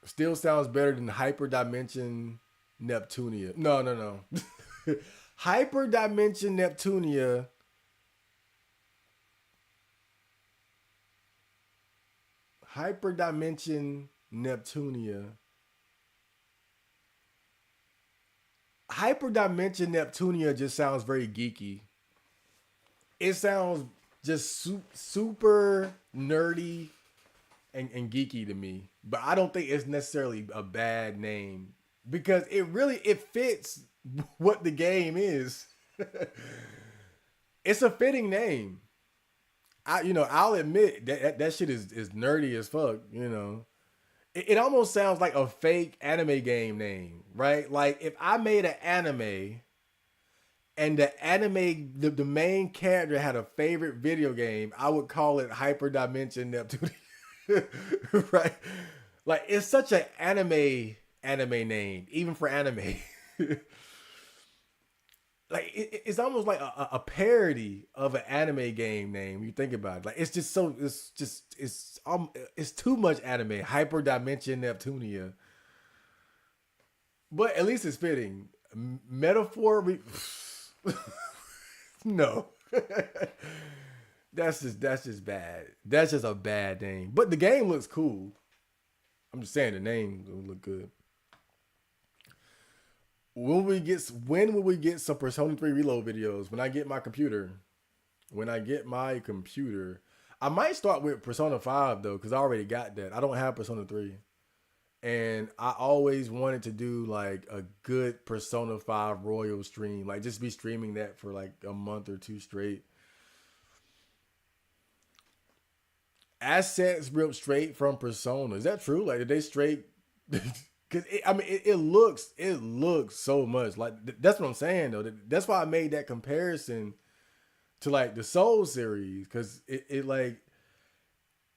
Still sounds better than Hyperdimension Neptunia. No. Hyperdimension Neptunia. Hyperdimension Neptunia. Hyperdimension Neptunia just sounds very geeky. It sounds just super nerdy and geeky to me. But I don't think it's necessarily a bad name because it fits what the game is. It's a fitting name. I'll admit that shit is nerdy as fuck. It almost sounds like a fake anime game name, right? Like if I made an anime and the main character had a favorite video game, I would call it Hyperdimension Neptune. Right? Like it's such an anime name, even for anime. Like it's almost like a parody of an anime game name. You think about it, like it's too much anime. Hyperdimension Neptunia, but at least it's fitting. Metaphor, no, that's just bad. That's just a bad name. But the game looks cool. I'm just saying the name will look good. When will we get some Persona 3 Reload videos? When I get my computer. I might start with Persona 5 though, because I already got that. I don't have Persona 3. And I always wanted to do like a good Persona 5 Royal stream. Like just be streaming that for like a month or two straight. Assets ripped straight from Persona. Is that true? Like did they straight... Cause it looks so much like that's what I'm saying though. That's why I made that comparison to like the Soul series. Cause it like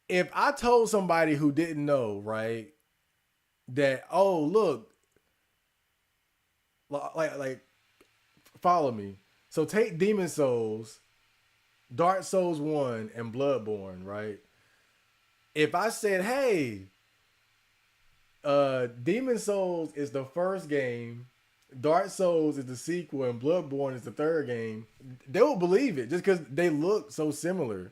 if I told somebody who didn't know, right, that look, like follow me. So take Demon Souls, Dark Souls 1, and Bloodborne, right? If I said, hey, Demon Souls is the first game, Dark Souls is the sequel, and Bloodborne is the third game, they will believe it just because they look so similar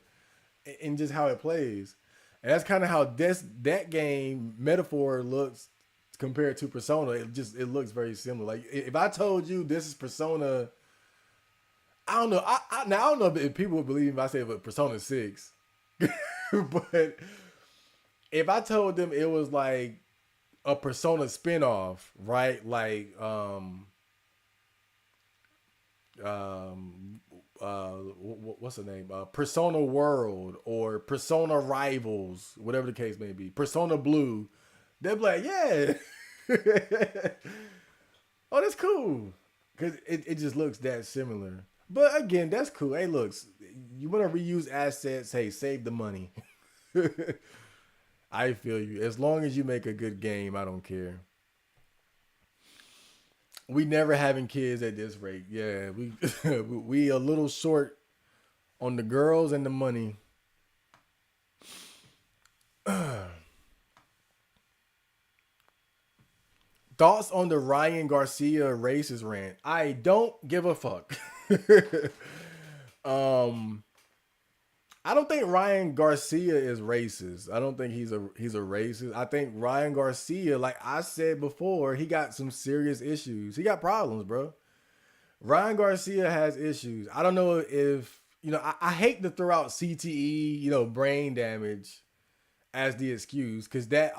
in just how it plays. And that's kind of how that game metaphor looks compared to Persona. It looks very similar. Like if I told you this is Persona, I don't know. I don't know if people would believe me if I say it was Persona 6, but if I told them it was like a Persona spinoff, right? Like, what's the name? Persona World or Persona Rivals, whatever the case may be. Persona Blue. They'd be like, yeah. Oh, that's cool. Because it just looks that similar. But again, that's cool. Hey, looks, you want to reuse assets, hey, save the money. I feel you. As long as you make a good game, I don't care. We never having kids at this rate. Yeah, we a little short on the girls and the money. Thoughts on the Ryan Garcia racist rant? I don't give a fuck. I don't think Ryan Garcia is racist. I don't think he's a racist. I think Ryan Garcia, like I said before, he got some serious issues. He got problems, bro. Ryan Garcia has issues. I don't know if, I hate to throw out CTE, brain damage as the excuse, because that's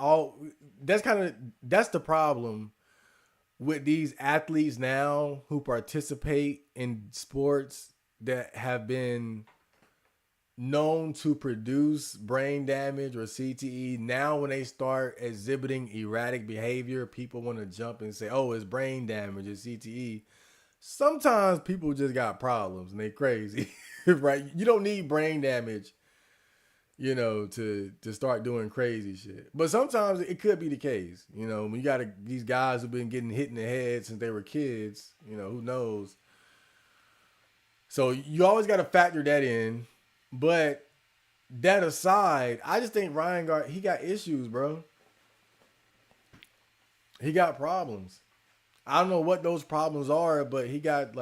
the problem with these athletes now who participate in sports that have been known to produce brain damage or CTE. Now when they start exhibiting erratic behavior, people want to jump and say, oh, it's brain damage, it's CTE. Sometimes people just got problems and they crazy, right? You don't need brain damage, to start doing crazy shit. But sometimes it could be the case, when you got these guys who've been getting hit in the head since they were kids, who knows? So you always got to factor that in. But that aside, I just think he got issues, bro. He got problems. I don't know what those problems are, but he got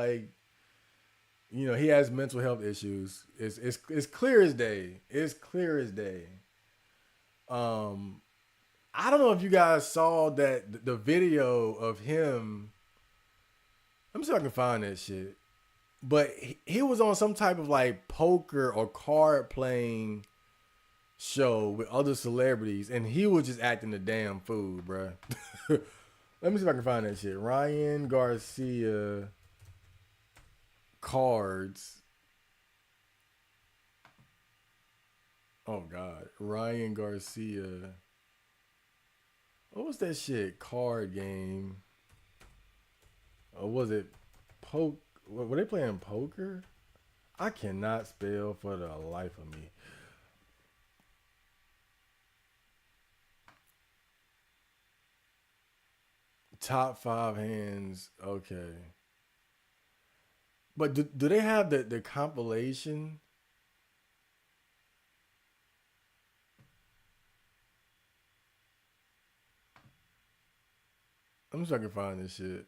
he has mental health issues. It's clear as day. It's clear as day. I don't know if you guys saw the video of him Let me see if I can find that shit. But he was on some type of like poker or card playing show with other celebrities, and he was just acting the damn fool, bruh. Let me see if I can find that shit. Ryan Garcia cards. Oh God, Ryan Garcia. What was that shit? Card game. Or was it poke? Were they playing poker? I cannot spell for the life of me. Top five hands. Okay. But do they have the compilation? I'm just trying to find this shit.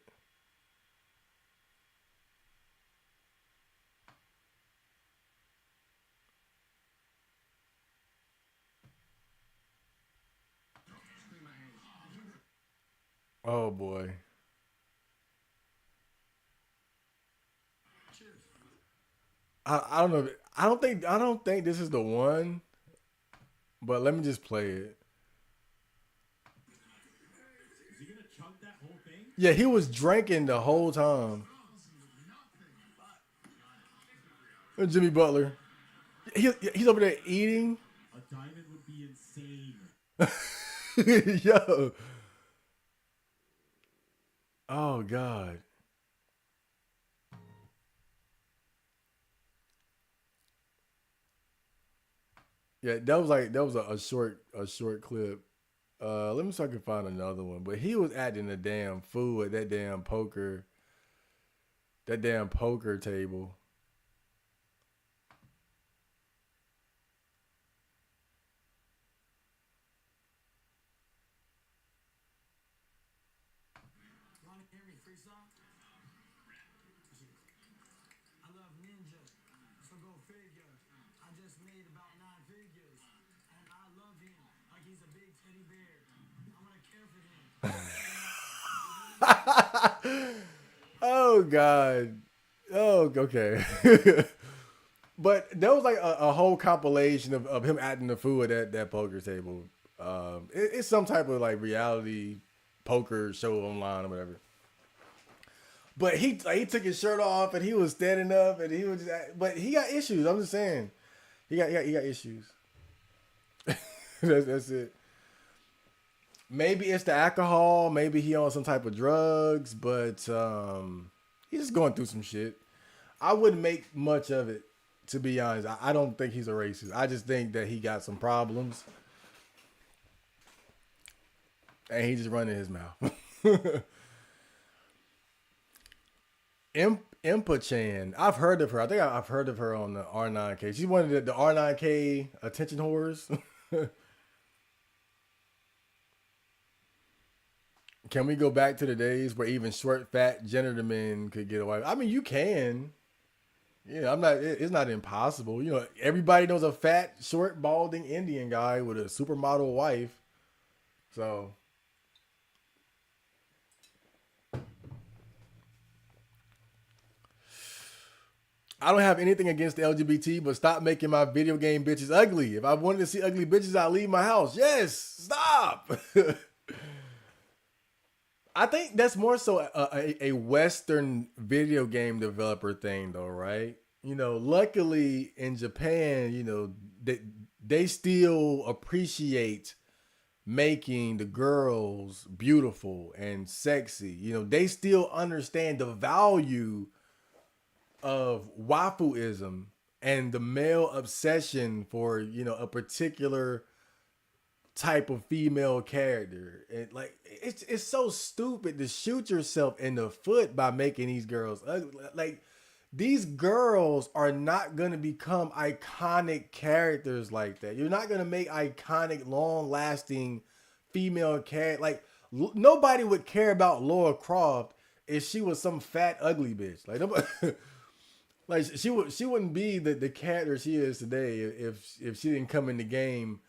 Oh boy. I don't know. I don't think this is the one. But let me just play it. Yeah, he was drinking the whole time. Jimmy Butler. He's over there eating. A diamond would be insane. Yo. Oh God. Yeah, that was a short clip. Let me see if I can find another one. But he was acting a damn fool at that damn poker table. Oh God. Oh, okay. But there was like a whole compilation of him acting the fool at that poker table. It's some type of like reality poker show online or whatever. But he took his shirt off and he was standing up and he was just, but he got issues. I'm just saying, he got issues. That's it. Maybe it's the alcohol. Maybe he on some type of drugs, but he's just going through some shit. I wouldn't make much of it, to be honest. I don't think he's a racist. I just think that he got some problems, and he's just running his mouth. Impa Chan. I've heard of her. I think I've heard of her on the R9K. She's one of the R9K attention whores. Can we go back to the days where even short, fat, genital men could get away? I mean, you can. Yeah, I'm not. It's not impossible. Everybody knows a fat, short, balding Indian guy with a supermodel wife. So I don't have anything against the LGBT, but stop making my video game bitches ugly. If I wanted to see ugly bitches, I'd leave my house. Yes, stop. I think that's more so a Western video game developer thing, though, right? Luckily in Japan, they still appreciate making the girls beautiful and sexy. They still understand the value of waifuism and the male obsession for a particular type of female character. And like it's so stupid to shoot yourself in the foot by making these girls ugly. Like these girls are not going to become iconic characters like that. You're not going to make iconic long lasting female character. Like nobody would care about Laura Croft if she was some fat ugly bitch. Like nobody, like she wouldn't be the character she is today if she didn't come in the game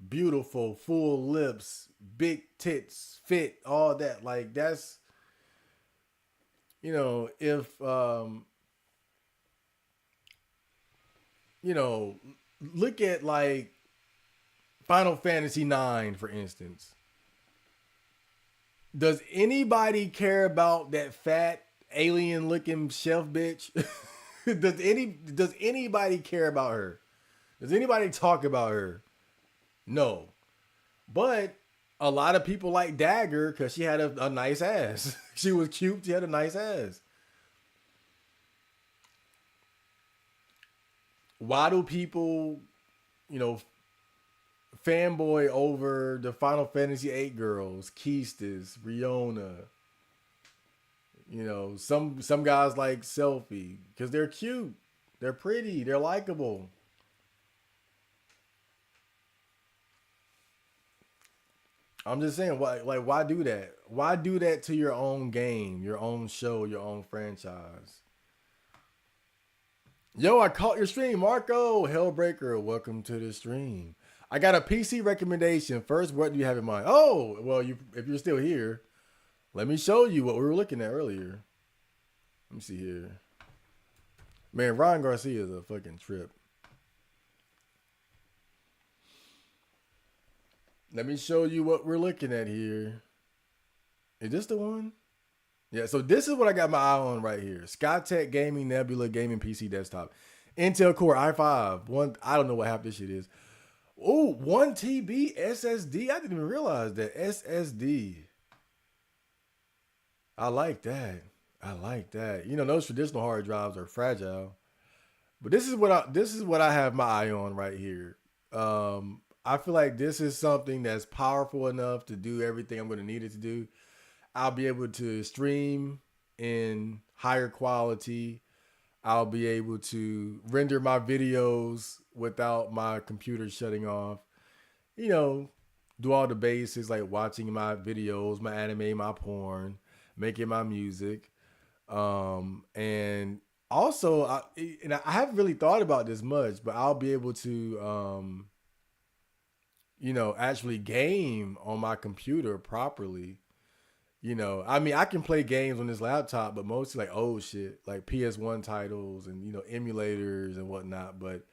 beautiful, full lips, big tits, fit, all that. Like if you know, look at like Final Fantasy 9, for instance. Does anybody care about that fat alien looking chef bitch? Does anybody care about her? Does anybody talk about her? No. But a lot of people like Dagger because she had a nice ass. She was cute. She had a nice ass. Why do people, you know, fanboy over the Final Fantasy 8 girls, Keistis, Riona? Some guys like Selfie because they're cute, they're pretty, they're likable. I'm just saying, why do that? Why do that to your own game, your own show, your own franchise? Yo, I caught your stream, Marco Hellbreaker. Welcome to the stream. I got a PC recommendation. First, what do you have in mind? Oh, well, if you're still here, let me show you what we were looking at earlier. Let me see here. Man, Ryan Garcia is a fucking trip. Let me show you what we're looking at here. Is this the one? Yeah, so this is what I got my eye on right here. Skytech Gaming Nebula Gaming PC Desktop. Intel Core i5. I don't know what half this shit is. Oh, 1 TB SSD. I didn't even realize that. SSD. I like that. I like that. Those traditional hard drives are fragile. But this is what I have my eye on right here. I feel like this is something that's powerful enough to do everything I'm going to need it to do. I'll be able to stream in higher quality. I'll be able to render my videos without my computer shutting off. Do all the basics like watching my videos, my anime, my porn, making my music. And also, I haven't really thought about this much, but I'll be able to, actually game on my computer properly. I can play games on this laptop, but mostly like old shit, like PS1 titles and, emulators and whatnot. But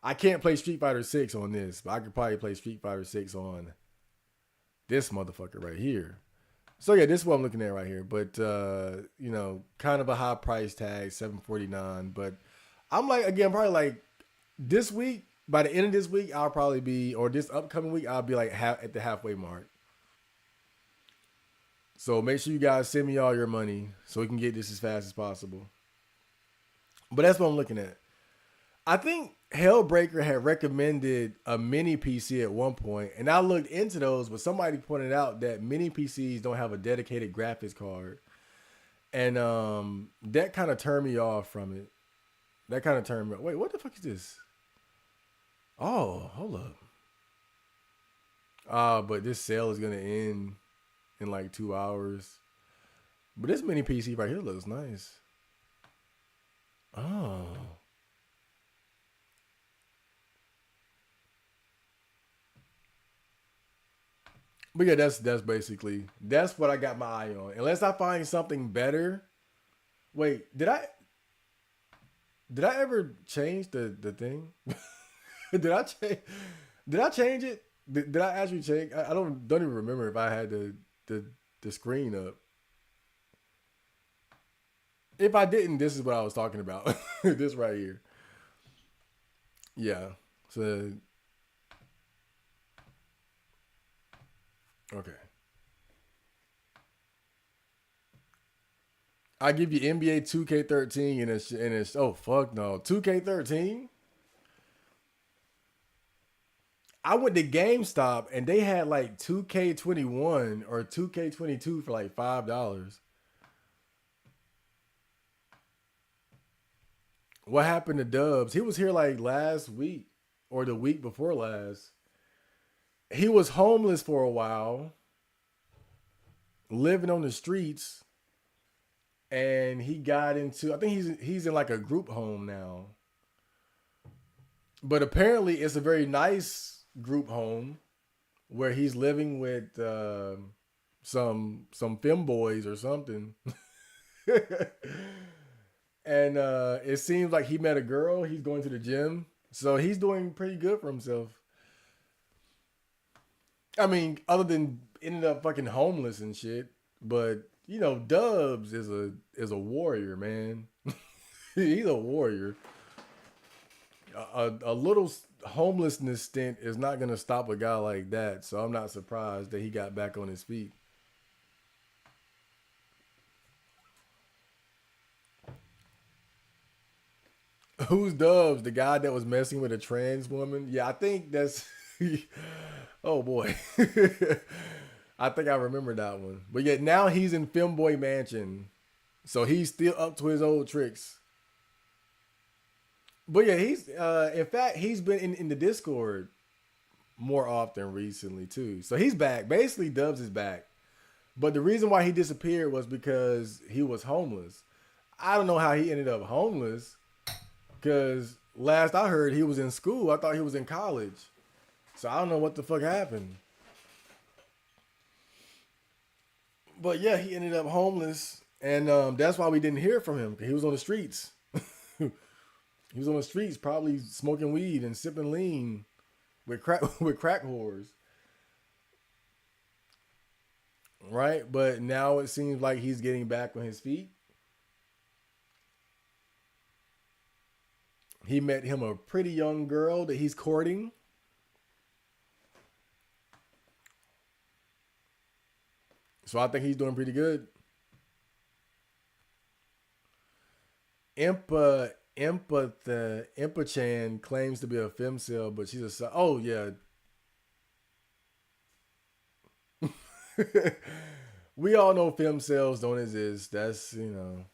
I can't play Street Fighter 6 on this, but I could probably play Street Fighter 6 on this motherfucker right here. So yeah, this is what I'm looking at right here. But kind of a high price tag, $749. But I'm like, again, probably like this week, by the end of this week, I'll probably be, or this upcoming week, I'll be like at the halfway mark. So make sure you guys send me all your money so we can get this as fast as possible. But that's what I'm looking at. I think Hellbreaker had recommended a mini PC at one point, and I looked into those, but somebody pointed out that mini PCs don't have a dedicated graphics card. And that kind of turned me off from it. That kind of turned me off. Wait, what the fuck is this? Oh, hold up. But this sale is going to end in like 2 hours. But this mini PC right here looks nice. Oh. But yeah, that's basically, that's what I got my eye on. Unless I find something better. Wait, did I ever change the thing? did I change it? Did I actually change? I don't even remember if I had the screen up. If I didn't, this is what I was talking about. This right here. Yeah. So okay. I give you NBA 2K13 and it's oh fuck no 2K13. I went to GameStop and they had like 2K21 or 2K22 for like $5. What happened to Dubs? He was here like last week or the week before last. He was homeless for a while, living on the streets, and he got into, I think he's in like a group home now. But apparently it's a very nice group home where he's living with some femboys or something. And it seems like he met a girl. He's going to the gym. So he's doing pretty good for himself. I mean, other than ended up fucking homeless and shit. But, you know, Dubs is a warrior, man. He's a warrior. A little homelessness stint is not going to stop a guy like that. So I'm not surprised that he got back on his feet. Who's Dubs? The guy that was messing with a trans woman? Yeah, I think that's. Oh boy. I think I remember that one. But yet now he's in Femboy Mansion. So he's still up to his old tricks. But yeah, he's in fact he's been in the Discord more often recently too. So he's back. Basically Dubs is back. But the reason why he disappeared was because he was homeless. I don't know how he ended up homeless. Because last I heard he was in school. I thought he was in college. So I don't know what the fuck happened. But yeah, he ended up homeless. And that's why we didn't hear from him. He was on the streets. He was on the streets probably smoking weed and sipping lean with crack whores. Right? But now it seems like he's getting back on his feet. He met him a pretty young girl that he's courting. So I think he's doing pretty good. Impa Chan claims to be a femcel, but she's a oh yeah. We all know femcells don't exist. That's, you know,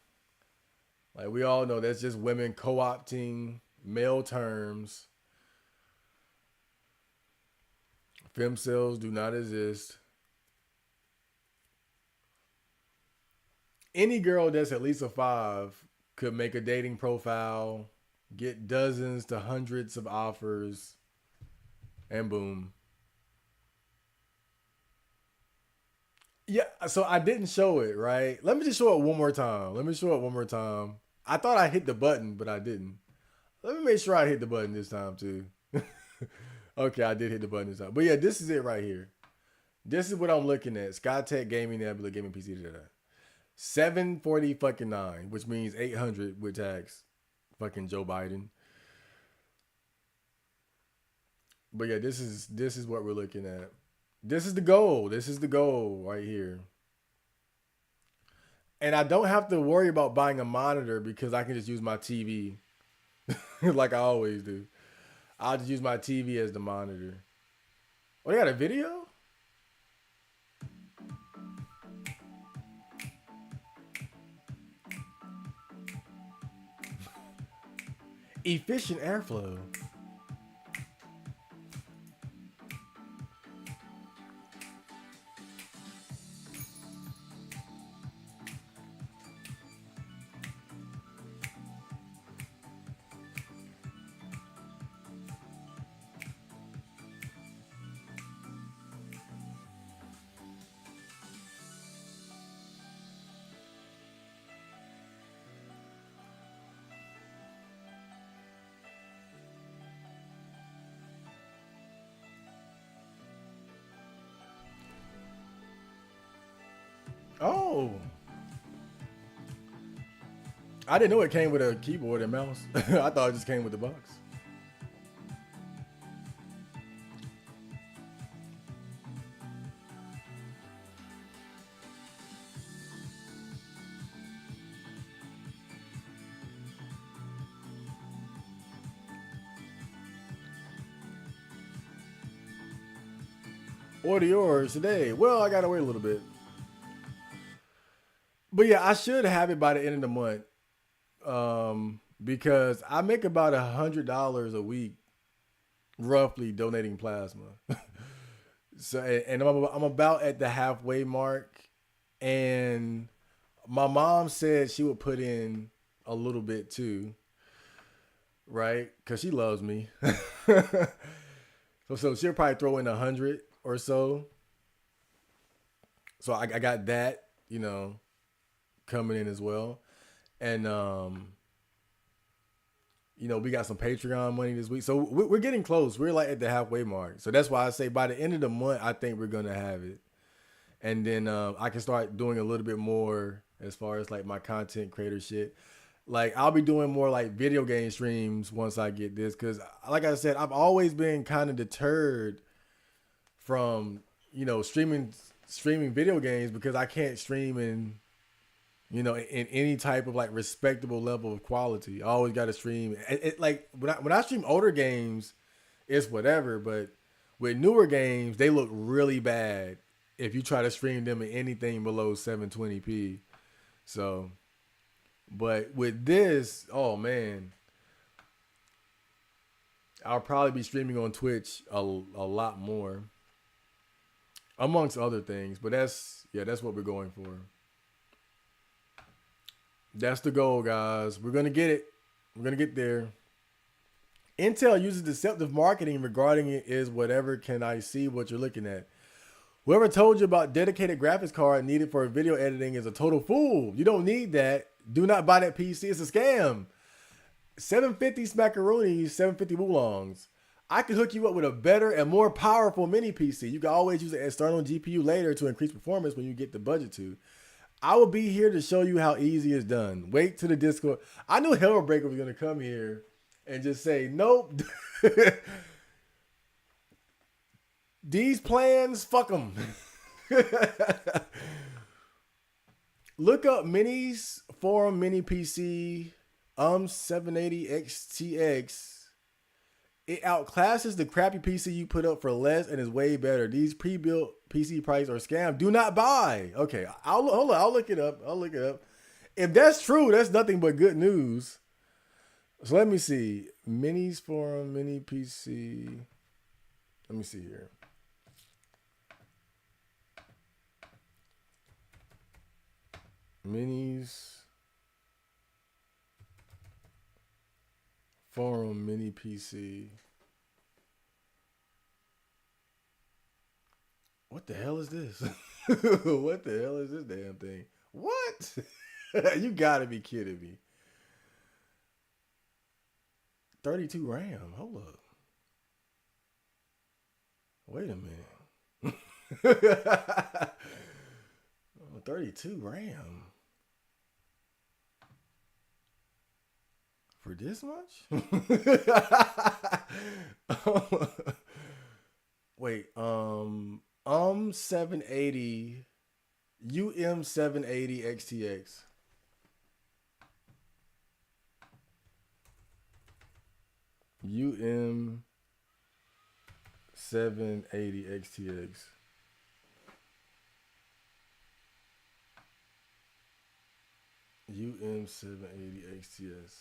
like we all know that's just women co-opting male terms. Femcells do not exist. Any girl that's at least a 5 could make a dating profile, get dozens to hundreds of offers, and boom. Yeah, so I didn't show it, right? Let me just show it one more time. I thought I hit the button, but I didn't. Let me make sure I hit the button this time, too. Okay, I did hit the button this time. But yeah, this is it right here. This is what I'm looking at. SkyTech Gaming Nebula Gaming PC. 740 fucking 9, which means 800 with tax. Fucking Joe Biden. But yeah, this is what we're looking at. This is the goal. This is the goal right here. And I don't have to worry about buying a monitor because I can just use my TV like I always do. I'll just use my TV as the monitor. Oh, they got a video? Efficient airflow. Oh. I didn't know it came with a keyboard and mouse. I thought it just came with the box. Order yours today. Well, I gotta wait a little bit. But yeah, I should have it by the end of the month. Because I make about $100 a week roughly donating plasma. So, and I'm about at the halfway mark, and my mom said she would put in a little bit too, right? Because she loves me. So she'll probably throw in 100 or so. So I got that, you know. coming in as well. And we got some Patreon money this week. So we're getting close. We're like at the halfway mark. So that's why I say by the end of the month, I think we're going to have it. And then I can start doing a little bit more as far as like my content creator shit. Like I'll be doing more like video game streams once I get this. Cause like I said, I've always been kind of deterred from, streaming video games because I can't stream in any type of like respectable level of quality. I always got to stream. Like when I stream older games, it's whatever. But with newer games, they look really bad if you try to stream them in anything below 720p. So, but with this, oh man, I'll probably be streaming on Twitch a lot more, amongst other things. But that's what we're going for. That's the goal, guys. We're going to get it. We're going to get there. Intel uses deceptive marketing regarding it is whatever can I see what you're looking at. Whoever told you about dedicated graphics card needed for video editing is a total fool. You don't need that. Do not buy that PC. It's a scam. 750 smackaroonies, 750 woolongs. I could hook you up with a better and more powerful mini PC. You can always use an external GPU later to increase performance when you get the budget to. I will be here to show you how easy it's done. Wait to the Discord. I knew Hellbreaker was going to come here and just say, nope. These plans, fuck them. Look up Minis Forum Mini PC 780 XTX. It outclasses the crappy PC you put up for less and is way better. These pre-built PC prices are scam. Do not buy. Okay, hold on. I'll look it up. If that's true, that's nothing but good news. So let me see. Minis Forum Mini PC. Let me see here. Minis Forum Mini PC. What the hell is this? What the hell is this damn thing? What? You gotta be kidding me. 32 RAM. Hold up. Wait a minute. 32 RAM. For this much? Wait, 780 780 XTX. UM780 XTX. UM780 XTS.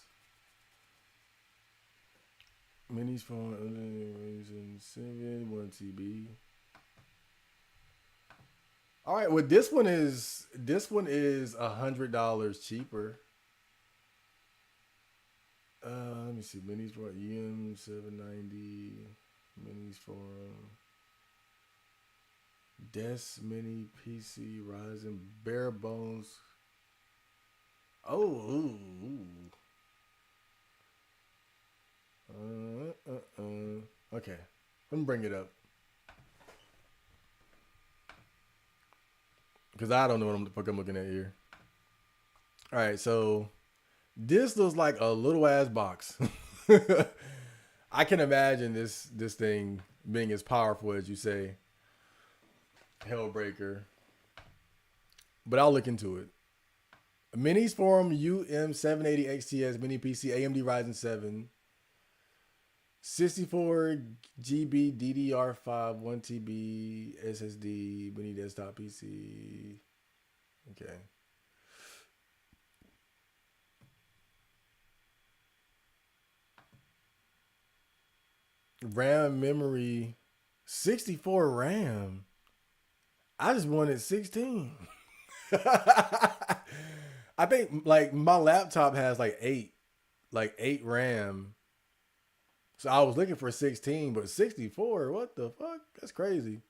Minis phone 7 1 TB. All right, well this one is $100 cheaper. Let me see. Minis for EM790. Minis for Des Mini PC Ryzen bare bones. Oh, okay. Let me bring it up. Because I don't know what the fuck I'm looking at here. All right, so this looks like a little ass box. I can imagine this thing being as powerful as you say. Hellbreaker. But I'll look into it. Minis Forum UM780 XTS Mini PC AMD Ryzen 7. 64 GB DDR5 1 TB SSD mini desktop PC. Okay. RAM memory 64 RAM. I just wanted 16. I think like my laptop has like 8 RAM. So I was looking for 16, but 64, what the fuck? That's crazy.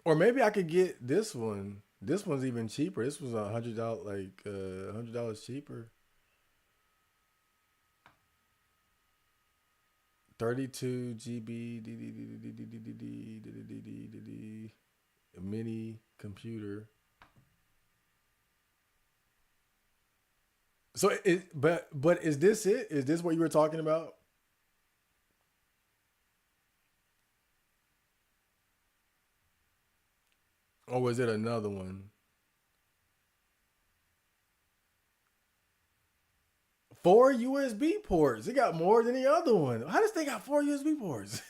Or maybe I could get this one. This one's even cheaper. This was $100, like $100 cheaper. 32 GB mini computer. So but is this it? Is this what you were talking about? Or was it another one? Four USB ports. It got more than the other one. How does they got four USB ports?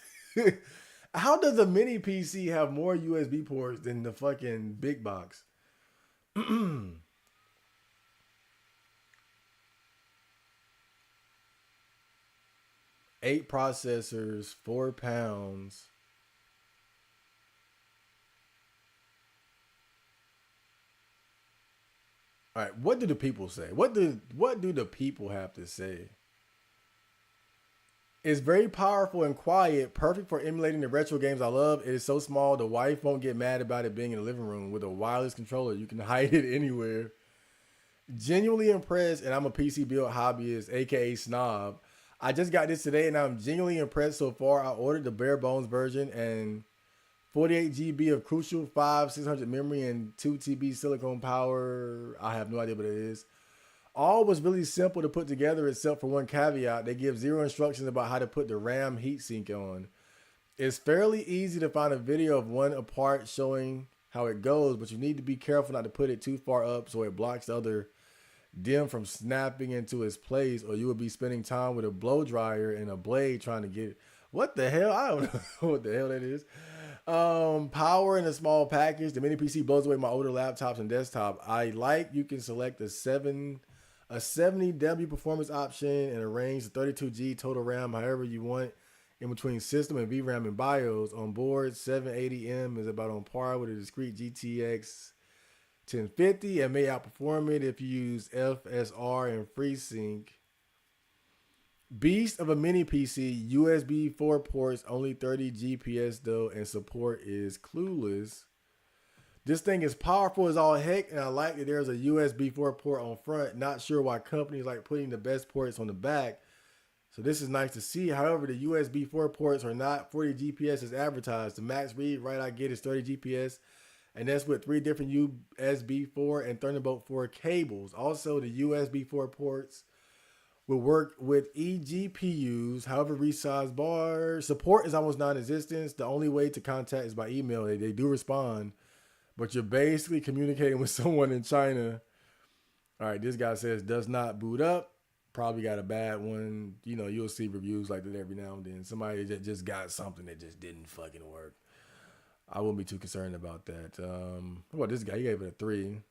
How does a mini PC have more USB ports than the fucking big box? Eight processors, 4 pounds. All right, what do the people say? What do the people have to say? It's very powerful and quiet, perfect for emulating the retro games I love. It is so small the wife won't get mad about it being in the living room. With a wireless controller, you can hide it anywhere. Genuinely impressed, and I'm a PC build hobbyist, aka snob. I just got this today, and I'm genuinely impressed so far. I ordered the bare bones version and 48 GB of crucial 600 memory and 2 TB silicone power. I have no idea what it is. All was really simple to put together except for one caveat. They give zero instructions about how to put the RAM heatsink on. It's fairly easy to find a video of one apart showing how it goes, but you need to be careful not to put it too far up so it blocks the other DIMM from snapping into its place, or you will be spending time with a blow dryer and a blade trying to get it. What the hell? I don't know what the hell that is. Power in a small package. The mini PC blows away my older laptops and desktop. You can select a 70W performance option and arrange the 32G total RAM however you want in between system and VRAM and BIOS. On board, 780M is about on par with a discrete GTX 1050 and may outperform it if you use FSR and FreeSync. Beast of a mini PC, USB 4 ports, only 30 GPS though, and support is clueless. This thing is powerful as all heck, and I like that there's a USB 4 port on front. Not sure why companies like putting the best ports on the back. So this is nice to see. However, the USB 4 ports are not 40 GPS as advertised. The max read write I get is 30 GPS, and that's with 3 different USB 4 and Thunderbolt 4 cables. Also, the USB 4 ports will work with eGPUs. However, resize bar support is almost non-existent. The only way to contact is by email. They do respond, but you're basically communicating with someone in China. All right, this guy says does not boot up. Probably got a bad one. You know, you'll see reviews like that every now and then. Somebody that just got something that just didn't fucking work. I wouldn't be too concerned about that. What about this guy? He gave it a 3.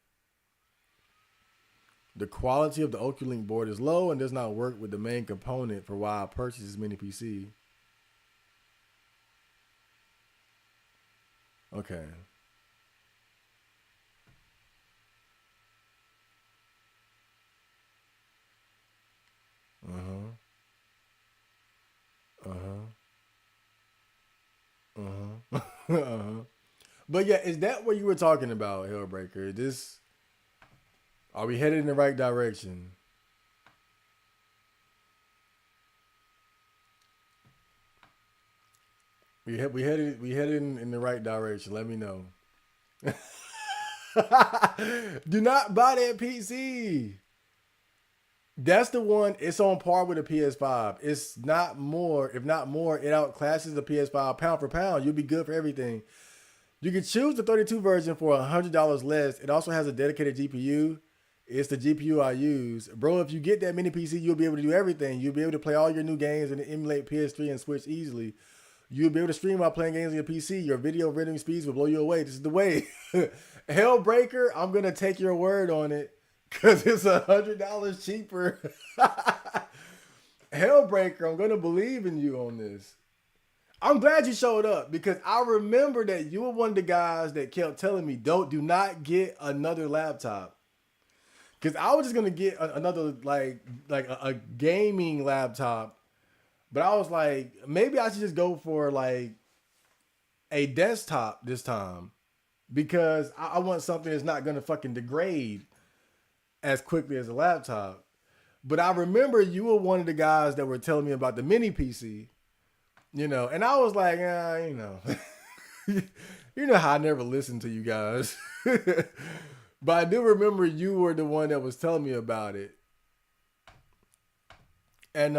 The quality of the Oculink board is low and does not work with the main component for why I purchased this mini PC. Okay. Uh-huh. Uh-huh. Uh-huh. Uh-huh. But yeah, is that what you were talking about, Hellbreaker? Are we headed in the right direction? We headed in the right direction. Let me know. Do not buy that PC. That's the one. It's on par with a PS5. It's not more. If not more, it outclasses the PS5 pound for pound. You'll be good for everything. You can choose the 32 version for $100 less. It also has a dedicated GPU. It's the GPU I use. Bro, if you get that mini PC, you'll be able to do everything. You'll be able to play all your new games and emulate PS3 and Switch easily. You'll be able to stream while playing games on your PC. Your video rendering speeds will blow you away. This is the way. Hellbreaker, I'm going to take your word on it because it's $100 cheaper. Hellbreaker, I'm going to believe in you on this. I'm glad you showed up because I remember that you were one of the guys that kept telling me, do not get another laptop. Because I was just going to get another, like a gaming laptop. But I was like, maybe I should just go for like a desktop this time. because I want something that's not gonna fucking degrade as quickly as a laptop. But I remember you were one of the guys that were telling me about the mini PC, and I was like, you know how I never listened to you guys. But I do remember you were the one that was telling me about it. And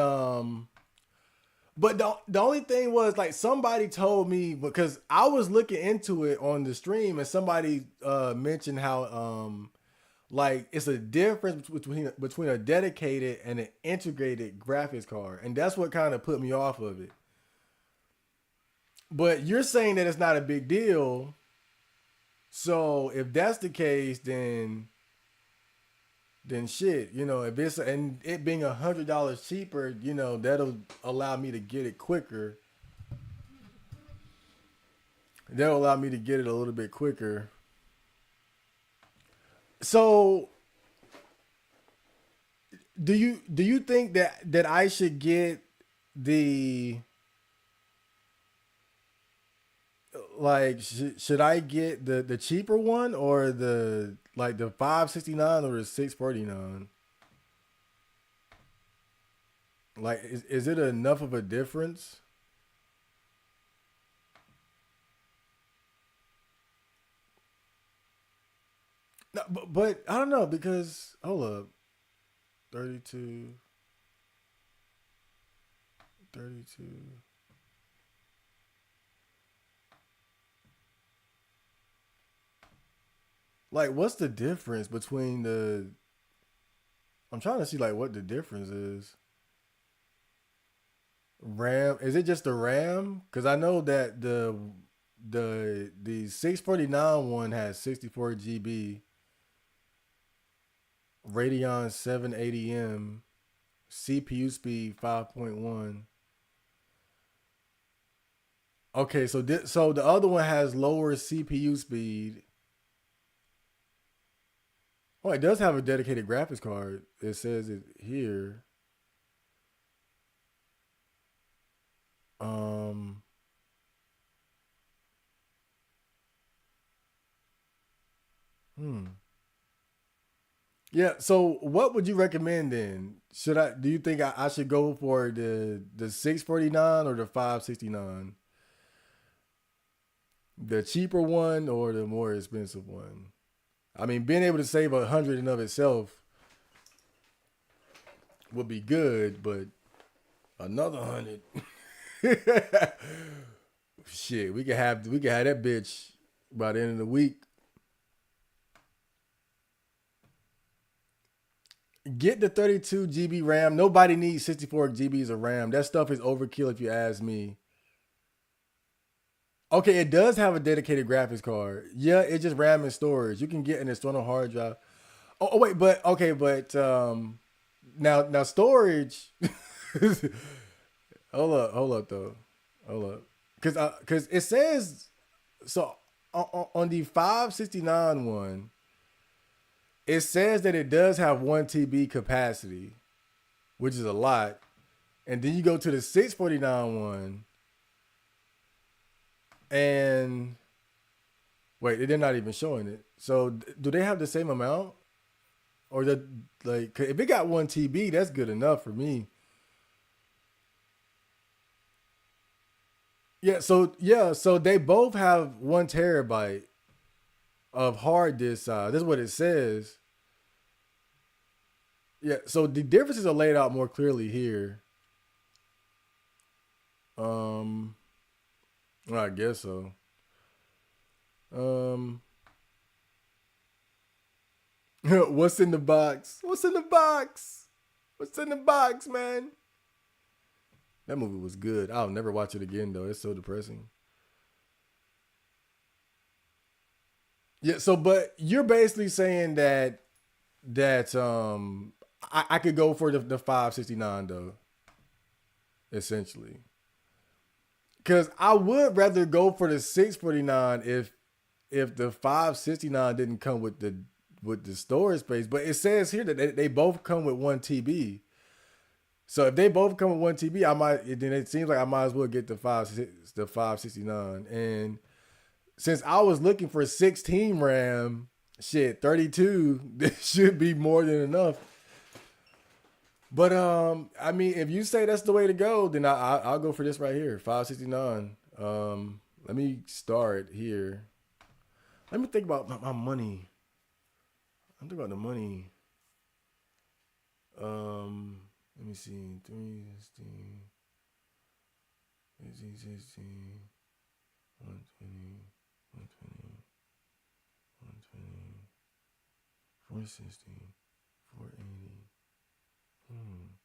but the only thing was like somebody told me, because I was looking into it on the stream, and somebody mentioned how like it's a difference between a dedicated and an integrated graphics card, and that's what kind of put me off of it. But you're saying that it's not a big deal. So if that's the case, then shit, if it's, and it being $100 cheaper, that'll allow me to get it quicker. That'll allow me to get it a little bit quicker. So do you think that I should get the, like, should I get the cheaper one, or the 569 or the 649? Like, is it enough of a difference? No, but I don't know, because hold up, 32, 32. Like, what's the difference between the? I'm trying to see like what the difference is. RAM, is it just the RAM? Because I know that the 649 one has 64 GB, Radeon 780M, CPU speed 5.1. Okay, so so the other one has lower CPU speed. Oh, it does have a dedicated graphics card. It says it here. Um, hmm. Yeah. So, what would you recommend then? Do you think I should go for the 649 or the 569? The cheaper one or the more expensive one? I mean, being able to save 100 in of itself would be good, but another 100. Shit, we could have that bitch by the end of the week. Get the 32 GB RAM. Nobody needs 64 GBs of RAM. That stuff is overkill if you ask me. Okay, it does have a dedicated graphics card. Yeah, it's just RAM and storage. You can get an external hard drive. Wait, but okay, but now storage. hold up though, hold up, because it says so on the 569 one. It says that it does have 1 TB capacity, which is a lot, and then you go to the 649 one, and wait, they're not even showing it. So do they have the same amount? Or that, like, if it got 1 TB, that's good enough for me. So they both have 1 TB of hard disk size. That's what it says. Yeah, so the differences are laid out more clearly here. Um, well, I guess so. Um, what's in the box? What's in the box? What's in the box, man? That movie was good. I'll never watch it again though. It's so depressing. Yeah. So, but you're basically saying that I could go for the 569 though, essentially, because I would rather go for the 649 if the 569 didn't come with the storage space. But it says here that they both come with 1 TB. So if they both come with 1 TB, then it seems like I might as well get the 569. And since I was looking for 16 RAM, shit, 32, this should be more than enough. But I mean, if you say that's the way to go, then I'll go for this right here, 569. Let me start here. Let me think about my money. I'm thinking about the money. Let me see, 316, 15, 16, 120, 120, 120, 460, 480. 480.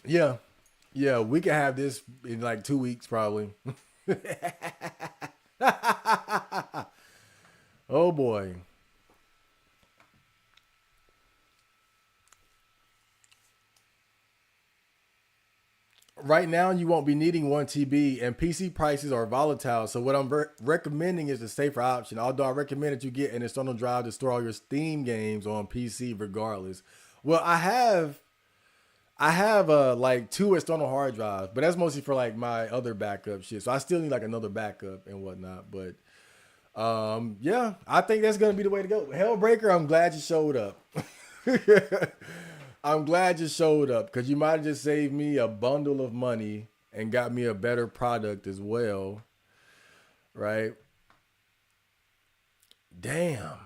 Yeah. Yeah, we can have this in like 2 weeks probably. Oh boy. Right now, you won't be needing 1 TB, and PC prices are volatile. So what I'm recommending is the safer option. Although I recommend that you get an external drive to store all your Steam games on PC, regardless. Well, I have like 2 external hard drives, but that's mostly for like my other backup shit. So I still need like another backup and whatnot. But yeah, I think that's gonna be the way to go. Hellbreaker, I'm glad you showed up. I'm glad you showed up because you might have just saved me a bundle of money and got me a better product as well. Right? Damn.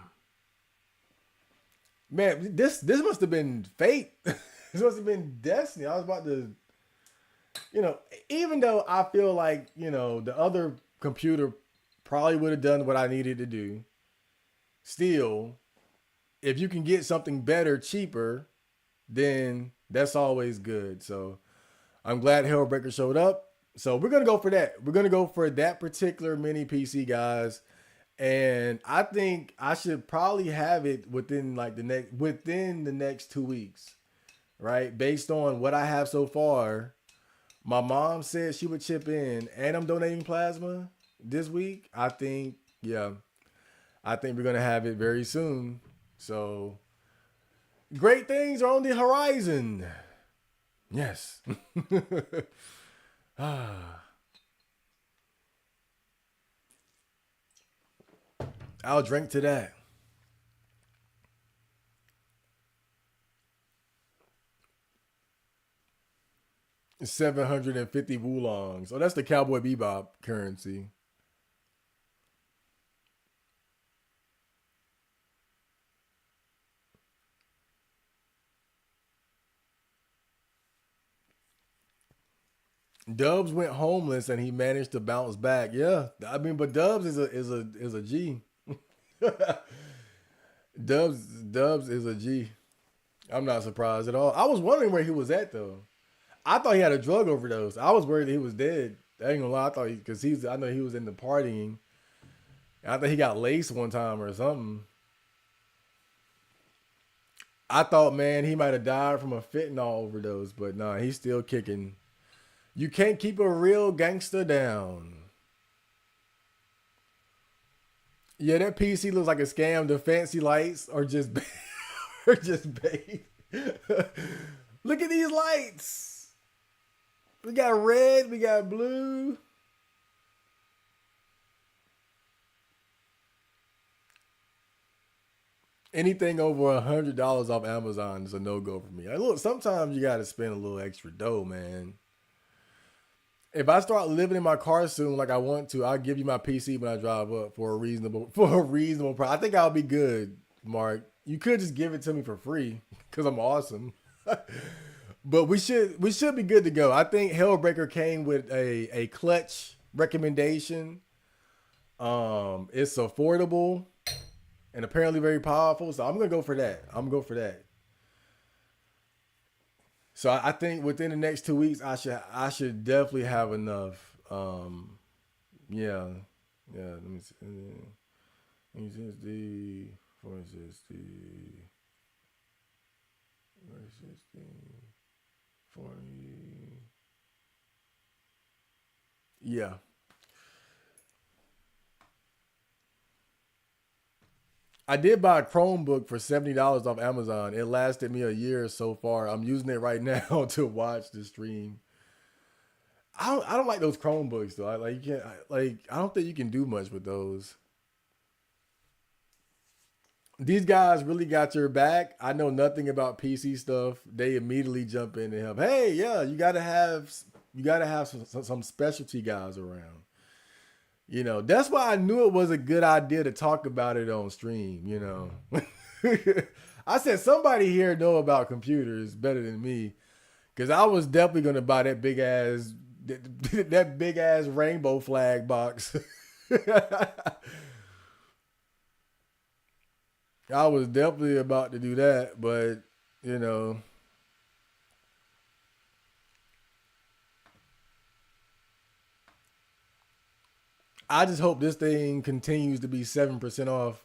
Man, this must have been fate. This must have been destiny. I was about to, you know, even though I feel like, the other computer probably would have done what I needed to do. Still, if you can get something better, cheaper, then that's always good. So I'm glad Hellbreaker showed up. So we're gonna go for that. We're gonna go for that particular mini PC, guys. And I think I should probably have it within the next 2 weeks, right? Based on what I have so far. My mom said she would chip in, and I'm donating plasma this week. I think, yeah, I think we're gonna have it very soon. So great things are on the horizon. Yes. I'll drink to that. 750 woolongs. Oh, that's the Cowboy Bebop currency. Dubs went homeless and he managed to bounce back. Yeah, I mean, but Dubs is a G. Dubs is a G. I'm not surprised at all. I was wondering where he was at though. I thought he had a drug overdose. I was worried that he was dead. I ain't gonna lie. I thought because I know he was in the partying. I thought he got laced one time or something. I thought, man, he might have died from a fentanyl overdose, but nah, he's still kicking. You can't keep a real gangster down. Yeah, that PC looks like a scam. The fancy lights are just are just bait. Look at these lights. We got red, we got blue. Anything over $100 off Amazon is a no-go for me. Look, sometimes you gotta spend a little extra dough, man. If I start living in my car soon, like I want to, I'll give you my PC when I drive up for a reasonable price. I think I'll be good, Mark. You could just give it to me for free because I'm awesome. But we should be good to go. I think Hellbreaker came with a clutch recommendation. It's affordable and apparently very powerful, so I'm gonna go for that. So I think within the next 2 weeks, I should definitely have enough. Yeah, yeah. Let me see. 460, 460, 40. Yeah, I did buy a Chromebook for $70 off Amazon. It lasted me a year so far. I'm using it right now to watch the stream. I don't like those Chromebooks though. Like you can't I don't think you can do much with those. These guys really got your back. I know nothing about PC stuff. They immediately jump in and help. Hey, yeah, you gotta have some specialty guys around. That's why I knew it was a good idea to talk about it on stream. I said somebody here know about computers better than me, because I was definitely gonna buy that big ass rainbow flag box. I was definitely about to do that, but you know, I just hope this thing continues to be 7% off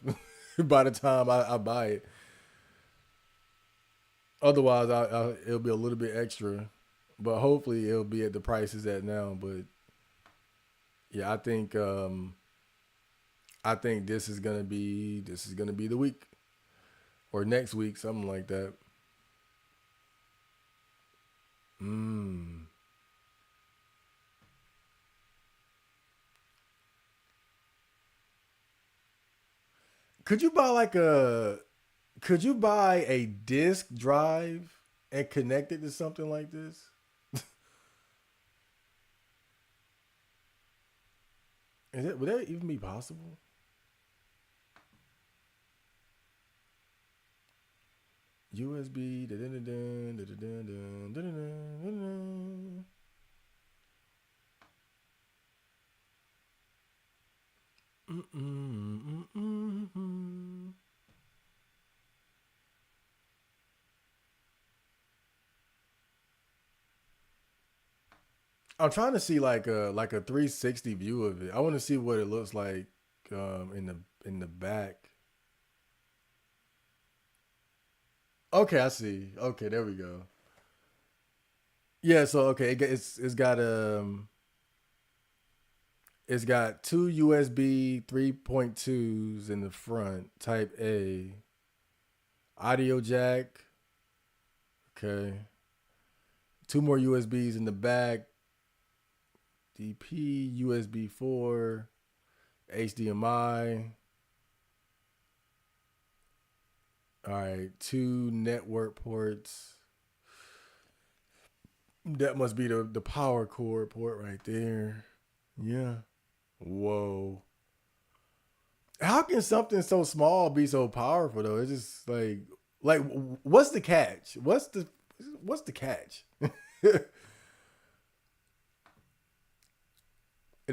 by the time I buy it. Otherwise, it'll be a little bit extra, but hopefully it'll be at the price it's at now. But yeah, I think this is gonna be the week or next week, something like that. Mm. Could you buy like a could you buy a disk drive and connect it to something like this? Would that even be possible? USB. Da-dun-dun-dun, da-dun-dun-dun, da-dun-dun-dun. Mm-mm, mm-mm, mm-mm. I'm trying to see like a 360 view of it. I want to see what it looks like in the back. Okay, I see. Okay, there we go. Yeah, so okay, it's got two USB 3.2s in the front, Type A, audio jack. Okay, two more USBs in the back, DP, USB 4, HDMI. All right, two network ports. That must be the power cord port right there. Yeah. Whoa. How can something so small be so powerful though? It's just like what's the catch? What's the catch? It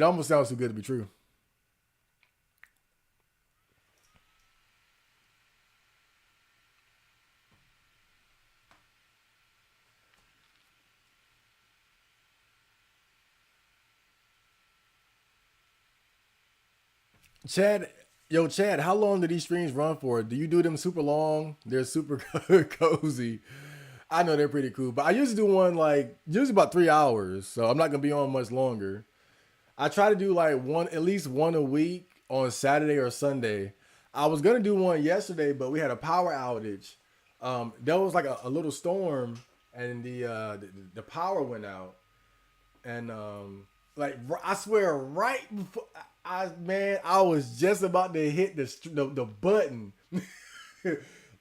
almost sounds too good to be true. Chad, yo, Chad, how long do these streams run for? Do you do them super long? They're super cozy. I know they're pretty cool, but I usually do one like usually about 3 hours, so I'm not gonna be on much longer. I try to do like one, at least one a week on Saturday or Sunday. I was gonna do one yesterday, but we had a power outage. There was like a little storm, and the power went out, and I swear, right before I was just about to hit the button,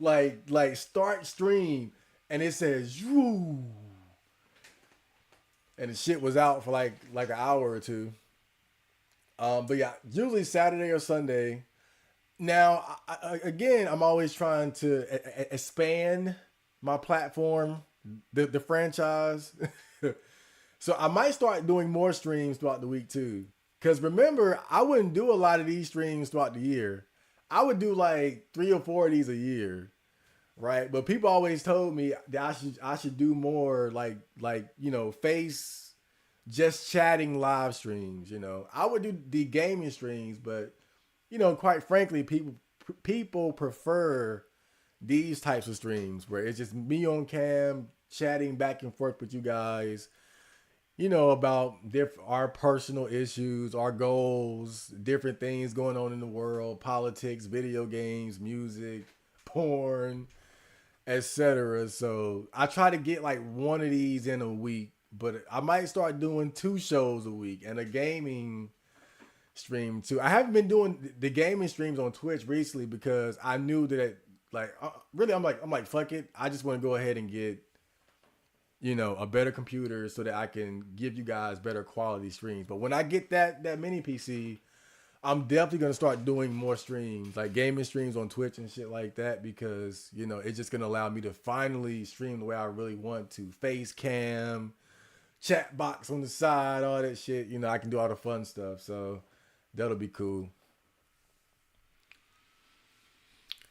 like start stream, and it says you, and the shit was out for like an hour or two. But yeah, usually Saturday or Sunday. Now, again, I'm always trying to expand my platform, the franchise. So I might start doing more streams throughout the week too. Because remember, I wouldn't do a lot of these streams throughout the year. I would do like 3 or 4 of these a year, right? But people always told me that I should do more face just chatting live streams. I would do the gaming streams, but quite frankly, people prefer these types of streams where it's just me on cam chatting back and forth with you guys. about our personal issues, our goals, different things going on in the world, politics, video games, music, porn, etc. So I try to get like one of these in a week, but I might start doing 2 shows a week and a gaming stream too. I haven't been doing the gaming streams on Twitch recently because I knew that like really I'm like fuck it. I just want to go ahead and get a better computer so that I can give you guys better quality streams. But when I get that mini PC, I'm definitely gonna start doing more streams, like gaming streams on Twitch and shit like that, because it's just gonna allow me to finally stream the way I really want to. Face cam, chat box on the side, all that shit. I can do all the fun stuff. So that'll be cool.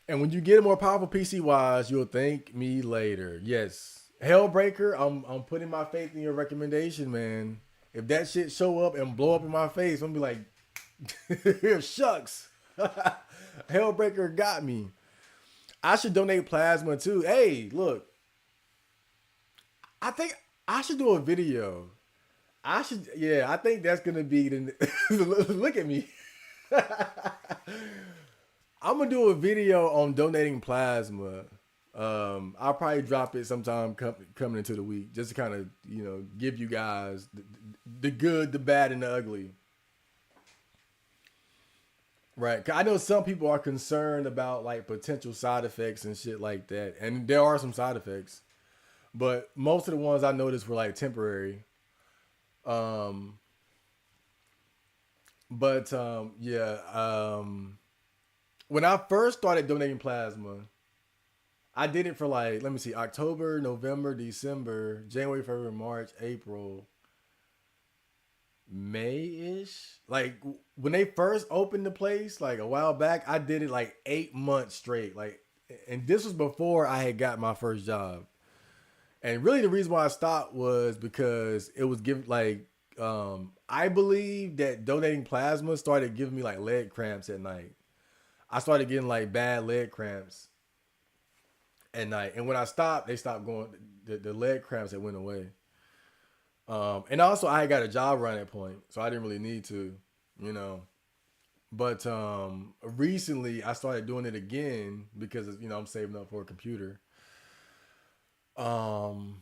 And when you get a more powerful PC wise, you'll thank me later. Yes. Hellbreaker, I'm putting my faith in your recommendation, man. If that shit show up and blow up in my face, I'm gonna be like, shucks. Hellbreaker got me. I should donate plasma too. Hey, look. I think I should do a video. I think that's gonna be the look at me. I'm gonna do a video on donating plasma. I'll probably drop it sometime coming into the week, just to kind of give you guys the good, the bad, and the ugly. Right? 'Cause I know some people are concerned about like potential side effects and shit like that, and there are some side effects, but most of the ones I noticed were like temporary. When I first started donating plasma, I did it for like, let me see, October, November, December, January, February, March, April, May-ish. Like when they first opened the place, like a while back, I did it like 8 months straight. Like, and this was before I had got my first job. And really the reason why I stopped was because it was giving like, I believe that donating plasma started giving me like leg cramps at night. I started getting like bad leg cramps at night, and when I stopped, they stopped going. The leg cramps that went away. And also I got a job around that point, so I didn't really need to, But recently I started doing it again because I'm saving up for a computer. And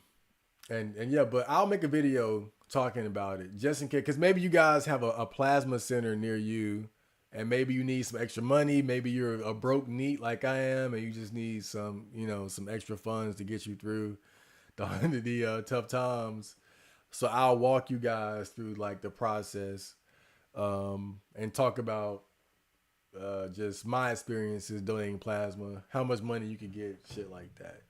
yeah, but I'll make a video talking about it just in case, because maybe you guys have a plasma center near you. And maybe you need some extra money. Maybe you're a broke NEET like I am, and you just need some, some extra funds to get you through the tough times. So I'll walk you guys through like the process, and talk about just my experiences donating plasma, how much money you can get, shit like that.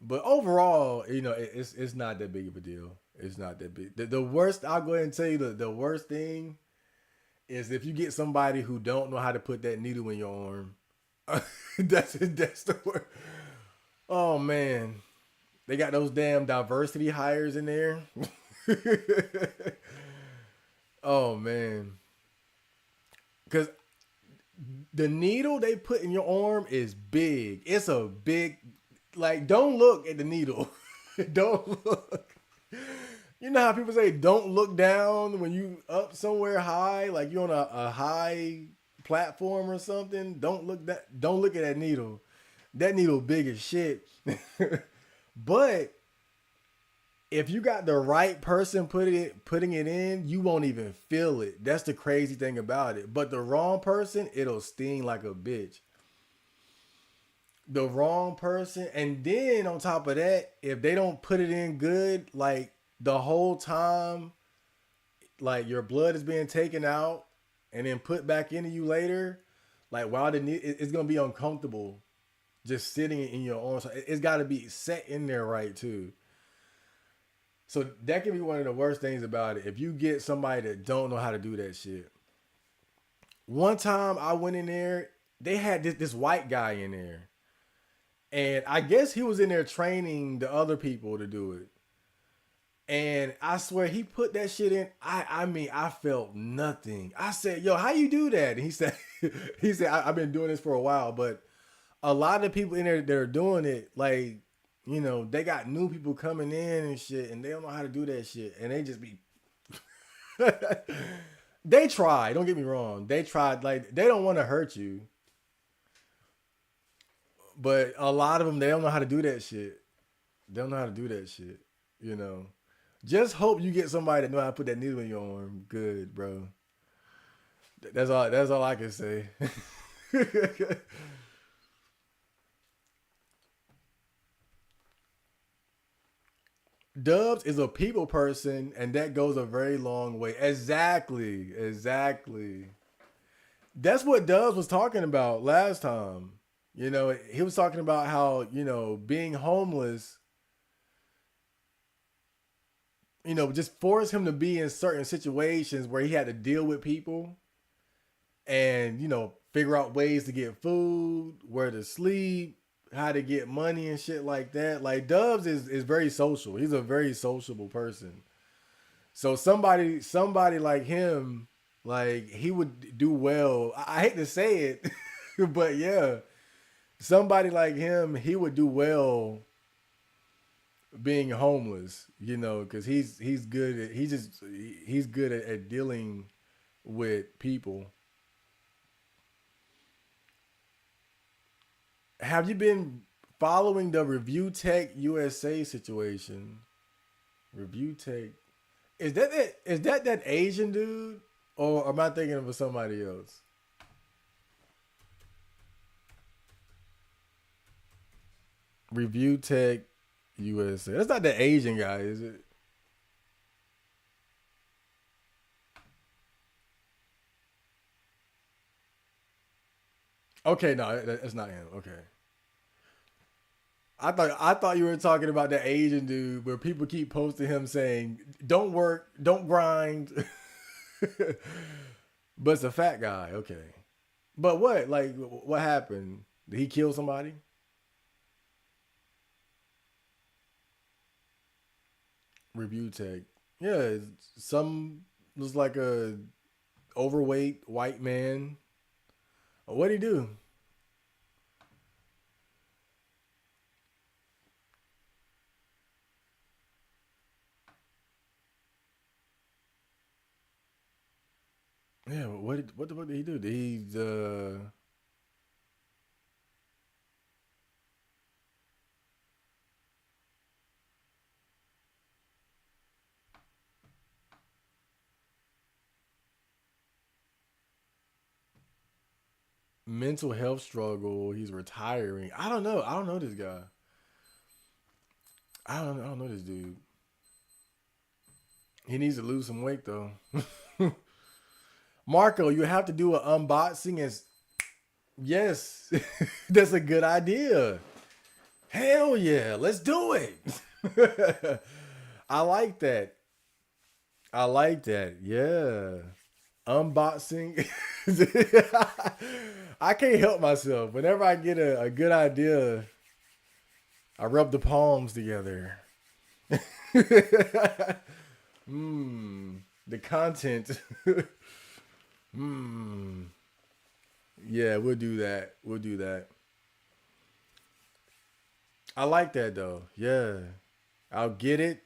But overall, it's not that big of a deal. It's not that big. The worst, I'll go ahead and tell you the worst thing is if you get somebody who don't know how to put that needle in your arm. that's the word. Oh man, they got those damn diversity hires in there. Oh man, because the needle they put in your arm is big. It's a big, like, don't look at the needle. Don't look. You know how people say don't look down when you up somewhere high, like you're on a high platform or something. Don't look at that needle. That needle big as shit. But if you got the right person putting it in, you won't even feel it. That's the crazy thing about it. But the wrong person, it'll sting like a bitch. The wrong person, and then on top of that, if they don't put it in good, like the whole time, like your blood is being taken out and then put back into you later, like while it's gonna be uncomfortable just sitting in your arm. So it's got to be set in there right too. So that can be one of the worst things about it. If you get somebody that don't know how to do that shit. One time I went in there, they had this white guy in there, and I guess he was in there training the other people to do it. And I swear he put that shit in. I mean, I felt nothing. I said, yo, how you do that? And he said, I've been doing this for a while, but a lot of the people in there that are doing it, like, they got new people coming in and shit, and they don't know how to do that shit, and they just be. They try. Don't get me wrong. They tried. Like they don't want to hurt you, but a lot of them they don't know how to do that shit. They don't know how to do that shit. You know. Just hope you get somebody that know how to put that needle in your arm. Good, bro. That's all. That's all I can say. Dubs is a people person, and that goes a very long way. Exactly. Exactly. That's what Dubs was talking about last time. He was talking about how, being homeless, just forced him to be in certain situations where he had to deal with people and, figure out ways to get food, where to sleep, how to get money and shit like that. Like Dubs is very social. He's a very sociable person. So somebody like him, like he would do well. I hate to say it, but yeah, somebody like him, he would do well being homeless, because he's good at he's good at dealing with people. Have you been following the Review Tech USA situation? Review Tech. Is that Asian dude? Or am I thinking of somebody else? Review Tech USA. That's not the Asian guy, is it? Okay, no, that's not him. Okay. I thought you were talking about the Asian dude where people keep posting him saying, "Don't work, don't grind." But it's a fat guy. Okay. But what? Like, what happened? Did he kill somebody? Review Tech. Yeah, some was like a overweight white man. What'd he do? Yeah, what the fuck did he do? Did he mental health struggle? He's retiring. I don't know. I don't know this guy. I don't know this dude. He needs to lose some weight though. Marco, you have to do an unboxing. As yes, that's a good idea. Hell yeah, let's do it. I like that. I like that. Yeah. Unboxing. I can't help myself. Whenever I get a good idea, I rub the palms together. The content. Yeah, we'll do that. We'll do that. I like that though. Yeah. I'll get it.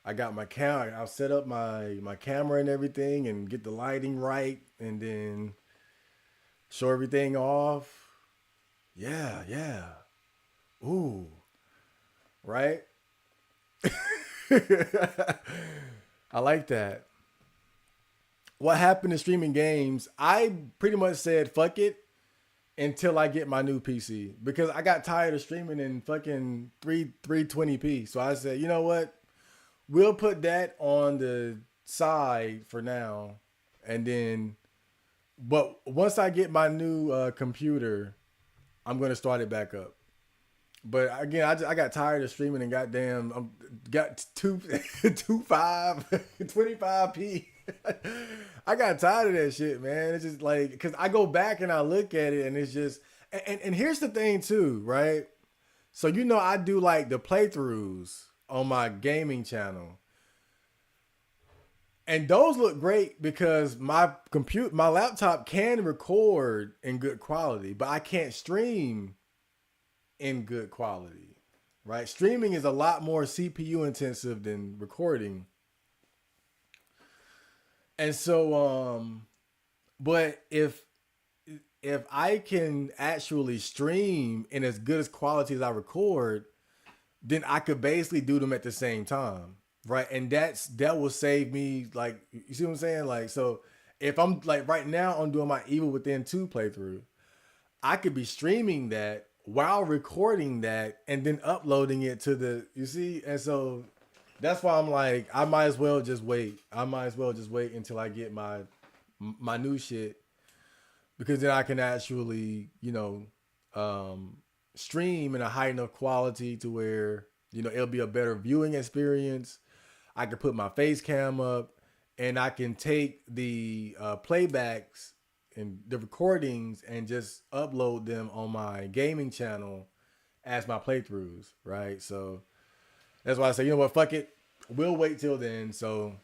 I got my camera. I'll set up my camera and everything and get the lighting right and then show everything off. Yeah, yeah. Ooh. Right? I like that. What happened to streaming games? I pretty much said fuck it until I get my new PC because I got tired of streaming in fucking 320p. So I said, you know what? We'll put that on the side for now, and then, but once I get my new computer, I'm gonna start it back up. But again, I got tired of streaming and goddamn, got two five 25p. I got tired of that shit, man. It's just like because I go back and I look at it, and it's just and here's the thing too, right? So I do like the playthroughs on my gaming channel. And those look great because my laptop can record in good quality, but I can't stream in good quality, right? Streaming is a lot more CPU intensive than recording. And so but if I can actually stream in as good as quality as I record, then I could basically do them at the same time, right? And that will save me, like, you see what I'm saying? Like, so if I'm like right now I'm doing my Evil Within 2 playthrough, I could be streaming that while recording that and then uploading it to the, you see? And so that's why I'm like, I might as well just wait. I might as well just wait until I get my new shit, because then I can actually, stream in a high enough quality to where, it'll be a better viewing experience. I can put my face cam up, and I can take the playbacks and the recordings and just upload them on my gaming channel as my playthroughs, right? So that's why I say, you know what, fuck it. We'll wait till then. So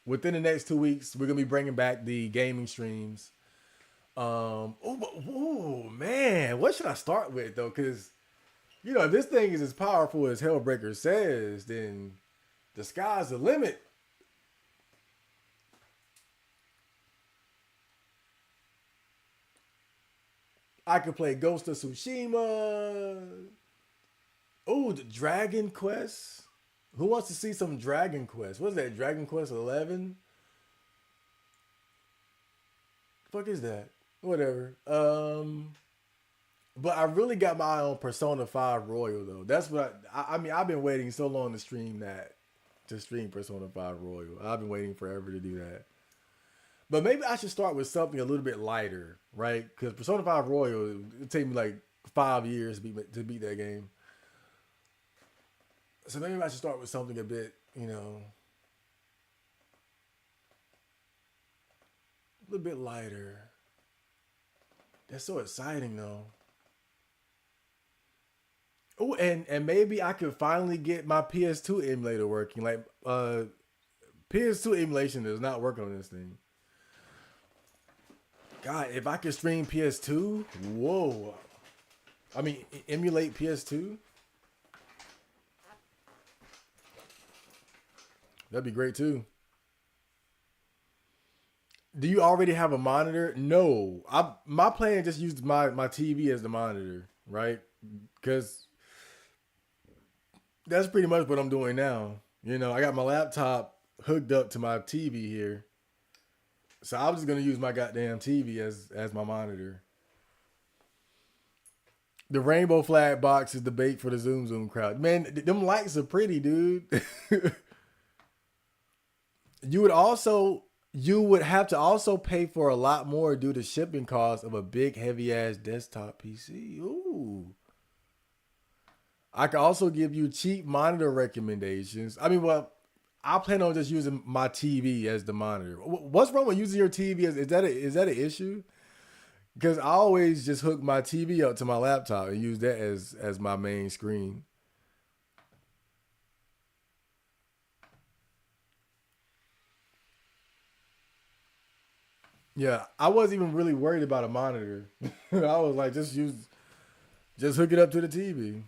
within the next 2 weeks, we're gonna be bringing back the gaming streams. Oh man, what should I start with though? Because if this thing is as powerful as Hellbreaker says, then the sky's the limit. I could play Ghost of Tsushima. Oh, the Dragon Quest. Who wants to see some Dragon Quest? What's that? Dragon Quest 11? Fuck is that? Whatever. But I really got my eye on Persona 5 Royal though. That's what I mean. I've been waiting so long to stream Persona 5 Royal. I've been waiting forever to do that. But maybe I should start with something a little bit lighter, right? Because Persona 5 Royal, it'll take me like 5 years to beat that game. So maybe I should start with something a bit, a little bit lighter. That's so exciting though. Oh, and maybe I could finally get my PS2 emulator working. Like, PS2 emulation does not work on this thing. God, if I could stream PS2, whoa. I mean, emulate PS2? That'd be great too. Do you already have a monitor? No. My plan just used my TV as the monitor, right? Because that's pretty much what I'm doing now. I got my laptop hooked up to my TV here. So I'm just gonna use my goddamn TV as my monitor. The rainbow flag box is the bait for the Zoom Zoom crowd. Man, them lights are pretty, dude. You would have to also pay for a lot more due to shipping costs of a big heavy ass desktop PC. Ooh. I can also give you cheap monitor recommendations. I mean, well, I plan on just using my TV as the monitor. What's wrong with using your TV? Is that an issue? Because I always just hook my TV up to my laptop and use that as my main screen. Yeah, I wasn't even really worried about a monitor. I was like, just hook it up to the TV.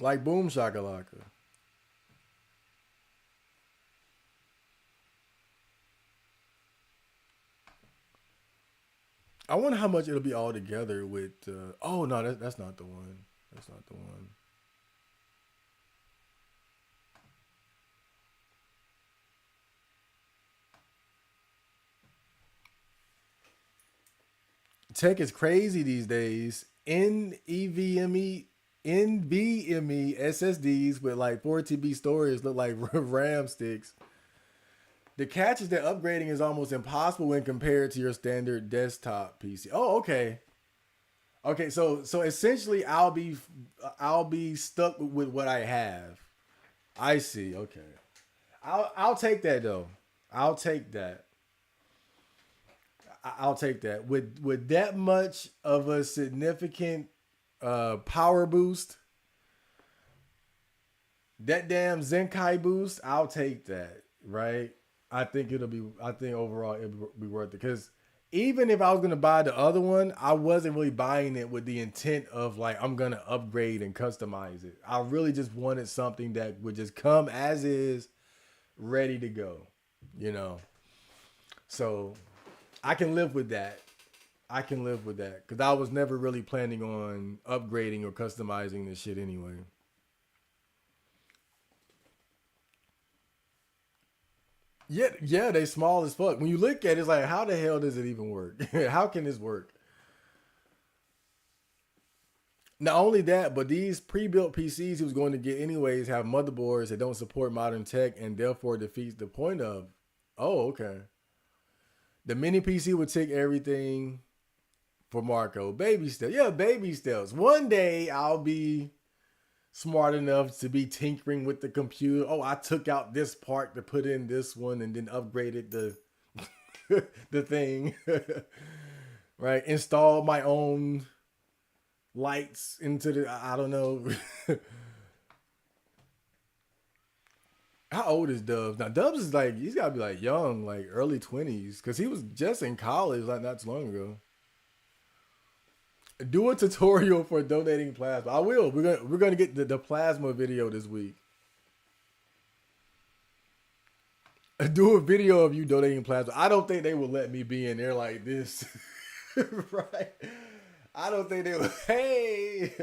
Like boom shakalaka. I wonder how much it'll be all together with. Oh no, that's not the one. That's not the one. Tech is crazy these days. NVMe SSDs with like 4 TB storage look like RAM sticks. The catch is that upgrading is almost impossible when compared to your standard desktop PC. Oh, okay. Okay, so essentially I'll be stuck with what I have. I see. Okay. I'll take that though. I'll take that. I'll take that. With that much of a significant power boost, that damn Zenkai boost, I'll take that. Right? I think overall it'll be worth it, because even if I was gonna buy the other one, I wasn't really buying it with the intent of like I'm gonna upgrade and customize it. I really just wanted something that would just come as is, ready to go. You know, so I can live with that. I can live with that because I was never really planning on upgrading or customizing this shit anyway. Yeah, yeah, they small as fuck. When you look at it, it's like, how the hell does it even work? How can this work? Not only that, but these pre-built PCs he was going to get anyways have motherboards that don't support modern tech and therefore defeats the point of. Oh, okay. The mini PC would take everything for Marco. Baby steps. Yeah, baby steps. One day I'll be smart enough to be tinkering with the computer. Oh, I took out this part to put in this one and then upgraded the the thing. Right? Install my own lights into the I don't know. How old is Dubs? Now Dubs is like he's gotta be like young, like early 20s, because he was just in college like not too long ago. Do a tutorial for donating plasma. I will. We're gonna get the plasma video this week. Do a video of you donating plasma. I don't think they will let me be in there like this. Right? I don't think they will. Hey,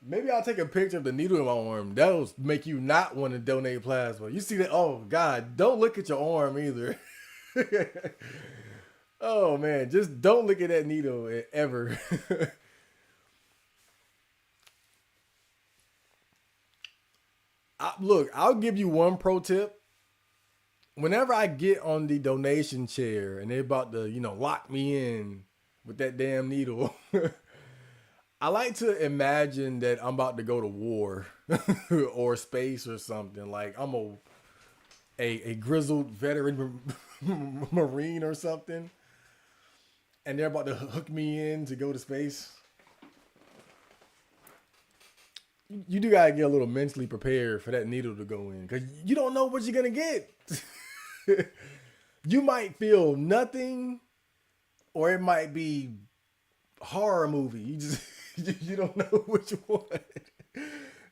maybe I'll take a picture of the needle in my arm. That'll make you not want to donate plasma. You see that? Oh God, don't look at your arm either. Oh man, just don't look at that needle ever. Look, I'll give you one pro tip. Whenever I get on the donation chair and they're about to, lock me in with that damn needle, I like to imagine that I'm about to go to war or space or something. Like I'm a grizzled veteran Marine or something, and they're about to hook me in to go to space. You do gotta get a little mentally prepared for that needle to go in because you don't know what you're gonna get. You might feel nothing, or it might be horror movie. You just you don't know which one.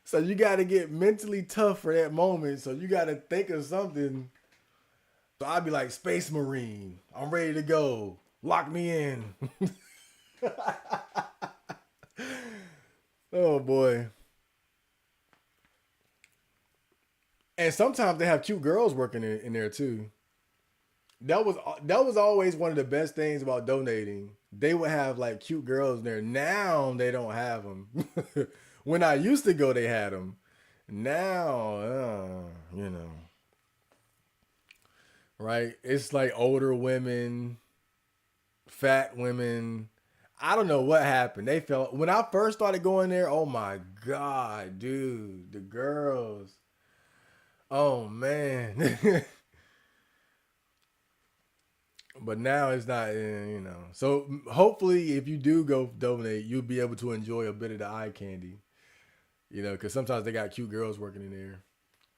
So you got to get mentally tough for that moment. So you got to think of something. So I'd be like Space Marine. I'm ready to go. Lock me in. Oh boy. And sometimes they have cute girls working in there too. That was always one of the best things about donating. They would have like cute girls in there. Now they don't have them. When I used to go, they had them. Now, right? It's like older women, fat women. I don't know what happened. They felt when I first started going there. Oh my god, dude, the girls. Oh man. But now it's not, So hopefully, if you do go donate, you'll be able to enjoy a bit of the eye candy, because sometimes they got cute girls working in there.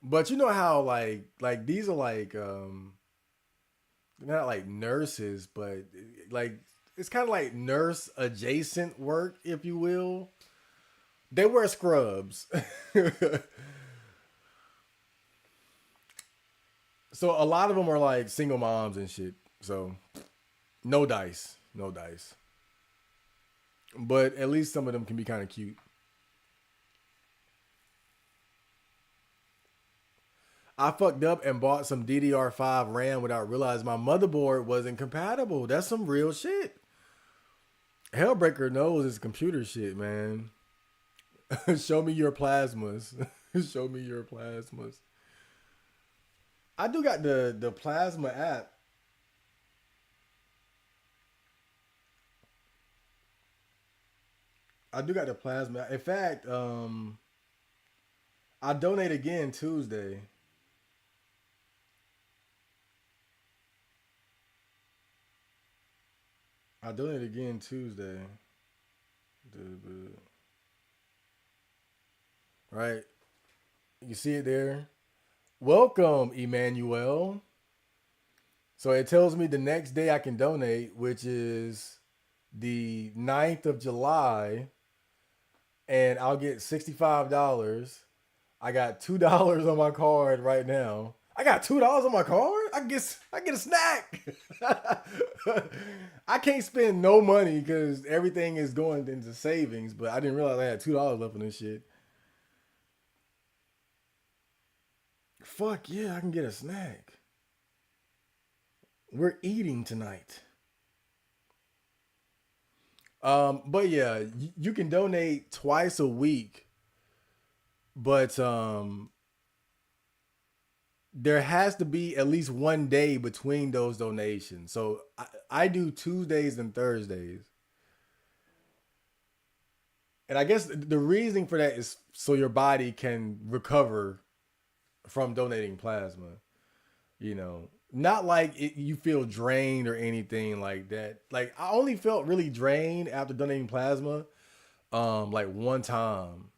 But you know how like these are like not like nurses, but like it's kind of like nurse adjacent work, if you will. They wear scrubs. So a lot of them are like single moms and shit. So no dice, no dice. But at least some of them can be kind of cute. I fucked up and bought some DDR5 RAM without realizing my motherboard wasn't compatible. That's some real shit. Hellbreaker knows his computer shit, man. Show me your plasmas. Show me your plasmas. I do got the plasma app. I do got the plasma. In fact, I donate again Tuesday. I donate again Tuesday. Right. You see it there? Welcome, Emmanuel. So it tells me the next day I can donate, which is the 9th of July, and I'll get $65. I got $2 on my card right now. I got $2 on my card. I get a snack. I can't spend no money because everything is going into savings. But I didn't realize I had $2 left on this shit. Fuck yeah, I can get a snack. We're eating tonight. But yeah, you can donate twice a week, but there has to be at least one day between those donations. So I do Tuesdays and Thursdays. And I guess the reason for that is so your body can recover from donating plasma. Not like you feel drained or anything like that. Like I only felt really drained after donating plasma, like one time,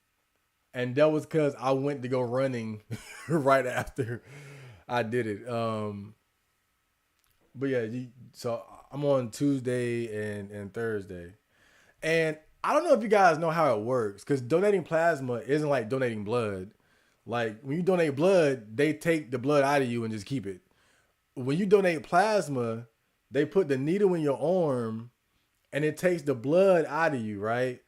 and that was because I went to go running right after I did it. But yeah, so I'm on Tuesday and Thursday, and I don't know if you guys know how it works because donating plasma isn't like donating blood. Like when you donate blood, they take the blood out of you and just keep it. When you donate plasma, they put the needle in your arm and it takes the blood out of you, right?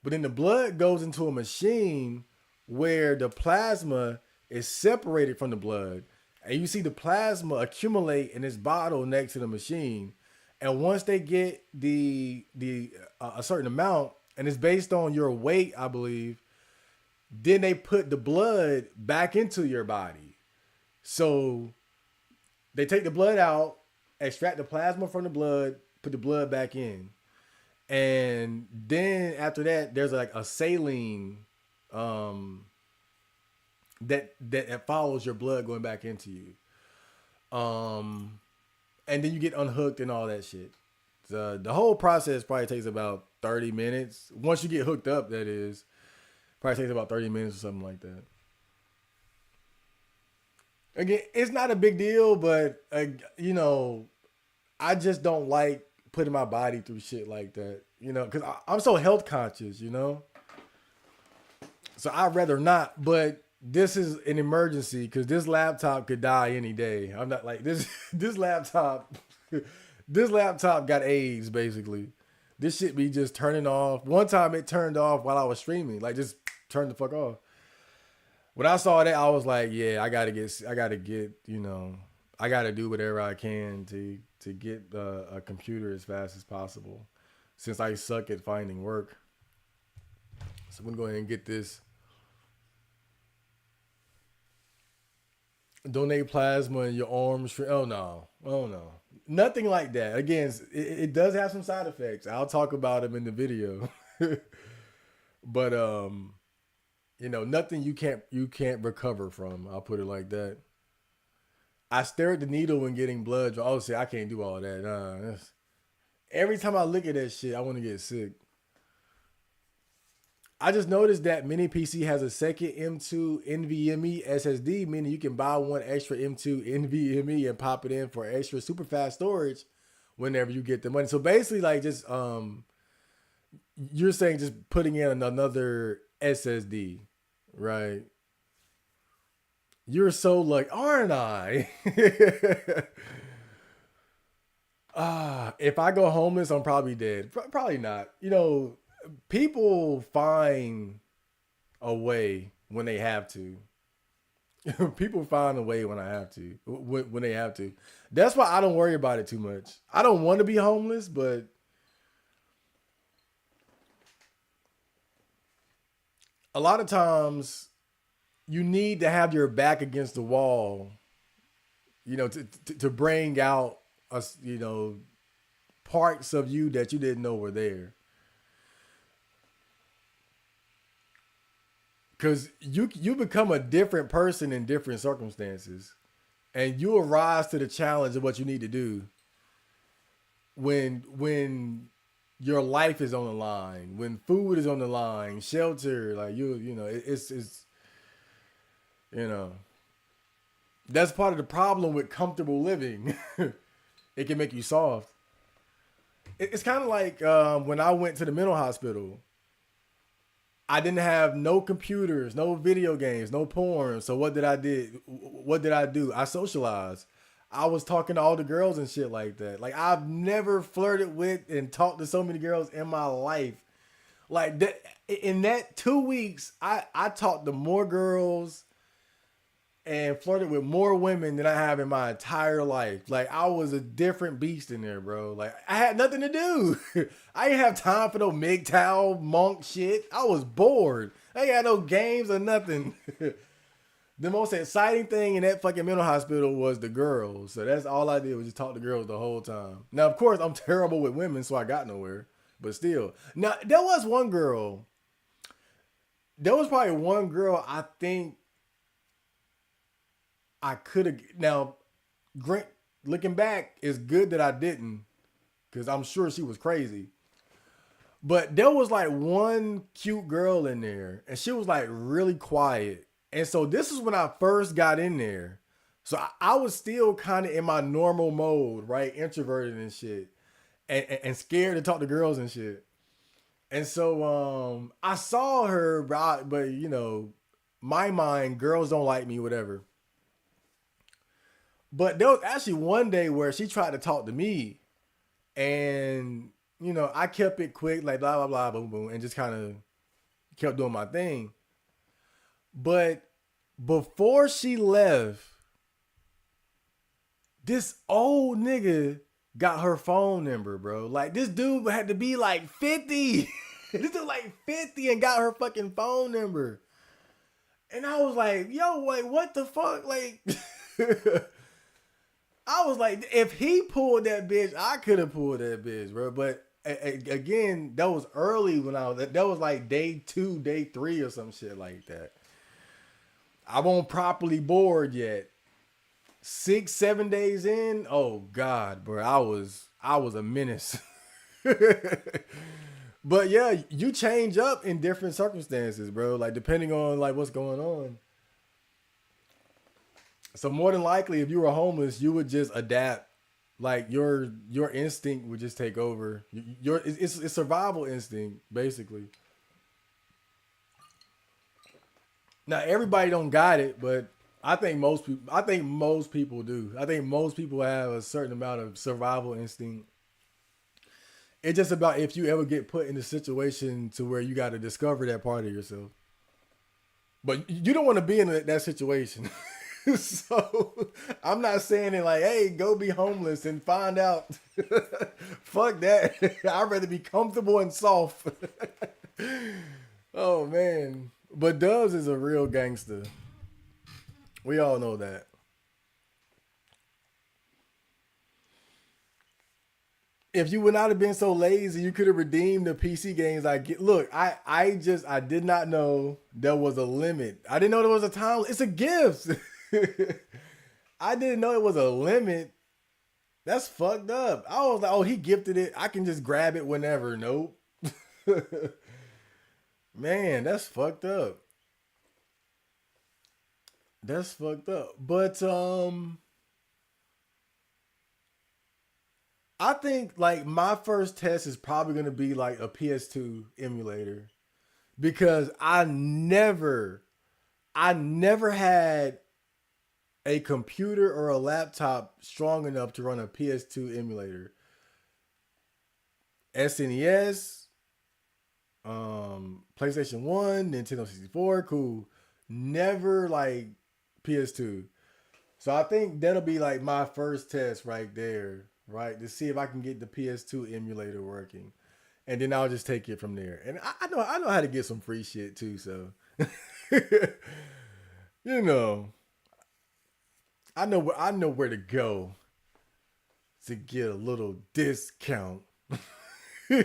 But then the blood goes into a machine where the plasma is separated from the blood. And you see the plasma accumulate in this bottle next to the machine. And once they get the a certain amount, and it's based on your weight, I believe, then they put the blood back into your body. So they take the blood out, extract the plasma from the blood, put the blood back in. And then after that, there's like a saline that follows your blood going back into you. And then you get unhooked and all that shit. The whole process probably takes about 30 minutes. Once you get hooked up, that is. Probably takes about 30 minutes or something like that. Again, it's not a big deal, but, I just don't like putting my body through shit like that, because I'm so health conscious, So I'd rather not, but this is an emergency because this laptop could die any day. I'm not like this. This laptop got AIDS basically. This shit be just turning off. One time it turned off while I was streaming, like just turned the fuck off. When I saw that, I was like, yeah, I gotta get, I gotta do whatever I can to get a computer as fast as possible, since I suck at finding work. So I'm gonna go ahead and get this. Donate plasma in your arms. Oh no, nothing like that. Again, it does have some side effects. I'll talk about them in the video, but nothing you can't recover from. I'll put it like that. I stare at the needle when getting blood. Obviously, I can't do all that. Every time I look at that shit, I want to get sick. I just noticed that Mini PC has a second M2 NVMe SSD, meaning you can buy one extra M2 NVMe and pop it in for extra super fast storage whenever you get the money. So basically, like just you're saying just putting in another SSD, right? You're so lucky, aren't I? If I go homeless, I'm probably dead. Probably not. People find a way when they have to. People find a way when when they have to. That's why I don't worry about it too much. I don't want to be homeless, but a lot of times you need to have your back against the wall, to bring out parts of you that you didn't know were there. Because you become a different person in different circumstances, and you arise to the challenge of what you need to do when your life is on the line, when food is on the line, shelter, like it's that's part of the problem with comfortable living. It can make you soft. It's kind of like when I went to the mental hospital. I didn't have no computers, no video games, no porn. So what did I did? What did I do? I socialized. I was talking to all the girls and shit like that. Like I've never flirted with and talked to so many girls in my life. Like that in that 2 weeks, I talked to more girls and flirted with more women than I have in my entire life. Like I was a different beast in there, bro. Like I had nothing to do. I didn't have time for no MGTOW monk shit. I was bored. I ain't had no games or nothing. The most exciting thing in that fucking mental hospital was the girls. So that's all I did was just talk to girls the whole time. Now, of course, I'm terrible with women, so I got nowhere. But still. Now, there was one girl. There was probably one girl I think I could have. Now, looking back, it's good that I didn't, because I'm sure she was crazy. But there was like one cute girl in there, and she was like really quiet. And so this is when I first got in there. So I was still kind of in my normal mode, right? Introverted and shit, and scared to talk to girls and shit. And so I saw her, but you know, my mind, girls don't like me, whatever. But there was actually one day where she tried to talk to me, and you know, I kept it quick, like blah blah blah, boom boom, and just kind of kept doing my thing. But before she left, this old nigga got her phone number, bro. Like this dude had to be like 50. This dude like 50 and got her fucking phone number. And I was like, yo, like what the fuck? Like I was like, if he pulled that bitch, I could have pulled that bitch, bro. But again, that was early when that was like day 2, day 3 or some shit like that. I wasn't properly bored yet. 6, 7 days in, oh God, bro, I was a menace. But yeah, you change up in different circumstances, bro. Like depending on like what's going on. So more than likely, if you were homeless, you would just adapt. Like your instinct would just take over. It's survival instinct basically. Now everybody don't got it, but I think most people. I think most people do. I think most people have a certain amount of survival instinct. It's just about if you ever get put in a situation to where you got to discover that part of yourself. But you don't want to be in that situation. So I'm not saying it like, hey, go be homeless and find out. Fuck that. I'd rather be comfortable and soft. Oh man. But Dubs is a real gangster. We all know that. If you would not have been so lazy, you could have redeemed the PC games I get. Look, I did not know there was a limit. I didn't know there was a time. It's a gift. I didn't know it was a limit. That's fucked up. I was like, oh, he gifted it. I can just grab it whenever. Nope. Man, that's fucked up. That's fucked up. But I think like my first test is probably gonna be like a PS2 emulator because I never had a computer or a laptop strong enough to run a PS2 emulator. SNES, PlayStation 1, Nintendo 64, cool. Never like PS2. So I think that'll be like my first test right there, right? To see if I can get the PS2 emulator working. And then I'll just take it from there. And I know how to get some free shit too, so you know. I know where to go to get a little discount. I'm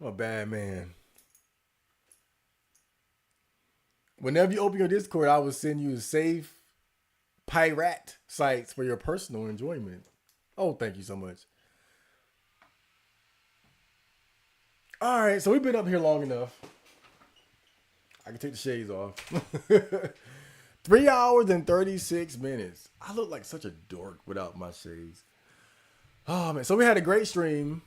a bad man. Whenever you open your Discord, I will send you safe pirate sites for your personal enjoyment. Oh, thank you so much. All right, so we've been up here long enough. I can take the shades off. 3 hours and 36 minutes. I look like such a dork without my shades. Oh man, so we had a great stream.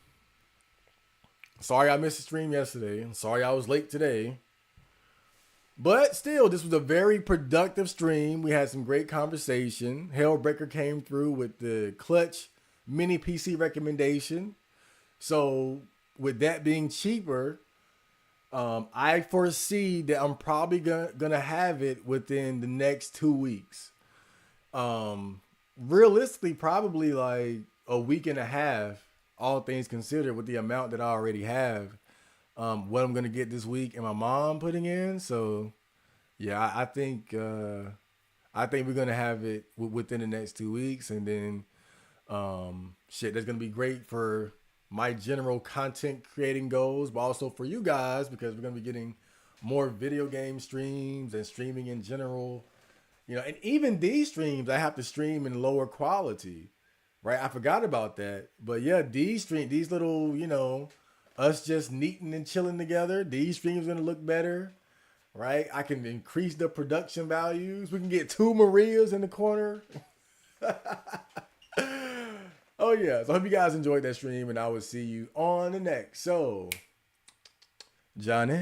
Sorry I missed the stream yesterday. Sorry I was late today. But still, this was a very productive stream. We had some great conversation. Hellbreaker came through with the clutch mini PC recommendation. So with that being cheaper, I foresee that I'm probably gonna have it within the next 2 weeks. Realistically, probably like a week and a half, all things considered, with the amount that I already have. What I'm gonna get this week and my mom putting in. So yeah, I think we're gonna have it within the next 2 weeks, and then shit, that's gonna be great for my general content creating goals, but also for you guys because we're gonna be getting more video game streams and streaming in general. You know, and even these streams I have to stream in lower quality, right? I forgot about that, but yeah, these little, us just neating and chilling together. These streams gonna look better, right? I can increase the production values. We can get two Marias in the corner. Oh yeah, so I hope you guys enjoyed that stream, and I will see you on the next. So, Johnny.